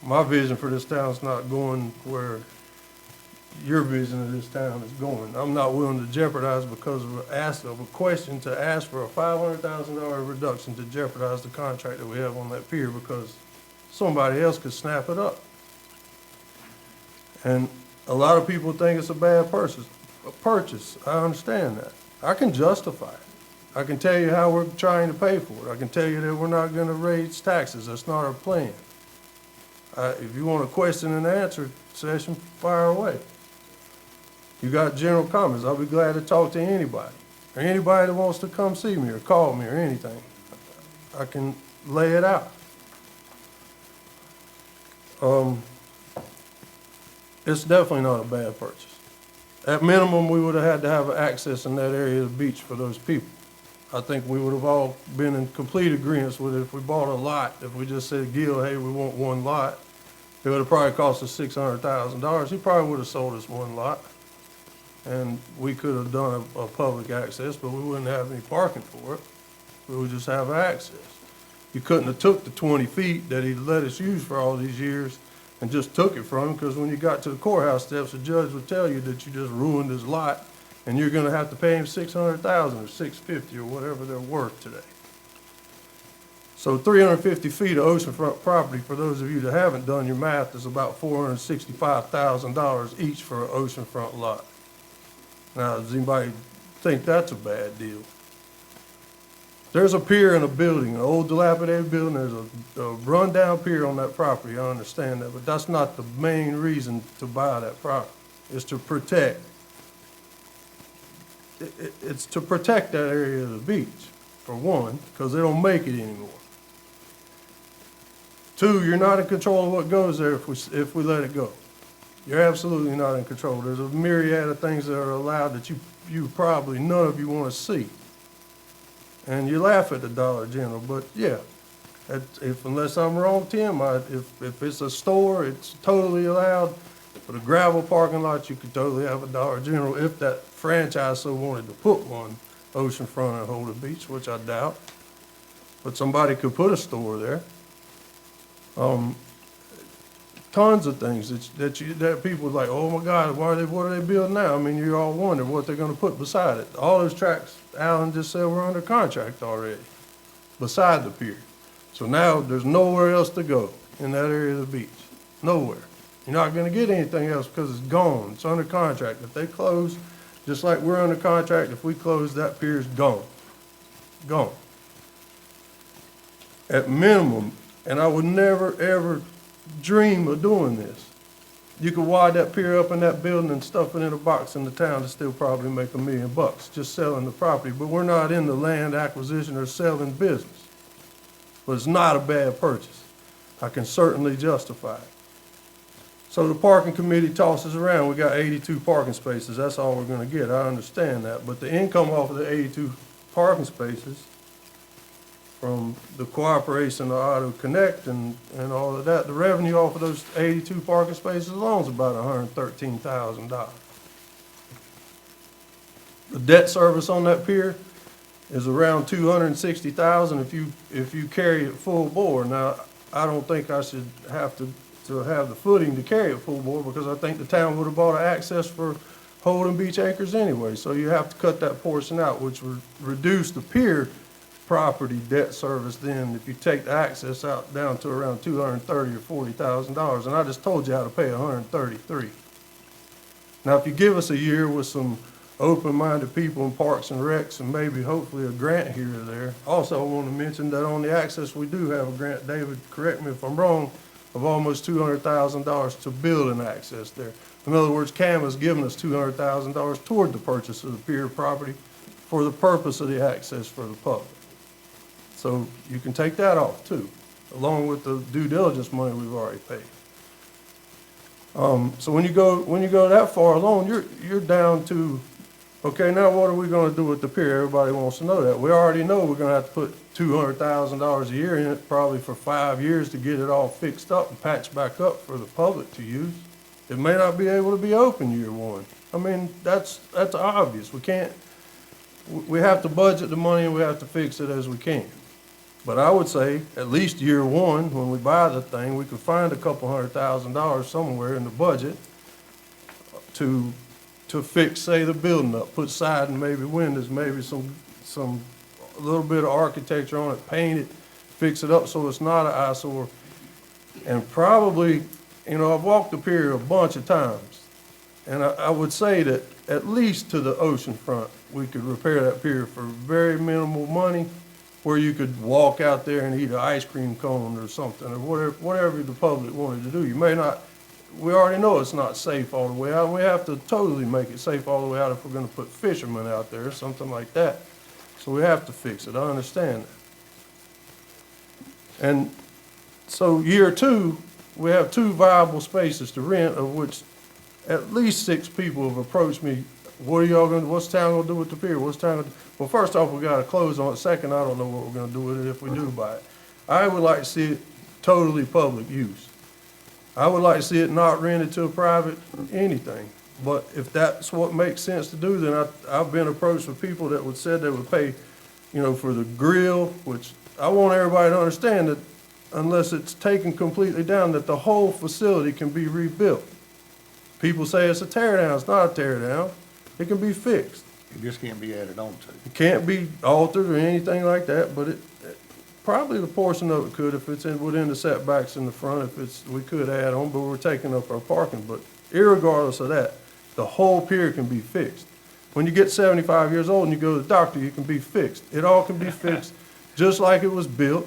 My vision for this town is not going where your vision of this town is going. I'm not willing to jeopardize because of a question to ask for a $500,000 reduction to jeopardize the contract that we have on that pier because somebody else could snap it up. And a lot of people think it's a bad purchase. I understand that. I can justify it. I can tell you how we're trying to pay for it. I can tell you that we're not going to raise taxes. That's not our plan. If you want a question and answer session, fire away. You got general comments, I'll be glad to talk to anybody. Or anybody that wants to come see me or call me or anything. I can lay it out. It's definitely not a bad purchase. At minimum, we would have had to have access in that area of the beach for those people. I think we would have all been in complete agreement with it if we bought a lot. If we just said, Gil, hey, we want one lot, it would have probably cost us $600,000. He probably would have sold us one lot. And we could have done a public access, but we wouldn't have any parking for it. We would just have access. You couldn't have took the 20 feet that he let us use for all these years and just took it from him, because when you got to the courthouse steps, the judge would tell you that you just ruined his lot and you're gonna have to pay him $600,000 or $650,000 or whatever they're worth today. So 350 feet of oceanfront property, for those of you that haven't done your math, is about $465,000 each for an oceanfront lot. Now, does anybody think that's a bad deal? There's a pier in a building, an old dilapidated building. There's a rundown pier on that property. I understand that, but that's not the main reason to buy that property. It's to protect. It's to protect that area of the beach, for one, because they don't make it anymore. Two, you're not in control of what goes there if we let it go. You're absolutely not in control. There's a myriad of things that are allowed that you probably, none of you want to see. And you laugh at the Dollar General, but yeah, unless I'm wrong, Tim, if it's a store, it's totally allowed. For the gravel parking lot, you could totally have a Dollar General if that franchise so wanted to put one oceanfront at Holden Beach, which I doubt. But somebody could put a store there. Tons of things that people are like, oh my God, what are they building now? I mean, you all wonder what they're going to put beside it. All those tracks, Alan just said, were under contract already, beside the pier. So now there's nowhere else to go in that area of the beach. Nowhere. You're not going to get anything else because it's gone. It's under contract. If they close, just like we're under contract, if we close, that pier's gone. Gone. At minimum, and I would never, ever dream of doing this. You could wide that pier up in that building and stuff it in a box in the town to still probably make $1 million just selling the property. But we're not in the land acquisition or selling business. But it's not a bad purchase. I can certainly justify it. So the parking committee tosses around. We got 82 parking spaces. That's all we're going to get. I understand that. But the income off of the 82 parking spaces from the cooperation of Auto Connect and all of that, the revenue off of those 82 parking spaces alone is about $113,000. The debt service on that pier is around $260,000 if you carry it full bore. Now, I don't think I should have to have the footing to carry it full bore, because I think the town would have bought an access for Holden Beach acres anyway, so you have to cut that portion out, which would reduce the pier property debt service then if you take the access out down to around $230,000 or $40,000. And I just told you how to pay $133,000. Now, if you give us a year with some open-minded people in Parks and Recs and maybe hopefully a grant here or there. Also, I want to mention that on the access, we do have a grant, David, correct me if I'm wrong, of almost $200,000 to build an access there. In other words, CAM has given us $200,000 toward the purchase of the pier property for the purpose of the access for the public. So you can take that off too, along with the due diligence money we've already paid. So when you go that far along, you're down to, okay, now what are we gonna do with the pier? Everybody wants to know that. We already know we're gonna have to put $200,000 a year in it, probably for 5 years to get it all fixed up and patched back up for the public to use. It may not be able to be open year one. I mean, that's obvious. We have to budget the money and we have to fix it as we can. But I would say, at least year one, when we buy the thing, we could find a couple $100,000 somewhere in the budget to fix, say, the building up, put siding, maybe windows, maybe a little bit of architecture on it, paint it, fix it up so it's not an eyesore. And probably, I've walked the pier a bunch of times, and I would say that at least to the Oceanfront, we could repair that pier for very minimal money, where you could walk out there and eat an ice cream cone or something, or whatever the public wanted to do. We already know it's not safe all the way out. We have to totally make it safe all the way out if we're gonna put fishermen out there or something like that. So we have to fix it, I understand that. And so year two, we have 2 viable spaces to rent, of which at least 6 people have approached me. What's town gonna do with the pier? Well, first off, we gotta close on it. Second, I don't know what we're gonna do with it if we do buy it. I would like to see it totally public use. I would like to see it not rented to a private anything. But if that's what makes sense to do, then I've been approached with people that said they would pay, for the grill, which I want everybody to understand that unless it's taken completely down, that the whole facility can be rebuilt. People say it's a tear down. It's not a tear down. It can be fixed. It just can't be added on to. It can't be altered or anything like that, but probably the portion of it could if it's within the setbacks in the front. We could add on, but we're taking up our parking. But irregardless of that, the whole pier can be fixed. When you get 75 years old and you go to the doctor, you can be fixed. It all can be fixed just like it was built,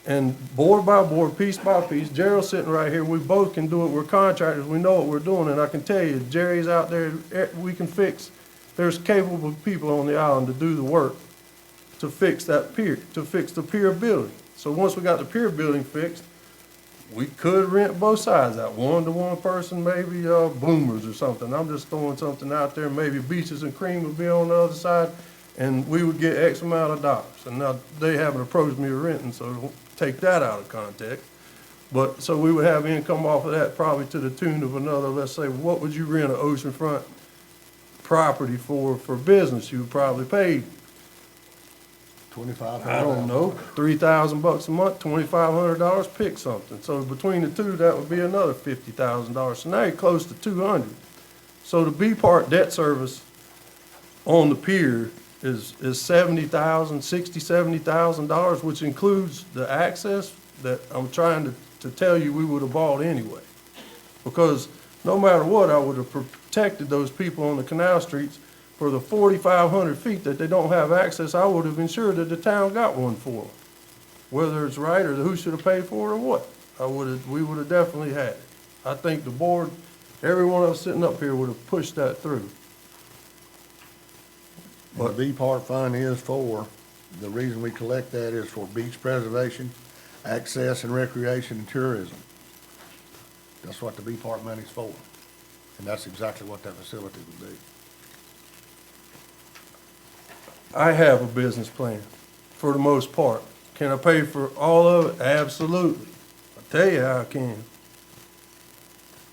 and board by board, piece by piece. Gerald's sitting right here. We both can do it. We're contractors. We know what we're doing, and I can tell you, Jerry's out there. We can fix. There's capable people on the island to do the work to fix that pier, to fix the pier building. So once we got the pier building fixed, we could rent both sides out, one to one person, maybe Boomers or something. I'm just throwing something out there. Maybe Beaches and Cream would be on the other side, and we would get X amount of dollars. And now they haven't approached me with renting, so don't take that out of context. But so we would have income off of that, probably to the tune of another, let's say, what would you rent an oceanfront property for business? You would probably pay $2,500. I don't know, $3,000 a month, $2,500, pick something. So between the two, that would be another $50,000. So now you're close to $200,000. So the B part debt service on the pier is $70,000, $70,000, which includes the access that I'm trying to tell you we would have bought anyway. Because no matter what, I would have protected those people on the canal streets. For the 4,500 feet that they don't have access, I would have ensured that the town got one for them. Whether it's right or who should have paid for it or what, we would have definitely had it. I think the board, every one of us sitting up here would have pushed that through. What the B part fund is for, the reason we collect that is for beach preservation, access and recreation and tourism. That's what the B part money's for. And that's exactly what that facility would be. I have a business plan, for the most part. Can I pay for all of it? Absolutely. I'll tell you how I can.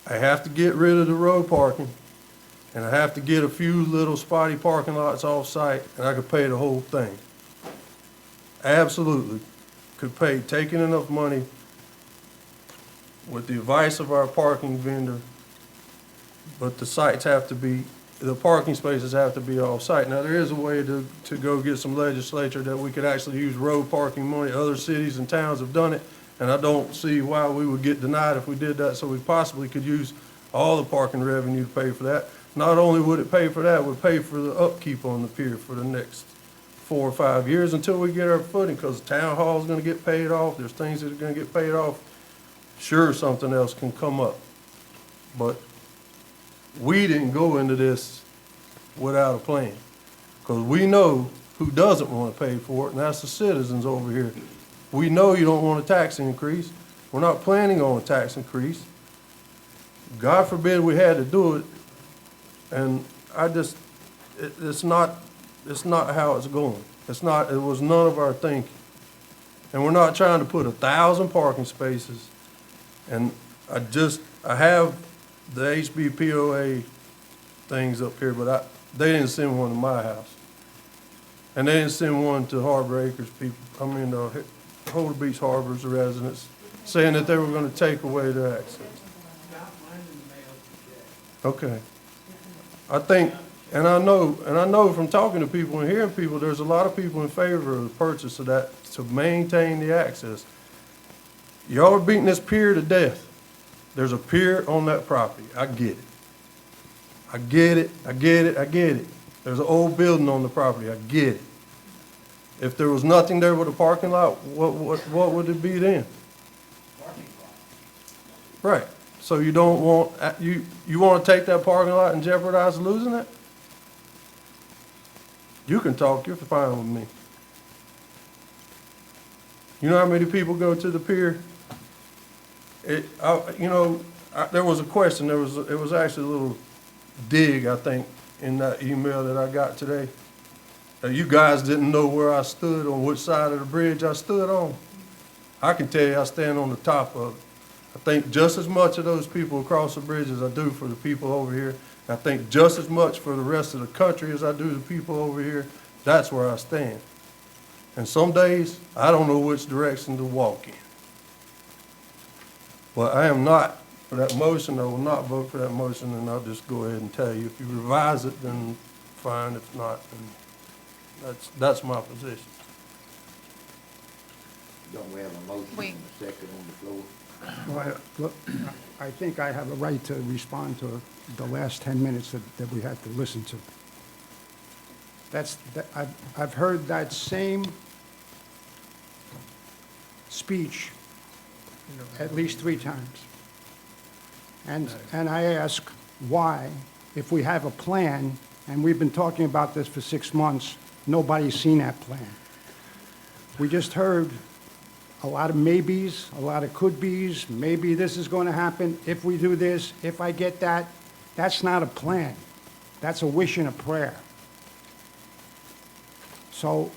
I have to get rid of the road parking, and I have to get a few little spotty parking lots off-site, and I could pay the whole thing. Absolutely. Could pay, taking enough money with the advice of our parking vendor, but the sites have to be the parking spaces have to be off-site. Now, there is a way to go get some legislature that we could actually use road parking money. Other cities and towns have done it, and I don't see why we would get denied if we did that, so we possibly could use all the parking revenue to pay for that. Not only would it pay for that, it would pay for the upkeep on the pier for the next 4 or 5 years until we get our footing, because the town hall's gonna get paid off, there's things that are gonna get paid off. Sure, something else can come up, but we didn't go into this without a plan, because we know who doesn't want to pay for it, and that's the citizens over here. We know you don't want a tax increase. We're not planning on a tax increase. God forbid we had to do it, and it's not how it's going. It was none of our thinking. And we're not trying to put 1,000 parking spaces, and I have the HBPOA things up here, but they didn't send one to my house. And they didn't send one to Harbor Acres people, Holden Beach Harbor's residents, saying that they were gonna take away their access. Okay. I think, and I know from talking to people and hearing people, there's a lot of people in favor of the purchase of that to maintain the access. Y'all are beating this pier to death. There's a pier on that property. I get it. I get it. There's an old building on the property. I get it. If there was nothing there with a parking lot, what would it be then? Right. So you don't want, you want to take that parking lot and jeopardize losing it? You can talk, you're fine with me. You know how many people go to the pier? There was a question, it was actually a little dig, I think, in that email that I got today. You guys didn't know where I stood, on which side of the bridge I stood on. I can tell you I stand on the top of it. I think just as much of those people across the bridge as I do for the people over here. I think just as much for the rest of the country as I do the people over here. That's where I stand. And some days, I don't know which direction to walk in. But I am not for that motion. I will not vote for that motion, and I'll just go ahead and tell you. If you revise it, then fine. If not, then that's my position. Don't we have a motion and a second on the floor? Well, look, I think I have a right to respond to the last 10 minutes that we had to listen to. I've heard that same speech at least 3 times. And I ask why, if we have a plan, and we've been talking about this for 6 months, nobody's seen that plan. We just heard a lot of maybes, a lot of could-bes, maybe this is going to happen, if we do this, if I get that. That's not a plan. That's a wish and a prayer. So,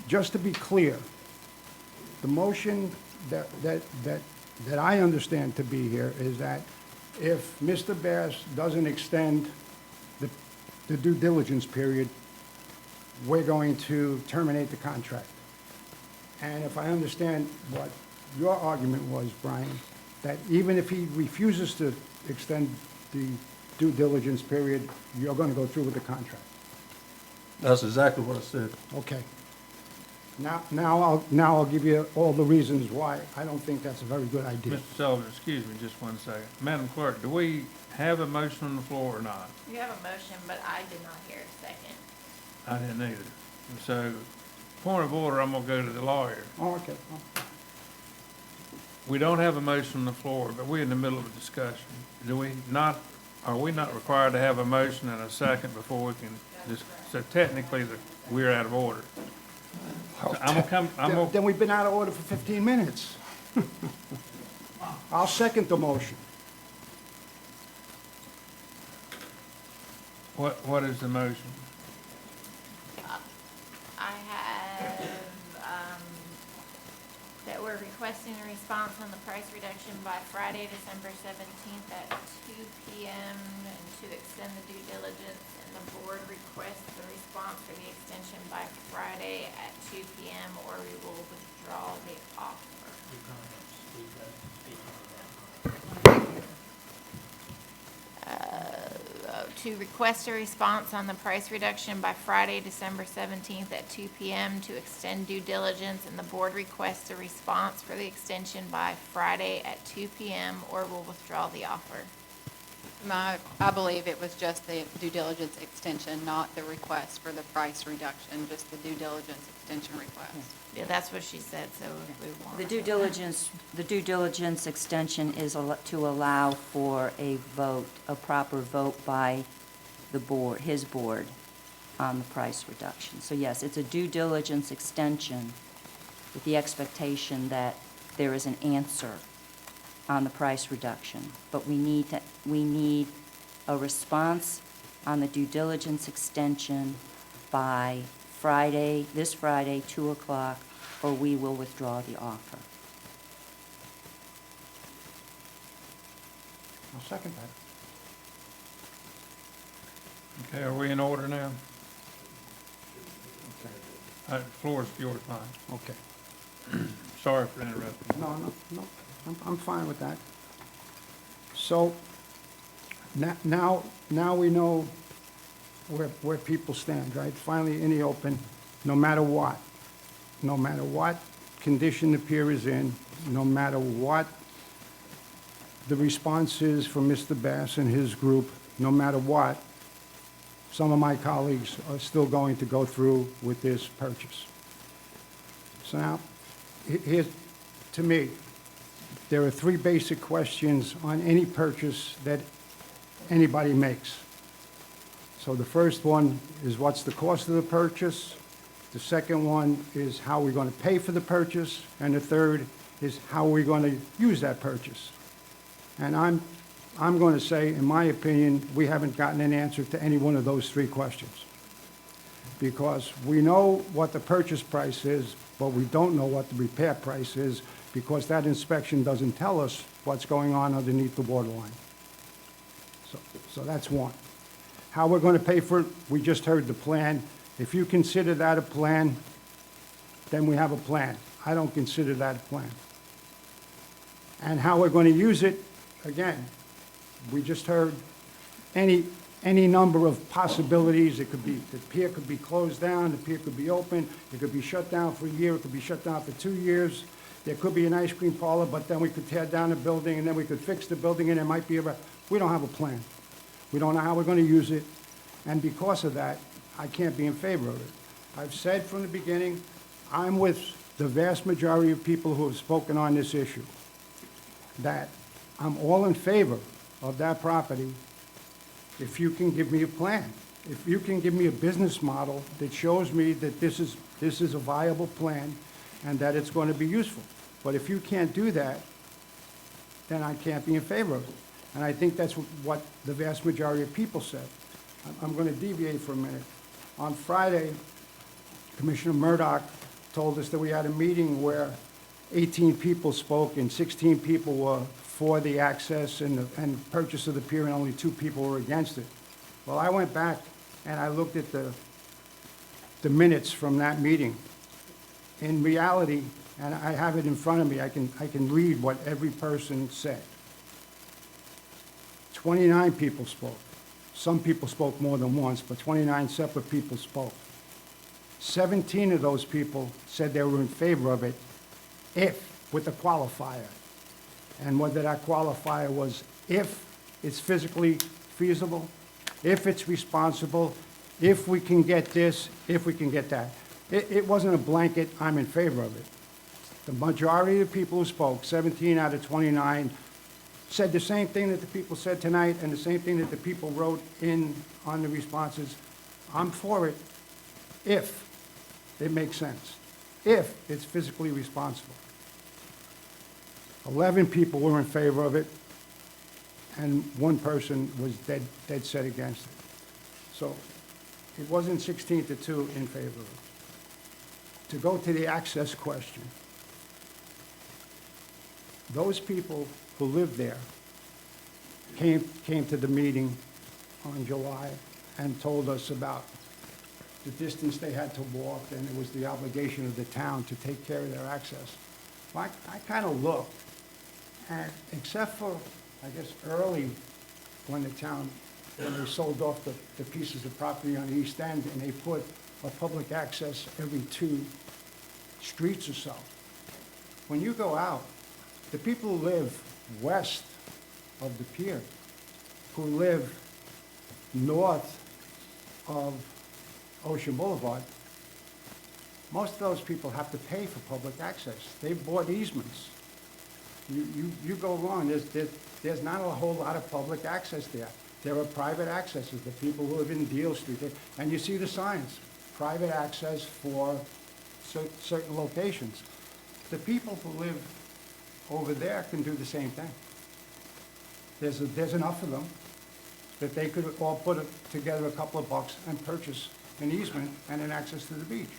just to be clear, the motion that I understand to be here is that if Mr. Bass doesn't extend the due diligence period, we're going to terminate the contract. And if I understand what your argument was, Brian, that even if he refuses to extend the due diligence period, you're going to go through with the contract. That's exactly what I said. Okay. Now I'll give you all the reasons why I don't think that's a very good idea. Mr. Sullivan, excuse me just 1 second. Madam Clerk, do we have a motion on the floor or not? You have a motion, but I did not hear a second. I didn't either. So, point of order, I'm gonna go to the lawyer. Oh, okay. We don't have a motion on the floor, but we're in the middle of a discussion. Are we not required to have a motion and a second before we can just, so technically we're out of order? So Then we've been out of order for 15 minutes. I'll second the motion. What is the motion? I have, that we're requesting a response on the price reduction by Friday, December 17th at 2 p.m. and to extend the due diligence, and the board requests the response for the extension by Friday at 2 p.m. or we will withdraw the offer. to request a response on the price reduction by Friday, December 17th at 2 PM to extend due diligence, and the board requests a response for the extension by Friday at 2 PM or will withdraw the offer. I believe it was just the due diligence extension, not the request for the price reduction, just the due diligence extension request. Yeah, that's what she said, so we want. The due diligence extension is to allow for a vote, a proper vote by the board, his board, on the price reduction. So yes, it's a due diligence extension with the expectation that there is an answer on the price reduction. But we need a response on the due diligence extension by Friday, this Friday, 2 o'clock, or we will withdraw the offer. I'll second that. Okay, are we in order now? The floor is yours, Mike. Okay. Sorry for interrupting. No, I'm fine with that. So, now we know where people stand, right? Finally in the open, no matter what condition the pier is in, no matter what the response is from Mr. Bass and his group, no matter what, some of my colleagues are still going to go through with this purchase. So now, here's, to me, there are 3 basic questions on any purchase that anybody makes. So the first one is, what's the cost of the purchase? The second one is, how are we going to pay for the purchase? And the third is, how are we going to use that purchase? And I'm going to say, in my opinion, we haven't gotten an answer to any one of those 3 questions. Because we know what the purchase price is, but we don't know what the repair price is, because that inspection doesn't tell us what's going on underneath the waterline. So that's one. How we're going to pay for it, we just heard the plan. If you consider that a plan, then we have a plan. I don't consider that a plan. And how we're going to use it, again, we just heard any number of possibilities. It could be, the pier could be closed down, the pier could be open, it could be shut down for a year, it could be shut down for 2 years. There could be an ice cream parlor, but then we could tear down the building, and then we could fix the building, and there might be we don't have a plan. We don't know how we're going to use it, and because of that, I can't be in favor of it. I've said from the beginning, I'm with the vast majority of people who have spoken on this issue, that I'm all in favor of that property if you can give me a plan. If you can give me a business model that shows me that this is a viable plan and that it's going to be useful. But if you can't do that, then I can't be in favor of it. And I think that's what the vast majority of people said. I'm going to deviate for a minute. On Friday, Commissioner Murdoch told us that we had a meeting where 18 people spoke and 16 people were for the access and purchase of the pier, and only 2 people were against it. Well, I went back and I looked at the minutes from that meeting. In reality, and I have it in front of me, I can read what every person said. 29 people spoke. Some people spoke more than once, but 29 separate people spoke. 17 of those people said they were in favor of it, if, with a qualifier. And whether that qualifier was if it's physically feasible, if it's responsible, if we can get this, if we can get that. It wasn't a blanket, I'm in favor of it. The majority of the people who spoke, 17 out of 29, said the same thing that the people said tonight and the same thing that the people wrote in on the responses. I'm for it if it makes sense, if it's physically responsible. 11 people were in favor of it, and 1 person was dead set against it. So it wasn't 16-2 in favor of it. To go to the access question, those people who lived there came to the meeting on July and told us about the distance they had to walk, and it was the obligation of the town to take care of their access. Well, I kind of looked, and except for, I guess, early when the town when they sold off the pieces of property on the east end, and they put a public access every 2 streets or so. When you go out, the people who live west of the pier, who live north of Ocean Boulevard, most of those people have to pay for public access. They've bought easements. You go along, there's not a whole lot of public access there. There are private accesses, the people who live in Deal Street, and you see the signs, private access for certain locations. The people who live over there can do the same thing. There's enough of them that they could all put together a couple of bucks and purchase an easement and an access to the beach.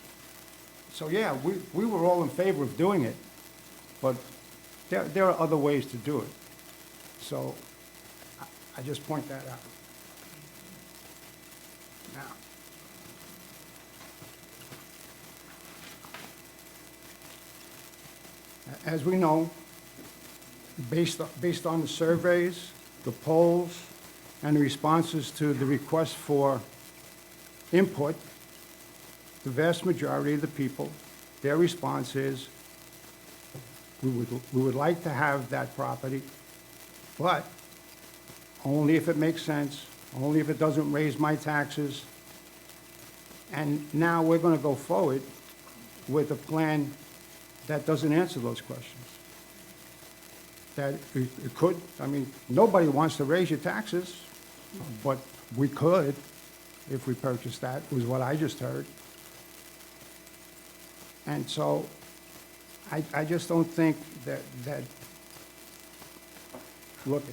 So yeah, we were all in favor of doing it, but there are other ways to do it. So I just point that out. Now, as we know, based on the surveys, the polls, and the responses to the request for input, the vast majority of the people, their response is, we would like to have that property, but only if it makes sense, only if it doesn't raise my taxes. And now we're going to go forward with a plan that doesn't answer those questions. That it could, I mean, nobody wants to raise your taxes, but we could if we purchased that, was what I just heard. And so I just don't think that look,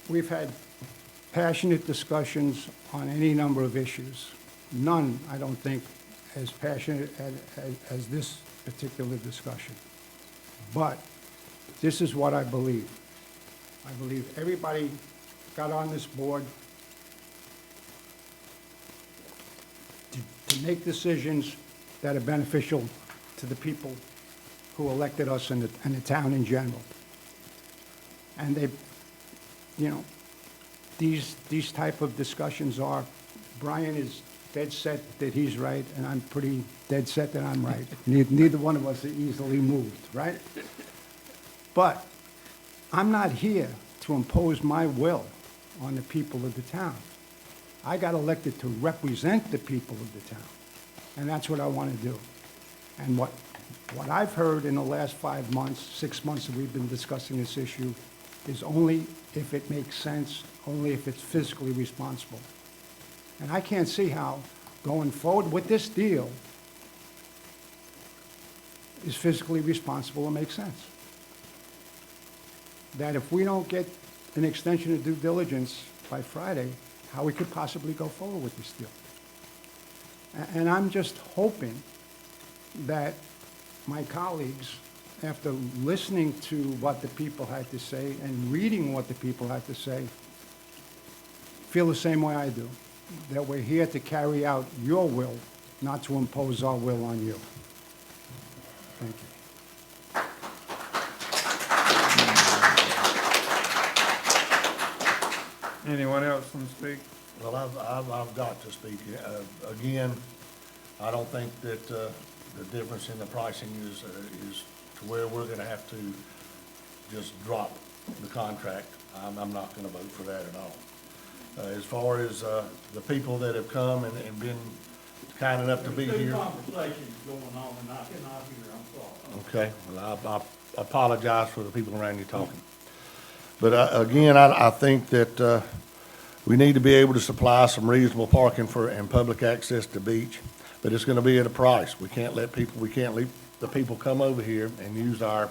we've had passionate discussions on any number of issues. None, I don't think, as passionate as this particular discussion. But this is what I believe. I believe everybody got on this board to make decisions that are beneficial to the people who elected us and the town in general. And they, you know, these type of discussions are, Brian is dead set that he's right, and I'm pretty dead set that I'm right. Neither one of us are easily moved, right? But I'm not here to impose my will on the people of the town. I got elected to represent the people of the town, and that's what I want to do. And what I've heard in the last 5 months, 6 months that we've been discussing this issue is only if it makes sense, only if it's fiscally responsible. And I can't see how going forward with this deal is fiscally responsible and makes sense. That if we don't get an extension of due diligence by Friday, how we could possibly go forward with this deal. And I'm just hoping that my colleagues, after listening to what the people had to say and reading what the people had to say, feel the same way I do, that we're here to carry out your will, not to impose our will on you. Thank you. Anyone else want to speak? Well, I've got to speak. Again, I don't think that the difference in the pricing is to where we're going to have to just drop the contract. I'm not going to vote for that at all. As far as the people that have come and been kind enough to be here. There's conversations going on, and I cannot hear, I'm sorry. Okay, well, I apologize for the people around you talking. But again, I think that we need to be able to supply some reasonable parking and public access to beach, but it's going to be at a price. We can't let the people come over here and use our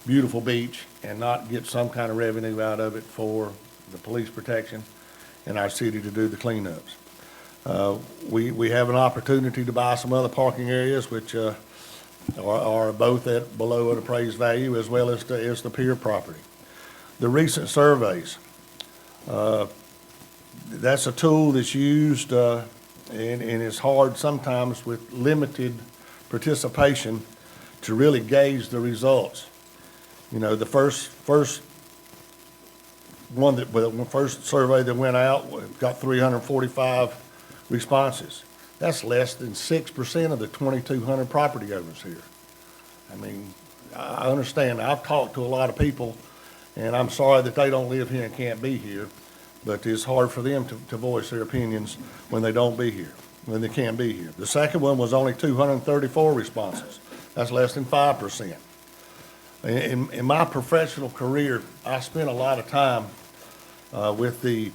beautiful beach and not get some kind of revenue out of it for the police protection and our city to do the cleanups. We have an opportunity to buy some other parking areas which are both at below an appraised value as well as the pier property. The recent surveys, that's a tool that's used and it's hard sometimes with limited participation to really gauge the results. You know, the first the first survey that went out, got 345 responses. That's less than 6% of the 2,200 property owners here. I mean, I understand, I've talked to a lot of people, and I'm sorry that they don't live here and can't be here, but it's hard for them to voice their opinions when they don't be here, when they can't be here. The second one was only 234 responses. That's less than 5%. In my professional career, I spent a lot of time with the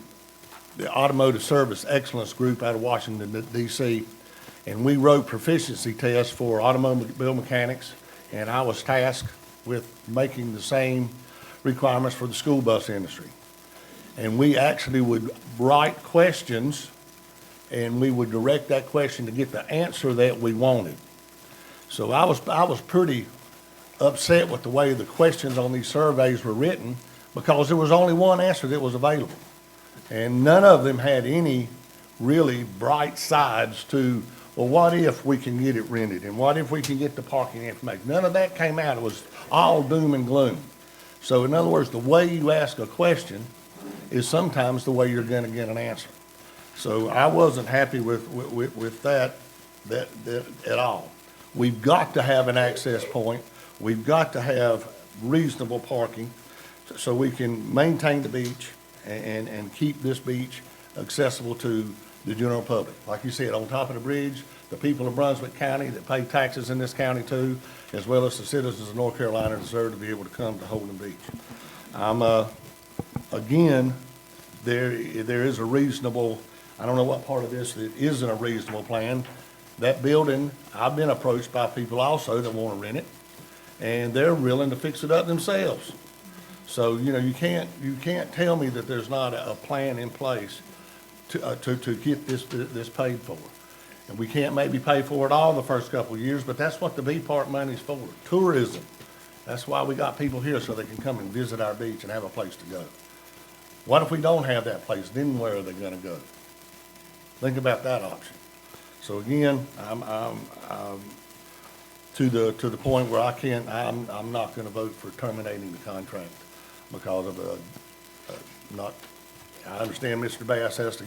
Automotive Service Excellence Group out of Washington, D.C., and we wrote proficiency tests for automobile mechanics, and I was tasked with making the same requirements for the school bus industry. And we actually would write questions, and we would direct that question to get the answer that we wanted. So I was pretty upset with the way the questions on these surveys were written, because there was only one answer that was available. And none of them had any really bright sides to, well, what if we can get it rented? And what if we can get the parking information? None of that came out. It was all doom and gloom. So in other words, the way you ask a question is sometimes the way you're going to get an answer. So I wasn't happy with that at all. We've got to have an access point. We've got to have reasonable parking so we can maintain the beach and keep this beach accessible to the general public. Like you said, on top of the bridge, the people of Brunswick County that pay taxes in this county too, as well as the citizens of North Carolina, deserve to be able to come to Holden Beach. Again, there is a reasonable, I don't know what part of this that isn't a reasonable plan. That building, I've been approached by people also that want to rent it, and they're willing to fix it up themselves. So, you know, you can't tell me that there's not a plan in place to get this paid for. And we can't maybe pay for it all the first couple of years, but that's what the B Park money's for, tourism. That's why we got people here, so they can come and visit our beach and have a place to go. What if we don't have that place? Then where are they gonna go? Think about that option. So again, I'm to the point where I'm not gonna vote for terminating the contract because of I understand Mr. Bass has to,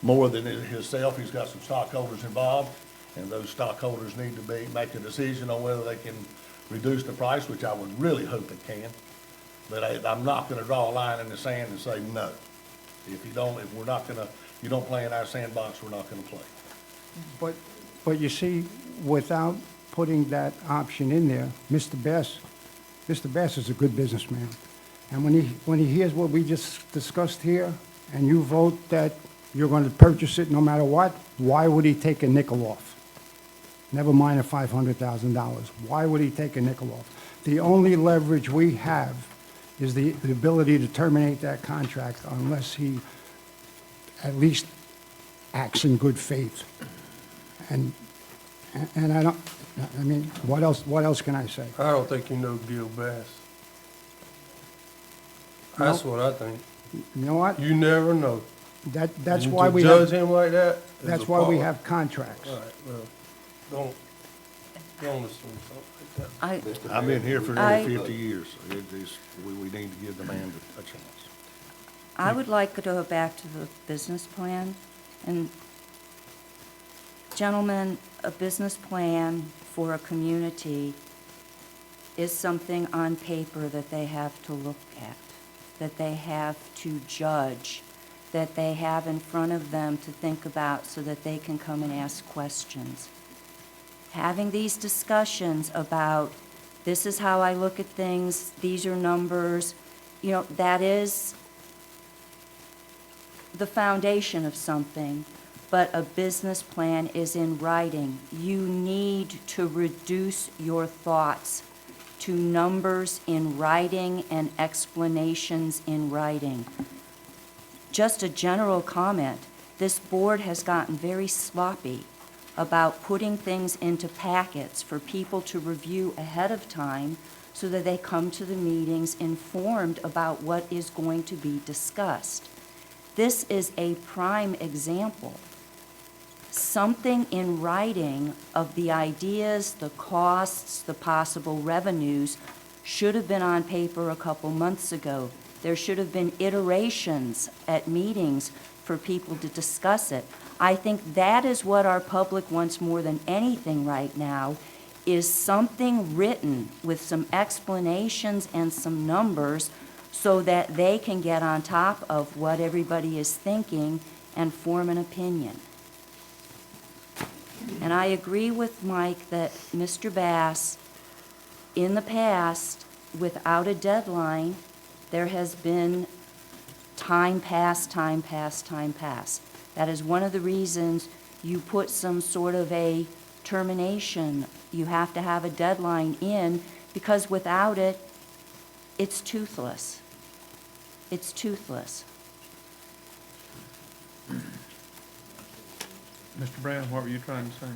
more than himself, he's got some stockholders involved, and those stockholders need to make a decision on whether they can reduce the price, which I would really hope they can. But I'm not gonna draw a line in the sand and say no. If you don't play in our sandbox, we're not gonna play. But you see, without putting that option in there, Mr. Bass is a good businessman. And when he hears what we just discussed here, and you vote that you're going to purchase it no matter what, why would he take a nickel off? Never mind the $500,000. Why would he take a nickel off? The only leverage we have is the ability to terminate that contract unless he at least acts in good faith. And I mean, what else can I say? I don't think you know Gil Bass. That's what I think. You know what? You never know. That's And why to we judge have, him like that is that's a why we fault. have contracts. All right, well, don't assume something like that. I've been here for nearly 50 years. We need to give the man a chance. I would like to go back to the business plan. And gentlemen, a business plan for a community is something on paper that they have to look at, that they have to judge, that they have in front of them to think about so that they can come and ask questions. Having these discussions about, this is how I look at things, these are numbers, you know, that is the foundation of something, but a business plan is in writing. You need to reduce your thoughts to numbers in writing and explanations in writing. Just a general comment, this board has gotten very sloppy about putting things into packets for people to review ahead of time so that they come to the meetings informed about what is going to be discussed. This is a prime example. Something in writing of the ideas, the costs, the possible revenues should have been on paper a couple months ago. There should have been iterations at meetings for people to discuss it. I think that is what our public wants more than anything right now, is something written with some explanations and some numbers so that they can get on top of what everybody is thinking and form an opinion. And I agree with Mike that Mr. Bass, in the past, without a deadline, there has been time pass. That is one of the reasons you put some sort of a termination. You have to have a deadline in, because without it, it's toothless. It's toothless. Mr. Brown, what were you trying to say?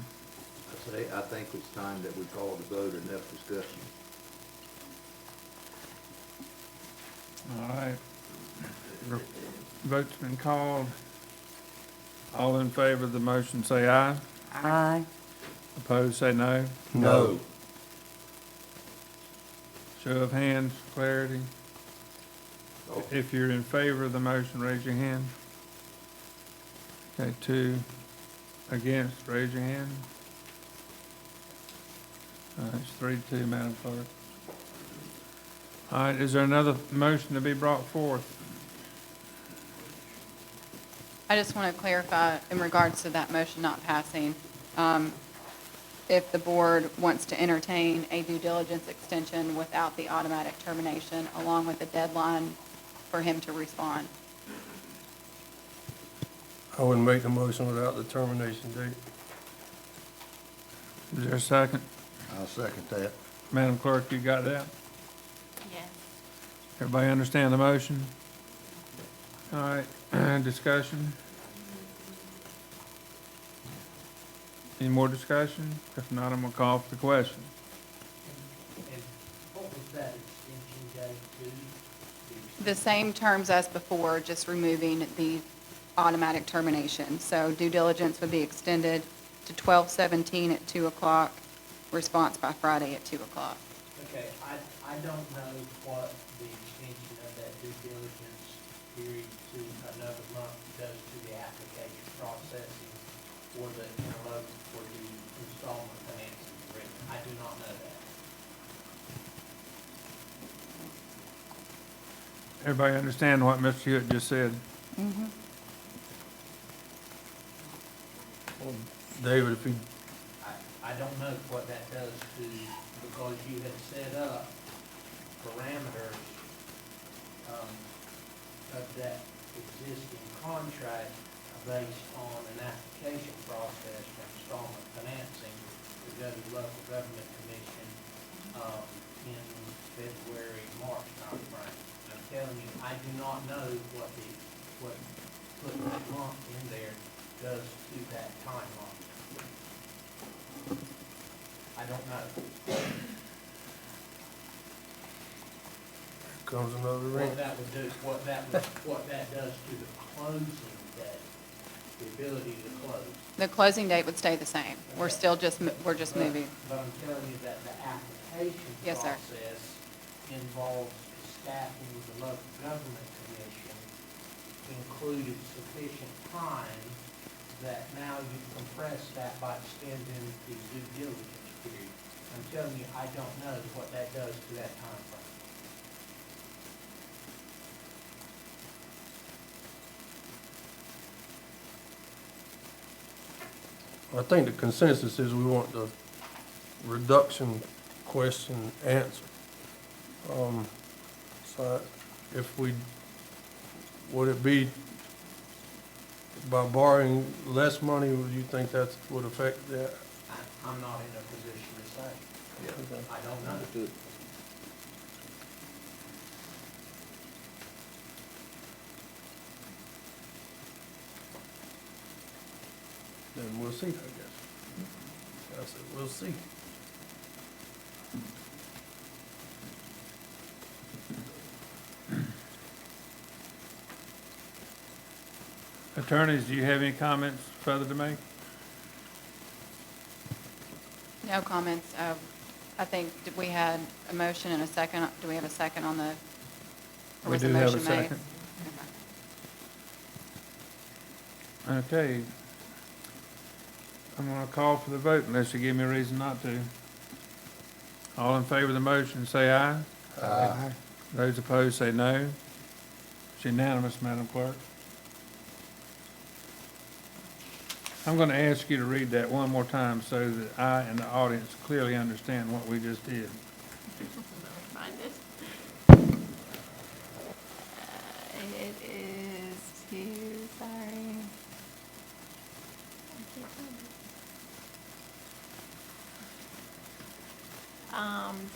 I think it's time that we call the vote, enough discussion. All right. Vote's been called. All in favor of the motion, say aye. Aye. Opposed, say no. No. Show of hands, clarity. Oh. If you're in favor of the motion, raise your hand. Okay, 2 against, raise your hand. It's 3-2, Madam Clerk. All right, is there another motion to be brought forth? I just want to clarify in regards to that motion not passing, if the board wants to entertain a due diligence extension without the automatic termination, along with a deadline for him to respond. I wouldn't make the motion without the termination date. Is there a second? I'll second that. Madam Clerk, you got that? Yes. Everybody understand the motion? All right, discussion? Any more discussion? If not, I'm gonna call for the question. And what was that extension date to? The same terms as before, just removing the automatic termination. So due diligence would be extended to 12/17 at 2 o'clock, response by Friday at 2 o'clock. Okay, I don't know what the extension of that due diligence period to another month does to the application processing or the interlocal for the installment financing agreement. I do not know that. Everybody understand what Mr. Hewitt just said? Mm-hmm. David, if he, I don't know what that does to, because you had set up parameters of that existing contract based on an application process for installment financing to go to the local government commission in February, March timeframe. I'm telling you, I do not know what putting that month in there does to that timeline. I don't know. comes another ring. What that would do, what that does to the closing date, the ability to close. The closing date would stay the same. We're still just, we're just moving. But I'm telling you that the application Yes, sir. process involves staffing with the local government commission, included sufficient time that now you compress that by extending the due diligence period. I'm telling you, I don't know what that does to that time frame. I think the consensus is we want the reduction question answered. So if we, would it be by borrowing less money, would you think that would affect that? I'm not in a position to say. Okay. I don't know. Understood. Then we'll see, I guess. I said, we'll see. Attorneys, do you have any comments further to make? No comments. I think we had a motion and a second. Do we have a second on the Or We was do the have a motion made? second. Okay. I'm gonna call for the vote unless you give me a reason not to. All in favor of the motion, say aye. Aye. Those opposed, say no. It's unanimous, Madam Clerk. I'm gonna ask you to read that one more time so that I and the audience clearly understand what we just did. Find it. It is sorry. I can't find it.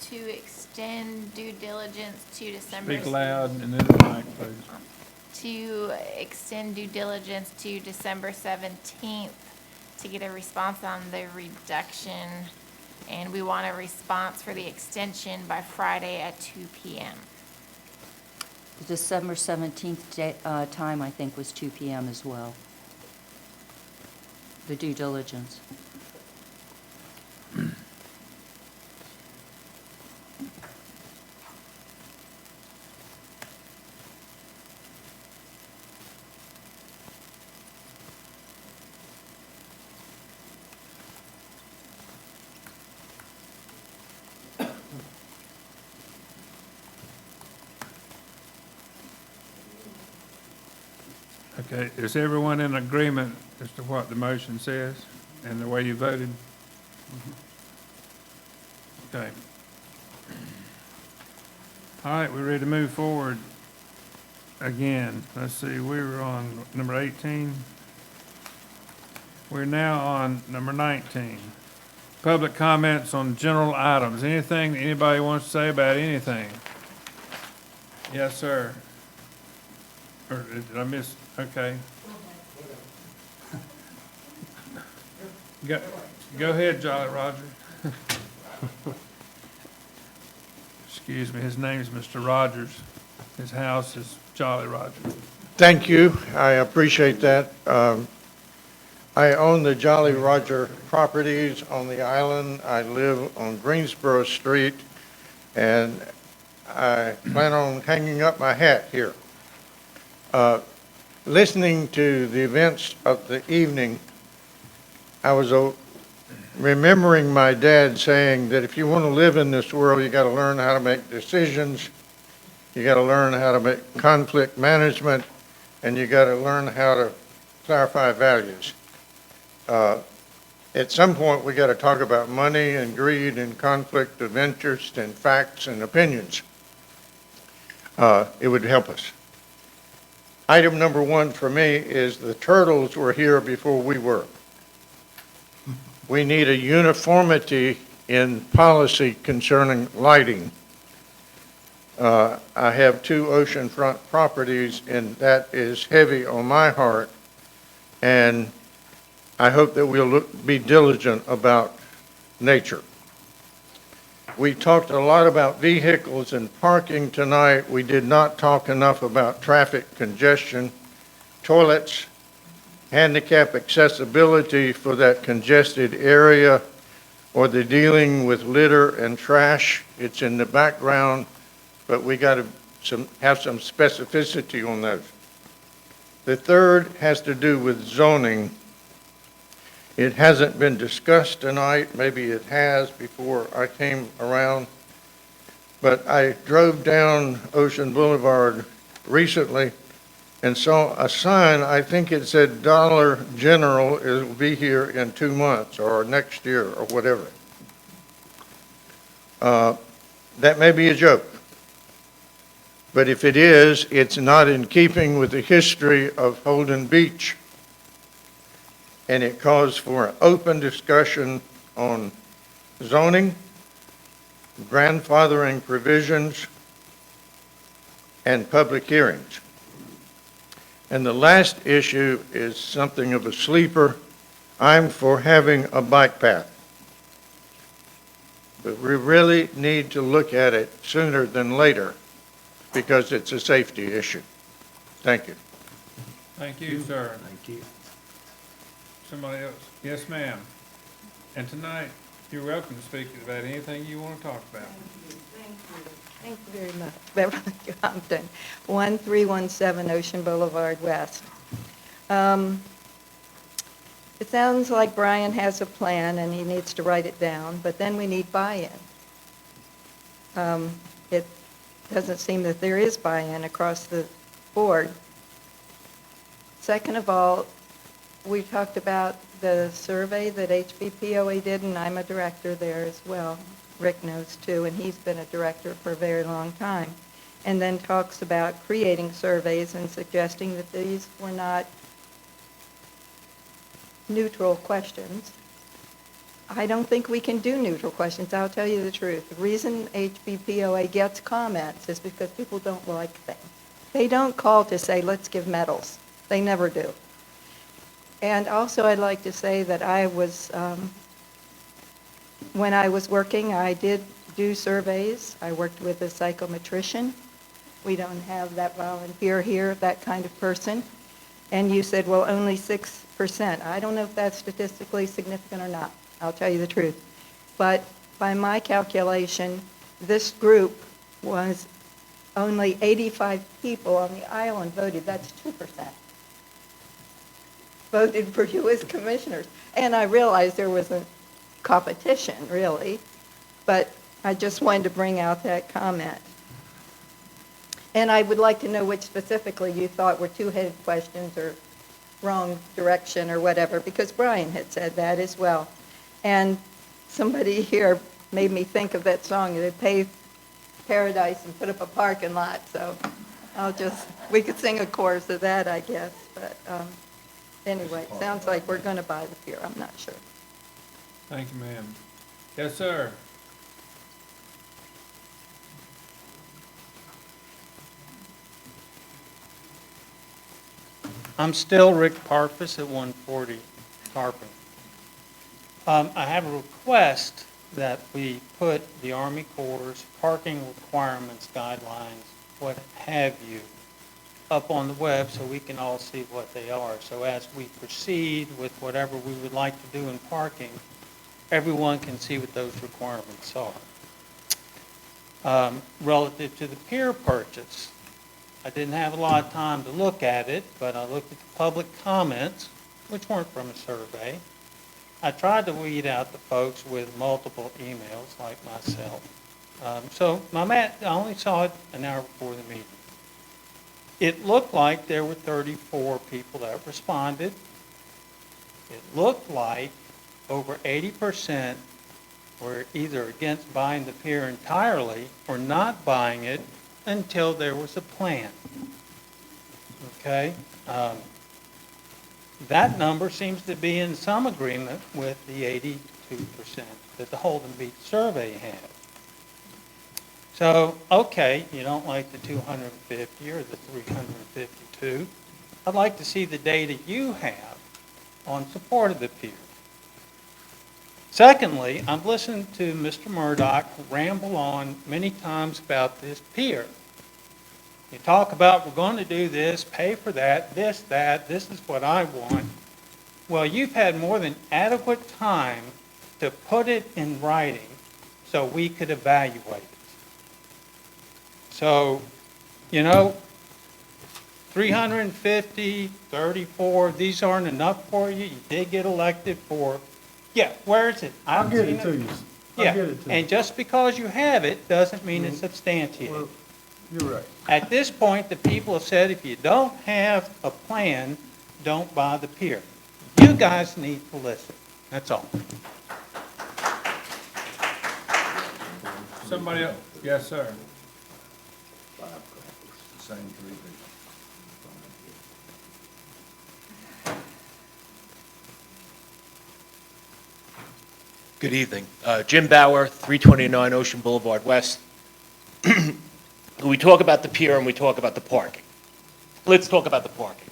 To extend due diligence to December. Speak loud and then the mic, please. To extend due diligence to December 17th to get a response on the reduction. And we want a response for the extension by Friday at 2 p.m. The December 17th time, I think, was 2 p.m. as well. The due diligence. Okay, is everyone in agreement as to what the motion says and the way you voted? Okay. All right, we're ready to move forward again. Let's see, we were on number 18. We're now on number 19. Public comments on general items. Anything that anybody wants to say about anything? Yes, sir. Or did I miss? Okay. Go ahead, Jolly Roger. Excuse me, his name's Mr. Rogers. His house is Jolly Roger. Thank you. I appreciate that. I own the Jolly Roger properties on the island. I live on Greensboro Street, and I plan on hanging up my hat here. Listening to the events of the evening, I was remembering my dad saying that if you want to live in this world, you got to learn how to make decisions, you got to learn how to make conflict management, and you got to learn how to clarify values. At some point, we got to talk about money and greed and conflict of interest and facts and opinions. It would help us. Item number one for me is the turtles were here before we were. We need a uniformity in policy concerning lighting. I have 2 oceanfront properties, and that is heavy on my heart. And I hope that we'll be diligent about nature. We talked a lot about vehicles and parking tonight. We did not talk enough about traffic congestion, toilets, handicap accessibility for that congested area, or the dealing with litter and trash. It's in the background, but we got to have some specificity on those. The third has to do with zoning. It hasn't been discussed tonight. Maybe it has before I came around. But I drove down Ocean Boulevard recently and saw a sign. I think it said Dollar General will be here in 2 months or next year or whatever. That may be a joke. But if it is, it's not in keeping with the history of Holden Beach. And it calls for an open discussion on zoning, grandfathering provisions, and public hearings. And the last issue is something of a sleeper. I'm for having a bike path. But we really need to look at it sooner than later because it's a safety issue. Thank you. Thank you, sir. Thank you. Somebody else? Yes, ma'am. And tonight, You're welcome to speak about anything you want to talk about. Thank you very much. Beverly Compton, 1317 Ocean Boulevard West. It sounds like Brian has a plan and he needs to write it down, but then we need buy-in. It doesn't seem that there is buy-in across the board. Second of all, we talked about the survey that HBPOA did, and I'm a director there as well. Rick knows too, and he's been a director for a very long time. And then talks about creating surveys and suggesting that these were not neutral questions. I don't think we can do neutral questions, I'll tell you the truth. The reason HBPOA gets comments is because people don't like things. They don't call to say, let's give medals. They never do. And also I'd like to say that I was, when I was working, I did do surveys. I worked with a psychometrician. We don't have that volunteer here, that kind of person. And you said, well, only 6%. I don't know if that's statistically significant or not. I'll tell you the truth. But by my calculation, this group was only 85 people on the island voted. That's 2%. Voted for you as commissioners. And I realized there was a competition, really. But I just wanted to bring out that comment. And I would like to know which specifically you thought were two-headed questions or wrong direction or whatever, because Brian had said that as well. And somebody here made me think of that song, they paved paradise and put up a parking lot, so we could sing a chorus of that, I guess. But anyway, it sounds like we're going to buy the pier, I'm not sure. Thank you, ma'am. Yes, sir. I'm still Rick Parfus at 140 Tarpon. I have a request that we put the Army Corps' parking requirements, guidelines, what have you, up on the web so we can all see what they are. So as we proceed with whatever we would like to do in parking, everyone can see what those requirements are. Relative to the pier purchase, I didn't have a lot of time to look at it, but I looked at the public comments, which weren't from a survey. I tried to weed out the folks with multiple emails, like myself. So I only saw it an hour before the meeting. It looked like there were 34 people that responded. It looked like over 80% were either against buying the pier entirely or not buying it until there was a plan. Okay? That number seems to be in some agreement with the 82% that the Holden Beach survey had. So, okay, you don't like the 250 or the 352. I'd like to see the data you have on support of the pier. Secondly, I've listened to Mr. Murdoch ramble on many times about this pier. You talk about, we're going to do this, pay for that, this is what I want. Well, you've had more than adequate time to put it in writing so we could evaluate it. So, 350, 34, these aren't enough for you. You did get elected for, where is it? I'll get it to you. And just because you have it doesn't mean it's substantiated. Well, you're right. At this point, the people have said, if you don't have a plan, don't buy the pier. You guys need to listen. That's all. Somebody else? Yes, sir. Same three people. Good evening. Jim Bauer, 329 Ocean Boulevard West. We talk about the pier and we talk about the parking. Let's talk about the parking.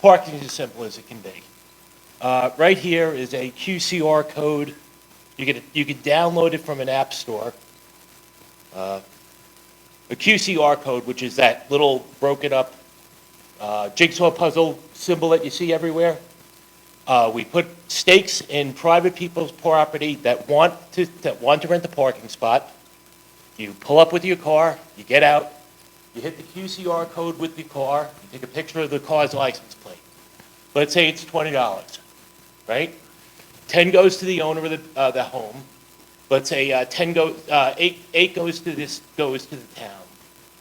Parking is as simple as it can be. Right here is a QCR code. You can download it from an app store. A QCR code, which is that little broken up jigsaw puzzle symbol that you see everywhere. We put stakes in private people's property that want to rent the parking spot. You pull up with your car, you get out, you hit the QCR code with the car, you take a picture of the car's license plate. Let's say it's $20, right? 10 goes to the owner of the home. Let's say 8 goes to the town,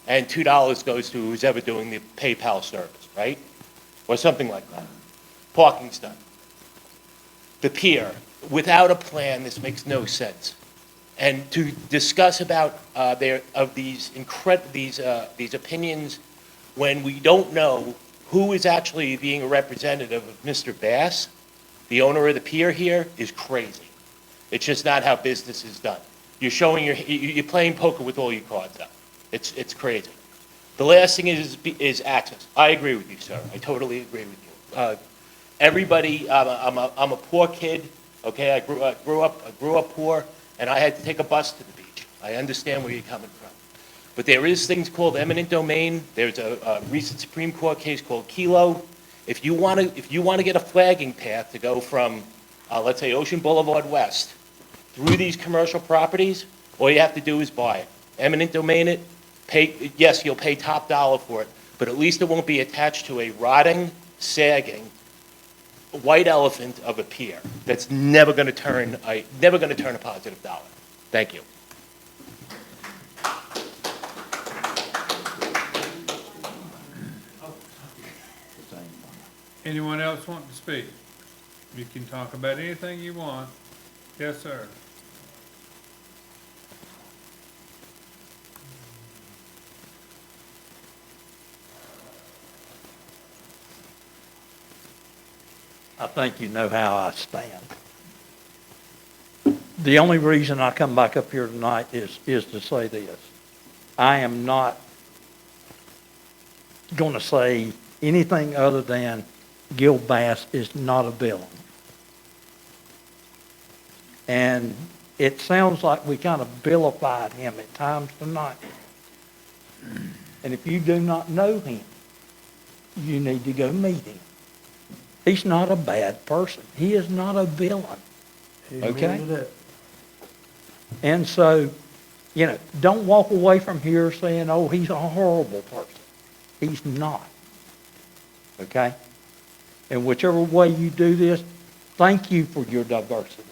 and $2 goes to who's ever doing the PayPal service, right? Or something like that. Parking's done. The pier, without a plan, this makes no sense. And to discuss about these opinions when we don't know who is actually being a representative of Mr. Bass, the owner of the pier here, is crazy. It's just not how business is done. You're playing poker with all your cards out. It's crazy. The last thing is access. I agree with you, sir. I totally agree with you. Everybody, I'm a poor kid. Okay, I grew up poor, and I had to take a bus to the beach. I understand where you're coming from. But there is things called eminent domain. There's a recent Supreme Court case called Kelo. If you want to get a flagging path to go from, let's say, Ocean Boulevard West through these commercial properties, all you have to do is buy it. Eminent domain it. Yes, you'll pay top dollar for it, but at least it won't be attached to a rotting, sagging white elephant of a pier that's never going to turn a positive dollar. Thank you. Anyone else want to speak? You can talk about anything you want. Yes, sir. I think you know how I stand. The only reason I come back up here tonight is to say this. I am not going to say anything other than Gil Bass is not a villain. And it sounds like we kind of vilified him at times tonight. And if you do not know him, you need to go meet him. He's not a bad person. He is not a villain. Okay? And so, don't walk away from here saying, oh, he's a horrible person. He's not. Okay? And whichever way you do this, thank you for your diversity.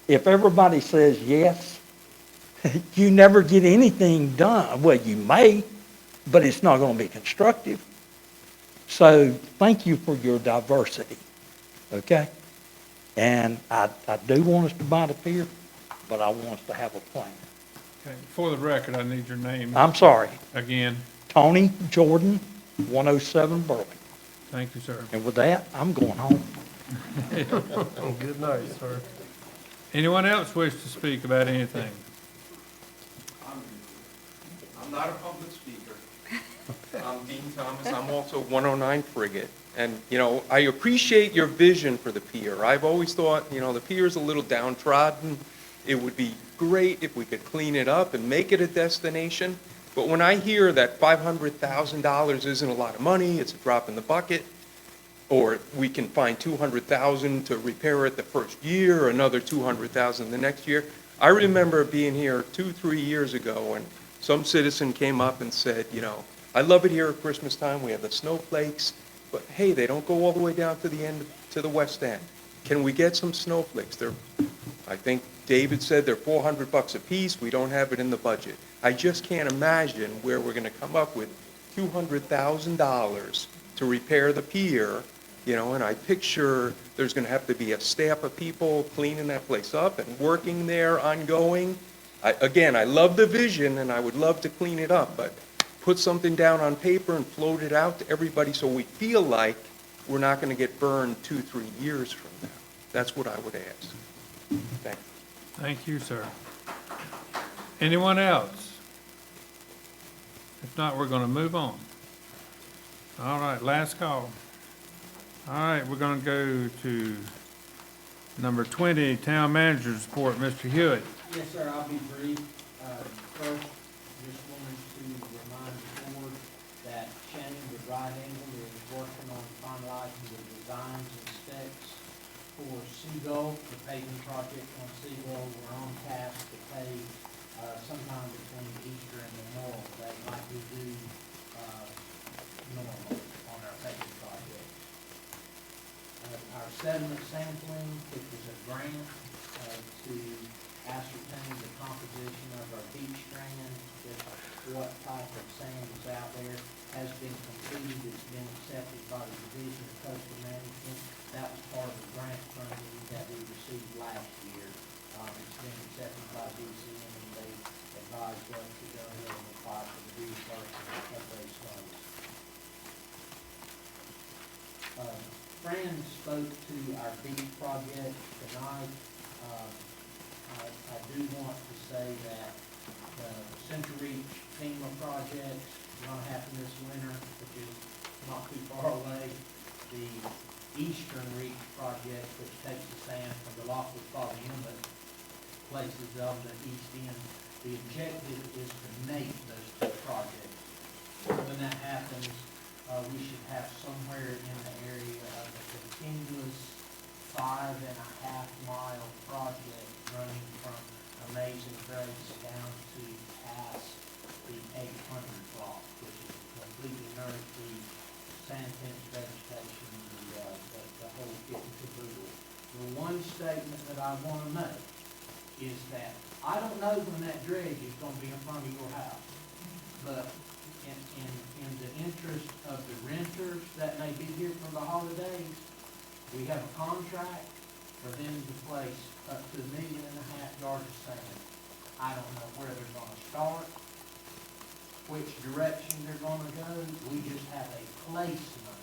If everybody says yes, you never get anything done. Well, you may, but it's not going to be constructive. So thank you for your diversity, okay? And I do want us to buy the pier, but I want us to have a plan. Okay, for the record, I need your name. I'm sorry. Again. Tony Jordan, 107 Burlington. Thank you, sir. And with that, I'm going home. Good night, sir. Anyone else wish to speak about anything? I'm not a public speaker. I'm Dean Thomas. I'm also 109 Frigate. And, I appreciate your vision for the pier. I've always thought, the pier is a little downtrodden. It would be great if we could clean it up and make it a destination. But when I hear that $500,000 isn't a lot of money, it's a drop in the bucket, or we can find $200,000 to repair it the first year, another $200,000 the next year. I remember being here 2-3 years ago, and some citizen came up and said, I love it here at Christmas time. We have the snowflakes, but hey, they don't go all the way down to the end, to the west end. Can we get some snowflakes? I think David said they're $400 a piece. We don't have it in the budget. I just can't imagine where we're going to come up with $200,000 to repair the pier, and I picture there's going to have to be a staff of people cleaning that place up and working there ongoing. I love the vision, and I would love to clean it up, but put something down on paper and float it out to everybody so we feel like we're not going to get burned 2-3 years from now. That's what I would ask. Thank you. Thank you, sir. Anyone else? If not, we're going to move on. All right, last call. All right, we're going to go to number 20, Town Manager's Report, Mr. Hewitt. Yes, sir, I'll be brief. First, just wanted to remind the board that Shannon the Right Angle is working on finalizing the designs and specs for Seagull, the paving project on Seagull. We're on task to pave sometime between Easter and Memorial Day, like we do normally on our paving projects. Our sediment sampling, which was a grant to ascertain the composition of our beach strand, just what type of sand is out there, has been completed. It's been accepted by the Division of Coastal Management. That was part of the grant funding that we received last year. It's been accepted by DCM, and they advised us to go ahead and apply for the reimbursement of those funds. Fran spoke to our beach project tonight. I do want to say that the Central Reach FEMA project is going to happen this winter, which is not too far away. The Eastern Reach project, which takes the sand from the Lockwood Fall Inlet, places of the east end. The objective is to make those two projects. When that happens, we should have somewhere in the area of a continuous 5.5-mile project running from Amazing Grace down to past the 800 block, which is completely nerve-free, sand fence vegetation, the whole kit and caboodle. The one statement that I want to make is that I don't know when that dredge is going to be in front of your house, but in the interest of the renters that may be here for the holidays, we have a contract for them to place up to 1.5 million yards of sand. I don't know where they're going to start, which direction they're going to go. We just have a placement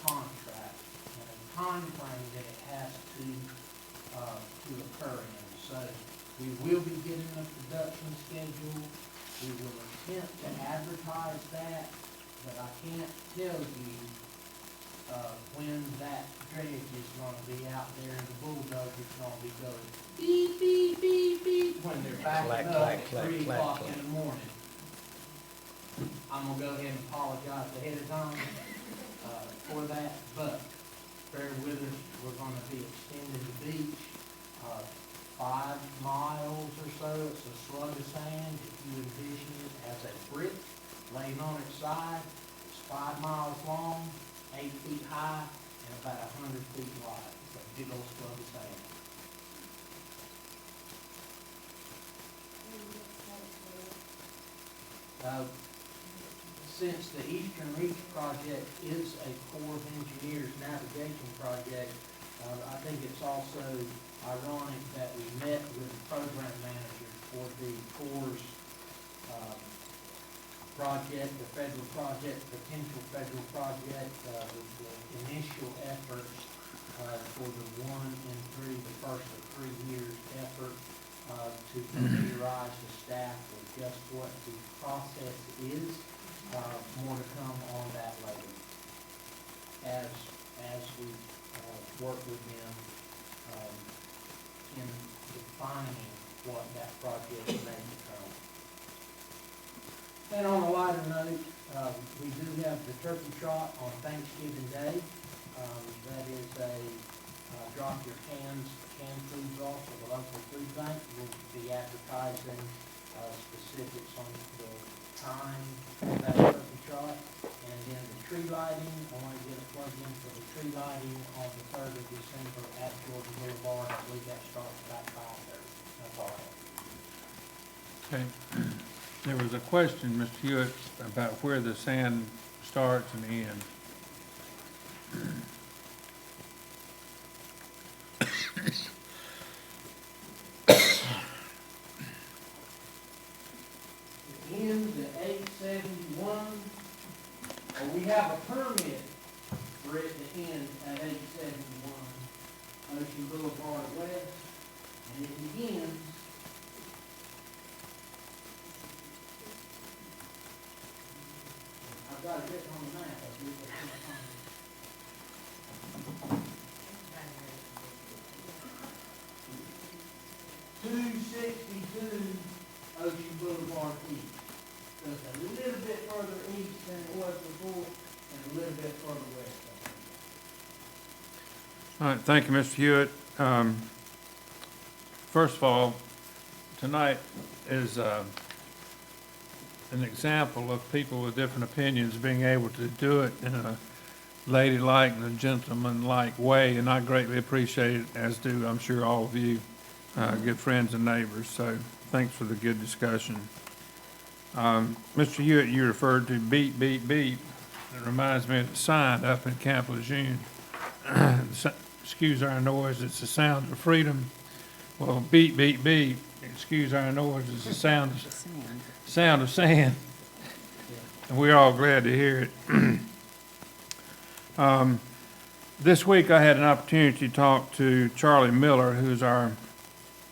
contract and a time frame that it has to occur in. So we will be getting a production schedule. We will attempt to advertise that, but I can't tell you when that dredge is going to be out there and the bulldozer's going to be going beep, beep, beep, beep, when they're backing up at 3 o'clock in the morning. I'm going to go ahead and apologize ahead of time for that, but bear with us. We're going to be extending the beach 5 miles or so. It's a slug of sand. If you envision it as a brick laying on its side, it's 5 miles long, 8 feet high, and about 100 feet wide. It's a big old slug of sand. Since the Eastern Reach project is a Corps of Engineers navigation project, I think it's also ironic that we met with the program manager for the Corps' project, the federal project, potential federal project, the initial efforts for the 1 and 3, the first of 3 years effort to familiarize the staff with just what the process is. More to come on that later as we work with them in defining what that project may become. And on a lighter note, we do have the turkey trot on Thanksgiving Day. That is a drop your canned foods off at the local food bank. We'll be advertising specifics on the time of that turkey trot. And then the tree lighting, I want to get a plug in for the tree lighting on the 3rd of December at Jordan Boulevard. I believe that starts about 5:30. That's all I have. Okay. There was a question, Mr. Hewitt, about where the sand starts and ends. It ends at 871, or we have a permit for it to end at 871 Ocean Boulevard West, and it begins I've got it written on the map. I believe I can't find it. 262 Ocean Boulevard East. So it's a little bit further east than it was before, and a little bit further west. All right, thank you, Mr. Hewitt. First of all, tonight is an example of people with different opinions being able to do it in a ladylike and a gentlemanlike way, and I greatly appreciate it, as do, I'm sure, all of you, good friends and neighbors. So thanks for the good discussion. Mr. Hewitt, you referred to beep, beep, beep. It reminds me of the sign up in Camp Lejeune. Excuse our noise, it's the sound of freedom. Well, beep, beep, beep, excuse our noise, it's the sound of sand. And we're all glad to hear it. This week I had an opportunity to talk to Charlie Miller, who's our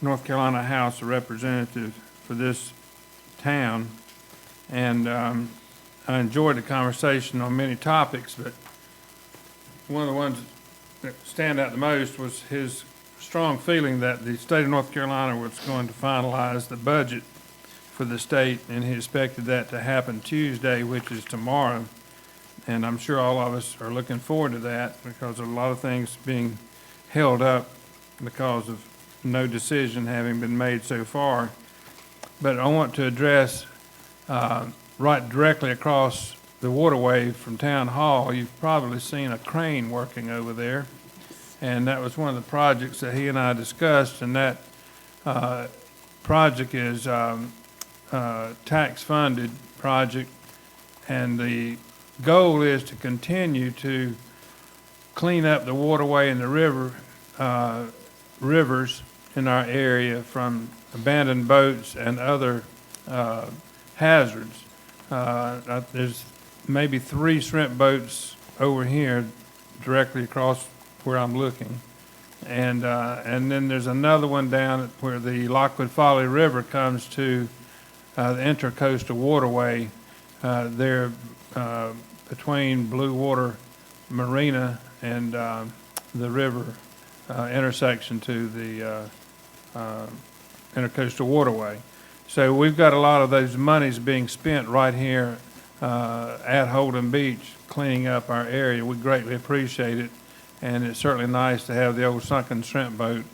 North Carolina House of Representatives for this town. And I enjoyed the conversation on many topics, but one of the ones that stand out the most was his strong feeling that the state of North Carolina was going to finalize the budget for the state, and he expected that to happen Tuesday, which is tomorrow. And I'm sure all of us are looking forward to that, because of a lot of things being held up because of no decision having been made so far. But I want to address right directly across the waterway from Town Hall, you've probably seen a crane working over there. And that was one of the projects that he and I discussed, and that project is tax-funded project, and the goal is to continue to clean up the waterway and the rivers in our area from abandoned boats and other hazards. There's maybe 3 shrimp boats over here directly across where I'm looking. And then there's another one down where the Lockwood Folly River comes to the intercoastal waterway there between Blue Water Marina and the river intersection to the intercoastal waterway. So we've got a lot of those monies being spent right here at Holden Beach, cleaning up our area. We greatly appreciate it, and it's certainly nice to have the old sunken shrimp boat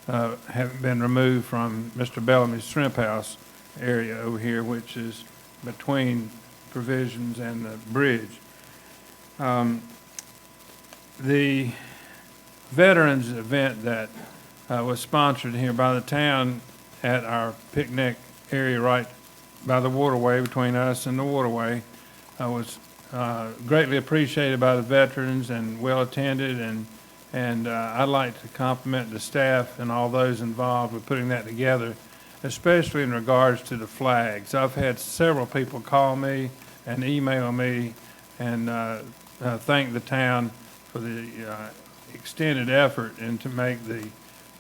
having been removed from Mr. Bellamy's shrimp house area over here, which is between Provisions and the bridge. The Veterans event that was sponsored here by the town at our picnic area right by the waterway, between us and the waterway, was greatly appreciated by the veterans and well attended, and I'd like to compliment the staff and all those involved with putting that together, especially in regards to the flags. I've had several people call me and email me and thank the town for the extended effort and to make the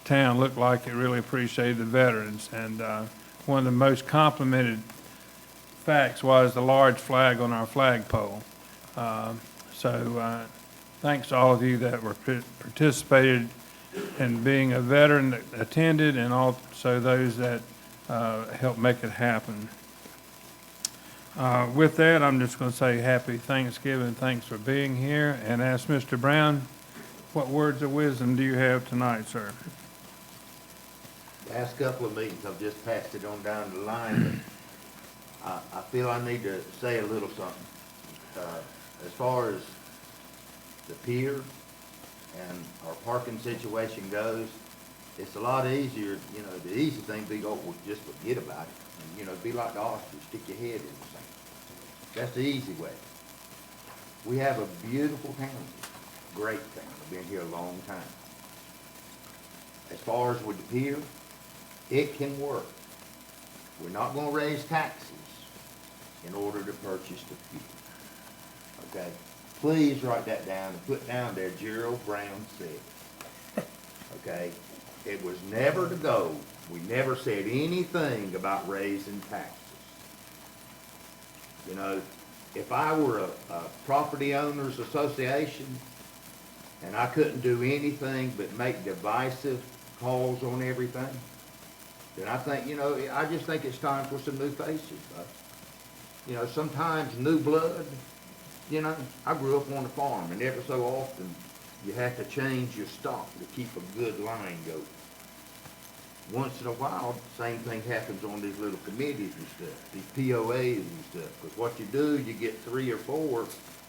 town look like it really appreciated the veterans. And one of the most complimented facts was the large flag on our flagpole. So thanks to all of you that were participated in being a veteran that attended, and also those that helped make it happen. With that, I'm just going to say happy Thanksgiving. Thanks for being here, and ask Mr. Brown, what words of wisdom do you have tonight, sir? Last couple of meetings, I've just passed it on down the line, but I feel I need to say a little something. As far as the pier and our parking situation goes, it's a lot easier, you know, the easy thing would be, oh, well, just forget about it. And, you know, be like the ostrich, stick your head in the sand. That's the easy way. We have a beautiful town, great town. I've been here a long time. As far as with the pier, it can work. We're not going to raise taxes in order to purchase the pier. Okay? Please write that down and put down there, Gerald Brown said. Okay? It was never the goal. We never said anything about raising taxes. You know, if I were a property owners association and I couldn't do anything but make divisive calls on everything, then I think, you know, I just think it's time for some new faces. You know, sometimes new blood, you know, I grew up on a farm, and every so often You have to change your stock to keep a good line going. Once in a while, same thing happens on these little committees and stuff, these POAs and stuff. Because what you do, you get 3 or 4,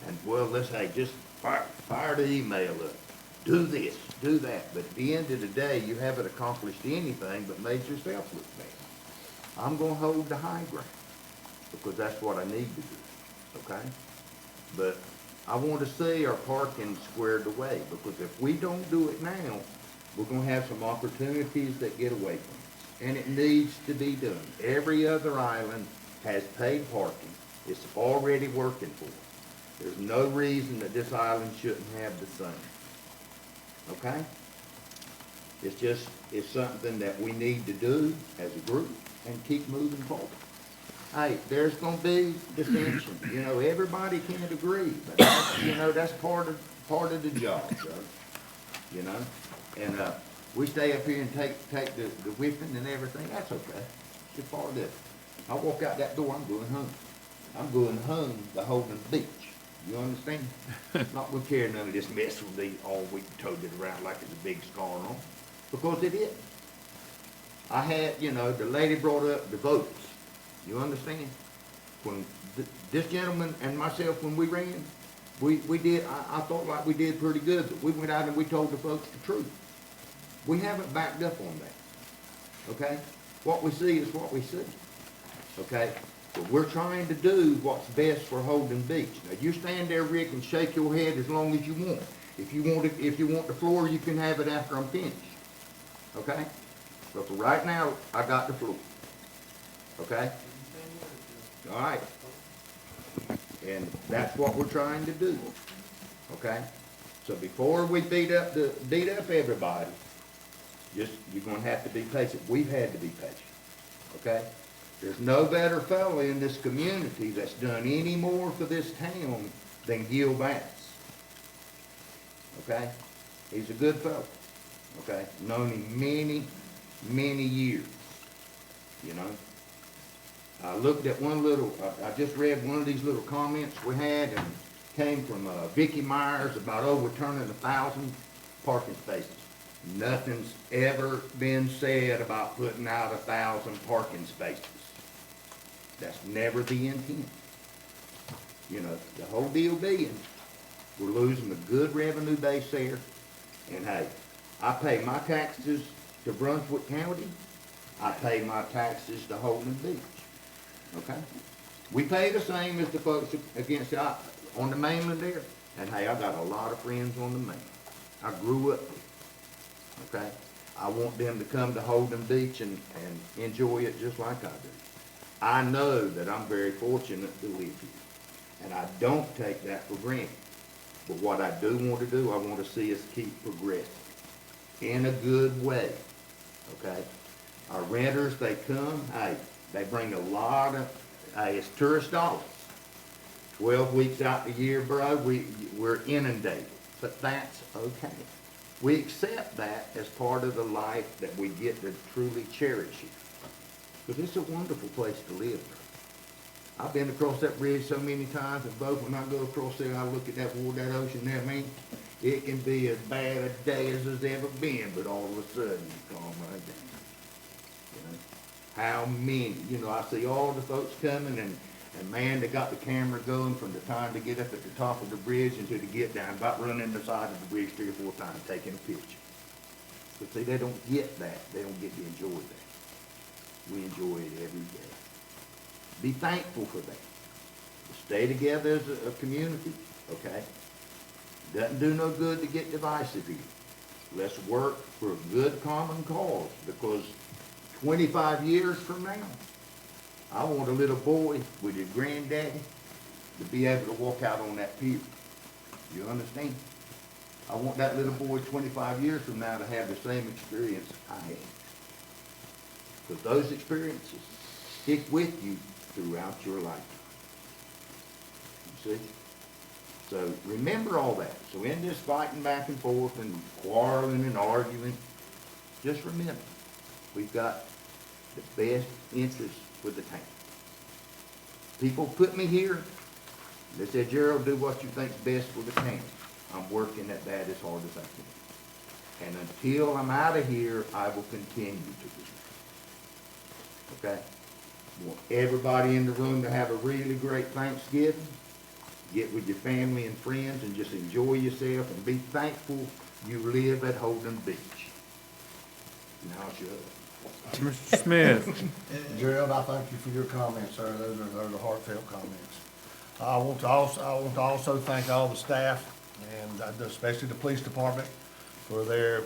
and well, let's say, just fire the email up. Do this, do that. But at the end of the day, you haven't accomplished anything but made yourself look bad. I'm gonna hold the high ground, because that's what I need to do, okay? But I want to see our parking squared away, because if we don't do it now, we're gonna have some opportunities that get away from us. And it needs to be done. Every other island has paid parking. It's already working for us. There's no reason that this island shouldn't have the same. Okay? It's something that we need to do as a group and keep moving forward. Hey, there's gonna be dissension. You know, everybody can't agree, but that's, you know, that's part of the job, so, you know? And, we stay up here and take the whipping and everything, that's okay. It's just part of it. I walk out that door, I'm going home. I'm going home to Holden Beach. You understand? Not gonna carry none of this mess with me all week and tote it around like it's a big scar on, because it is. I had, you know, the lady brought up the votes. You understand? When this gentleman and myself, when we ran, we did, I thought like we did pretty good, but we went out and we told the folks the truth. We haven't backed up on that, okay? What we see is what we see, okay? But we're trying to do what's best for Holden Beach. Now, you stand there, Rick, and shake your head as long as you want. If you want the floor, you can have it after I'm finished, okay? But for right now, I got the floor, okay? All right. And that's what we're trying to do, okay? So before we beat up everybody, you're gonna have to be patient. We've had to be patient, okay? There's no better fellow in this community that's done any more for this town than Gil Bass, okay? He's a good fellow, okay? Known him many, many years, you know? I looked at I just read one of these little comments we had, and came from Vicky Myers about overturning 1,000 parking spaces. Nothing's ever been said about putting out 1,000 parking spaces. That's never the intent. You know, the whole deal being, we're losing a good revenue base there. And hey, I pay my taxes to Brunswick County. I pay my taxes to Holden Beach. Okay? We pay the same as the folks on the mainland there. And hey, I got a lot of friends on the mainland. I grew up there. Okay? I want them to come to Holden Beach and enjoy it just like I do. I know that I'm very fortunate to live here. And I don't take that for granted. But what I do want to do, I want to see us keep progressing in a good way. Okay? Our renters, they come, hey, they bring a lot of, it's tourist dollars. 12 weeks out the year, bro, we're inundated. But that's okay. We accept that as part of the life that we get to truly cherish here. Because it's a wonderful place to live. I've been across that bridge so many times, and both when I go across there, I look at that ocean there, man, it can be as bad a day as there's ever been, but all of a sudden, you calm right down. You know? How many, you know, I see all the folks coming, and man, they got the camera going from the time to get up at the top of the bridge until to get down, about running the side of the bridge 3 or 4 times, taking a picture. But see, they don't get that. They don't get to enjoy that. We enjoy it every day. Be thankful for that. Stay together as a community, okay? Doesn't do no good to get divisive here. Let's work for a good common cause, because 25 years from now, I want a little boy with his granddaddy to be able to walk out on that pier. You understand? I want that little boy 25 years from now to have the same experience I had. Because those experiences stick with you throughout your lifetime. You see? So remember all that. So in this fighting back and forth and quarreling and arguing, just remember, we've got the best interest for the town. People put me here. They said, Gerald, do what you think's best for the town. I'm working at that as hard as I can. And until I'm out of here, I will continue to do it. Okay? Want everybody in the room to have a really great Thanksgiving. Get with your family and friends and just enjoy yourself and be thankful you live at Holden Beach. Now shut up. Mr. Smith. Gerald, I thank you for your comments, sir. Those are heartfelt comments. I want to also thank all the staff and especially the police department for the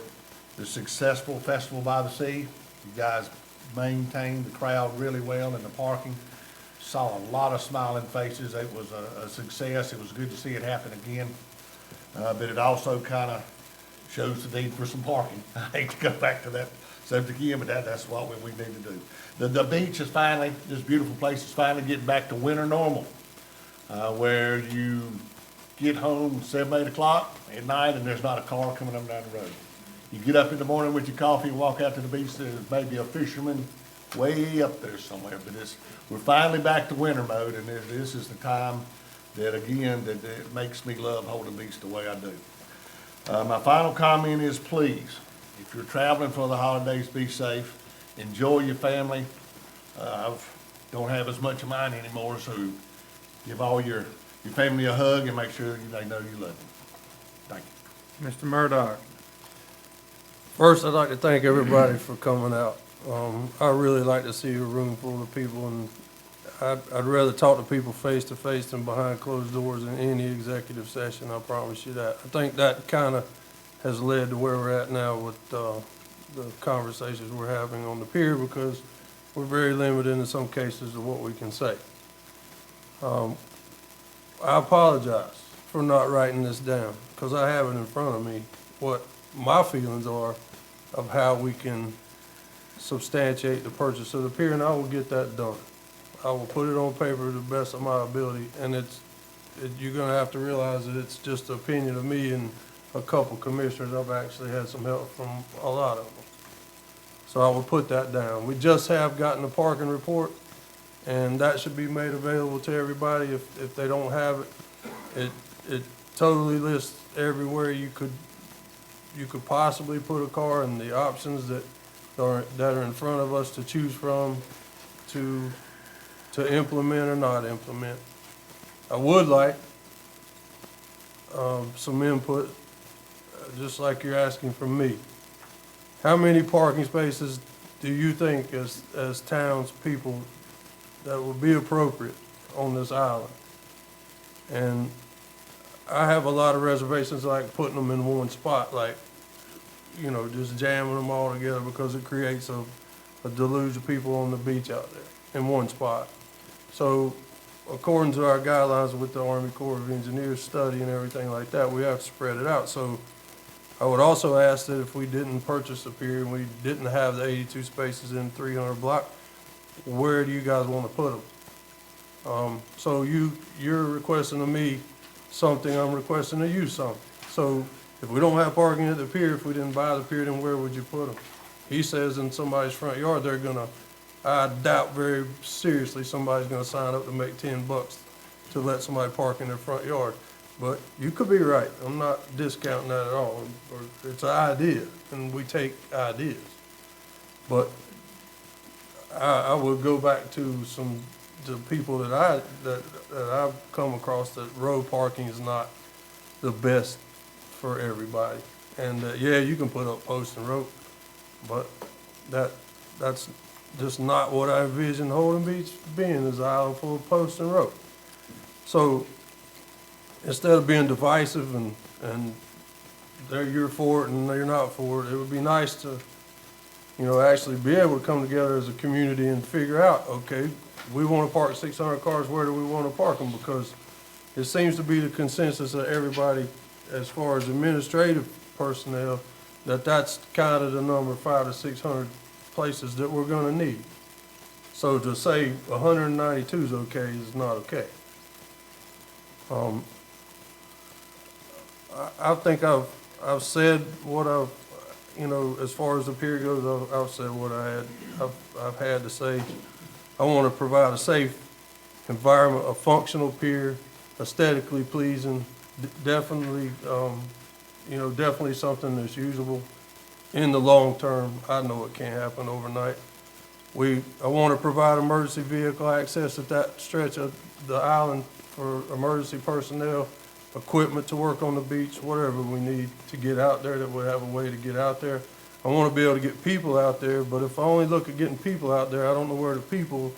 successful Festival by the Sea. You guys maintained the crowd really well in the parking. Saw a lot of smiling faces. It was a success. It was good to see it happen again. But it also kind of shows the need for some parking. I hate to go back to that subject again, but that's what we need to do. The beach is finally, this beautiful place is finally getting back to winter normal, where you get home 7, 8 o'clock at night and there's not a car coming up down the road. You get up in the morning with your coffee and walk out to the beach, there's maybe a fisherman way up there somewhere, but we're finally back to winter mode, and this is the time that, again, that it makes me love Holden Beach the way I do. My final comment is, please, if you're traveling for the holidays, be safe, enjoy your family. I don't have as much of mine anymore, so give all your family a hug and make sure they know you love them. Thank you. Mr. Murdock. First, I'd like to thank everybody for coming out. I really like to see a room full of people, and I'd rather talk to people face to face than behind closed doors in any executive session, I promise you that. I think that kind of has led to where we're at now with the conversations we're having on the pier, because we're very limited in some cases to what we can say. I apologize for not writing this down, because I have it in front of me, what my feelings are of how we can substantiate the purchase of the pier, and I will get that done. I will put it on paper to the best of my ability, and you're gonna have to realize that it's just the opinion of me and a couple commissioners. I've actually had some help from a lot of them. So I will put that down. We just have gotten the parking report, and that should be made available to everybody if they don't have it. It totally lists everywhere you could possibly put a car and the options that are in front of us to choose from to implement or not implement. I would like some input, just like you're asking from me. How many parking spaces do you think as townspeople that would be appropriate on this island? And I have a lot of reservations, like putting them in one spot, like, just jamming them all together, because it creates a deluge of people on the beach out there in one spot. So according to our guidelines with the Army Corps of Engineers study and everything like that, we have to spread it out. So I would also ask that if we didn't purchase the pier and we didn't have the 82 spaces in 300 block, where do you guys want to put them? So you're requesting of me something, I'm requesting of you something. So if we don't have parking at the pier, if we didn't buy the pier, then where would you put them? He says in somebody's front yard, I doubt very seriously somebody's gonna sign up to make $10 to let somebody park in their front yard. But you could be right. I'm not discounting that at all. It's an idea, and we take ideas. But I would go back to the people that I've come across, that road parking is not the best for everybody. And yeah, you can put up posts and rope, but that's just not what I envision Holden Beach being, is an island full of posts and rope. So instead of being divisive and you're for it and they're not for it, it would be nice to, actually be able to come together as a community and figure out, okay, we want to park 600 cars, where do we want to park them? Because it seems to be the consensus of everybody, as far as administrative personnel, that's kind of the number, 500 to 600 places that we're going to need. So to say 192 is okay is not okay. I think I've said what as far as the pier goes, I've said what I've had to say. I want to provide a safe environment, a functional pier, aesthetically pleasing, definitely, definitely something that's usable in the long term. I know it can't happen overnight. I want to provide emergency vehicle access at that stretch of the island for emergency personnel, equipment to work on the beach, whatever we need to get out there, that we have a way to get out there. I want to be able to get people out there, but if I only look at getting people out there, I don't know where the people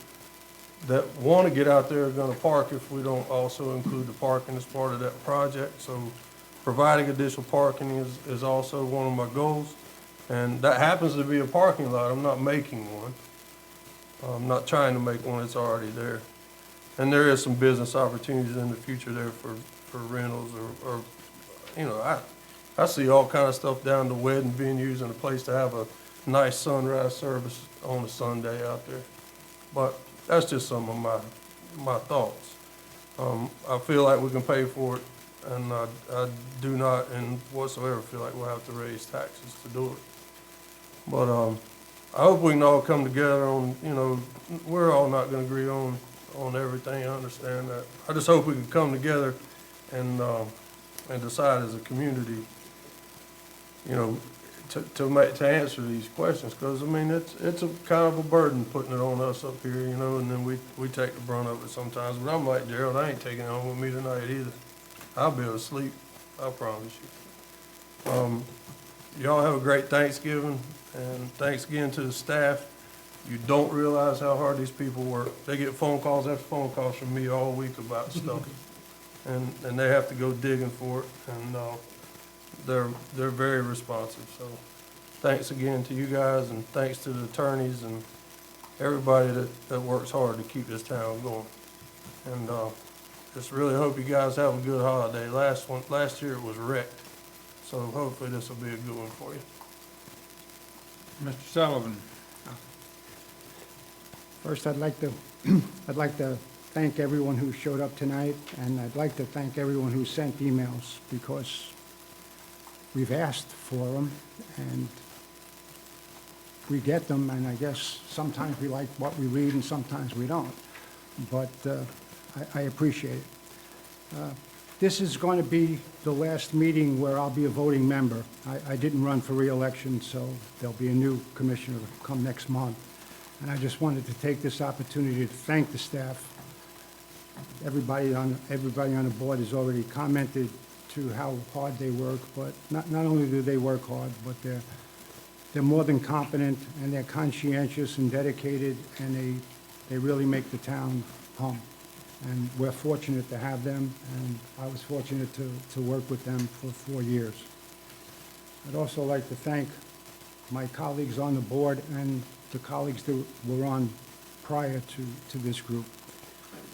that want to get out there are going to park if we don't also include the parking as part of that project. So providing additional parking is also one of my goals. And that happens to be a parking lot. I'm not making one. I'm not trying to make one, it's already there. And there is some business opportunities in the future there for rentals or I see all kind of stuff down to wedding venues and a place to have a nice sunrise service on a Sunday out there. But that's just some of my thoughts. I feel like we can pay for it, and I do not in whatsoever feel like we'll have to raise taxes to do it. But I hope we can all come together on, we're all not gonna agree on everything, I understand that. I just hope we can come together and decide as a community, to answer these questions, because, I mean, it's a kind of a burden putting it on us up here, and then we take the brunt of it sometimes. But I'm like Gerald, I ain't taking it home with me tonight either. I'll be able to sleep, I promise you. Y'all have a great Thanksgiving, and thanks again to the staff. You don't realize how hard these people work. They get phone calls after phone calls from me all week about stuff, and they have to go digging for it, and they're very responsive. So thanks again to you guys, and thanks to the attorneys and everybody that works hard to keep this town going. And just really hope you guys have a good holiday. Last year it was wrecked, so hopefully this will be a good one for you. Mr. Sullivan. First, I'd like to thank everyone who showed up tonight, and I'd like to thank everyone who sent emails, because we've asked for them, and we get them, and I guess sometimes we like what we read and sometimes we don't. But I appreciate it. This is going to be the last meeting where I'll be a voting member. I didn't run for re-election, so there'll be a new commissioner come next month. And I just wanted to take this opportunity to thank the staff. Everybody on the board has already commented to how hard they work, but not only do they work hard, but they're more than competent, and they're conscientious and dedicated, and they really make the town hum. And we're fortunate to have them, and I was fortunate to work with them for 4 years. I'd also like to thank my colleagues on the board and the colleagues that were on prior to this group.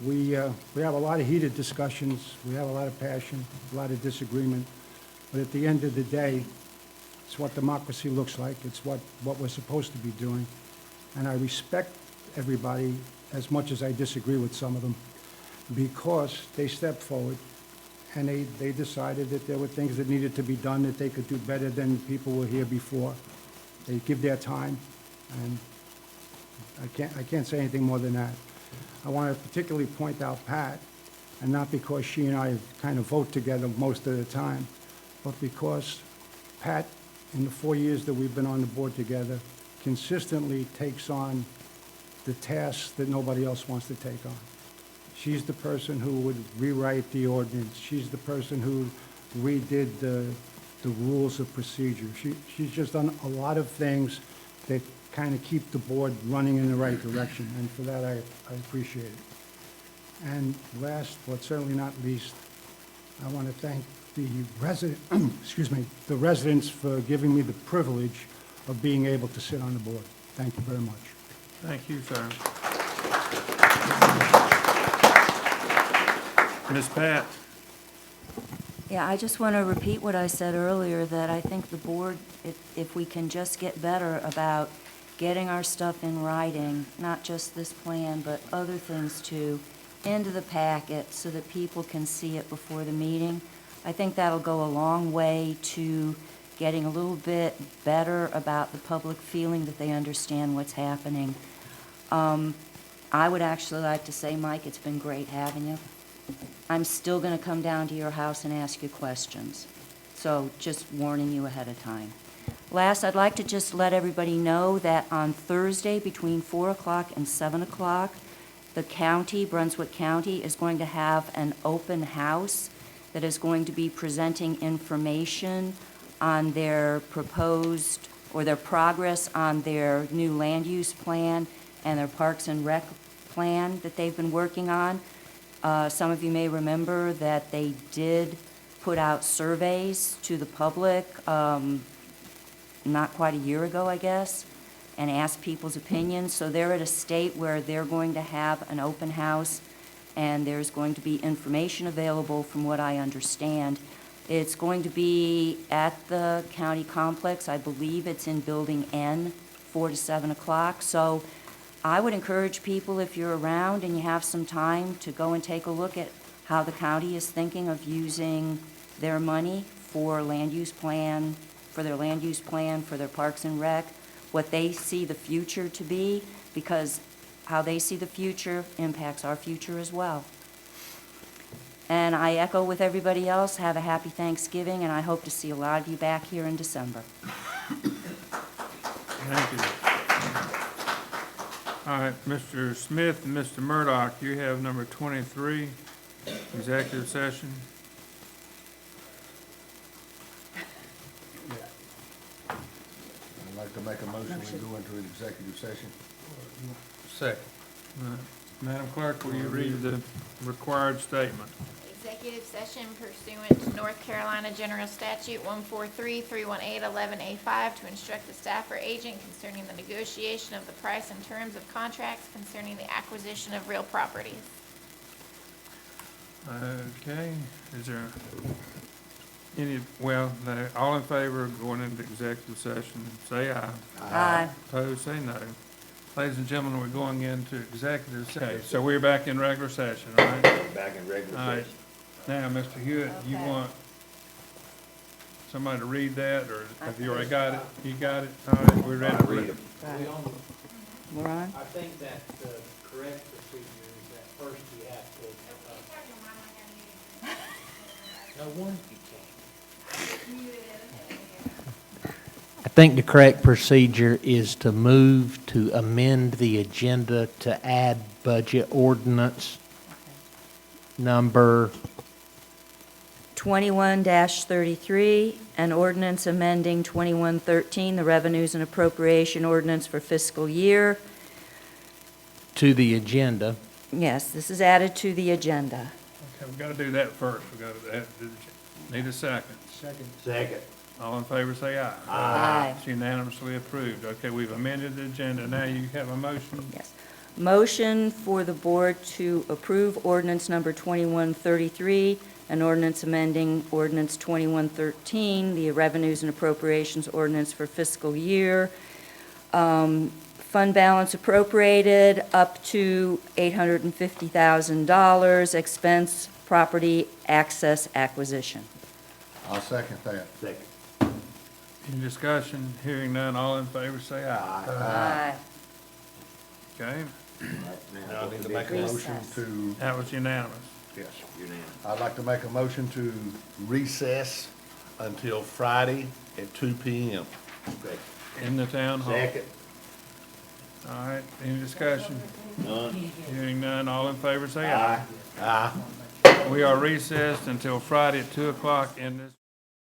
We have a lot of heated discussions, we have a lot of passion, a lot of disagreement, but at the end of the day, it's what democracy looks like, it's what we're supposed to be doing, and I respect everybody as much as I disagree with some of them, because they stepped forward and they decided that there were things that needed to be done that they could do better than people were here before. They give their time, and I can't say anything more than that. I want to particularly point out Pat, and not because she and I kind of vote together most of the time, but because Pat, in the 4 years that we've been on the board together, consistently takes on the tasks that nobody else wants to take on. She's the person who would rewrite the ordinance. She's the person who redid the rules of procedure. She's just done a lot of things that kind of keep the board running in the right direction, and for that I appreciate it. And last, but certainly not least, I want to thank the the residents for giving me the privilege of being able to sit on the board. Thank you very much. Thank you, sir. Ms. Pat? Yeah, I just want to repeat what I said earlier, that I think the board, if we can just get better about getting our stuff in writing, not just this plan, but other things too, into the packet so that people can see it before the meeting, I think that'll go a long way to getting a little bit better about the public feeling that they understand what's happening. I would actually like to say, Mike, it's been great having you. I'm still going to come down to your house and ask you questions. So just warning you ahead of time. Last, I'd like to just let everybody know that on Thursday between 4 o'clock and 7 o'clock, the county, Brunswick County, is going to have an open house that is going to be presenting information on their proposed, or their progress on their new land use plan and their Parks and Rec plan that they've been working on. Some of you may remember that they did put out surveys to the public not quite a year ago, I guess, and asked people's opinions. So they're at a state where they're going to have an open house, and there's going to be information available from what I understand. It's going to be at the county complex. I believe it's in Building N, 4 to 7 o'clock. So I would encourage people, if you're around and you have some time, to go and take a look at how the county is thinking of using their money for land use plan, for their land use plan, for their Parks and Rec, what they see the future to be, because how they see the future impacts our future as well. And I echo with everybody else, have a happy Thanksgiving, and I hope to see a lot of you back here in December. Thank you. All right, Mr. Smith and Mr. Murdoch, you have number 23, executive session. I'd like to make a motion, we go into an executive session. Second. Madam Clerk, will you read the required statement? Executive session pursuant to North Carolina General Statute 143-318-11A5 to instruct the staff or agent concerning the negotiation of the price and terms of contracts concerning the acquisition of real properties. Okay, is there any, well, all in favor of going into executive session, say aye. Aye. Opposed, say no. Ladies and gentlemen, we're going into executive session. So we're back in regular session, all right? Back in regular All right. session. Now, Mr. Hewitt, you want somebody to read that, or have you already got it? You got it? All right, we're ready to read it. We're on? I think that the correct procedure is that first you have to, no one you can. I think the correct procedure is to move to amend the agenda to add budget ordinance number 21-33, an ordinance amending 2113, the revenues and appropriation ordinance for fiscal year. to the agenda. Yes, this is added to the agenda. Okay, we've got to do that first. We've got to need a second. Second. All in favor, say aye. Aye. It's unanimously approved. Okay, we've amended the agenda. Now you have a motion. Yes. Motion for the board to approve ordinance number 2133, an ordinance amending ordinance 2113, the revenues and appropriations ordinance for fiscal year. Fund balance appropriated up to $850,000, expense property access acquisition. I'll second that. Second. Any discussion? Hearing none, all in favor, say aye. Aye. Okay, Now I need to make a motion to, that was unanimous. yes, Unanimous. I'd like to make a motion to recess until Friday at 2 p.m. Second. In the town hall. Second. All right, any discussion? None. Hearing none, all in favor, say aye. Aye. Aye. We are recessed until Friday at 2 o'clock in this.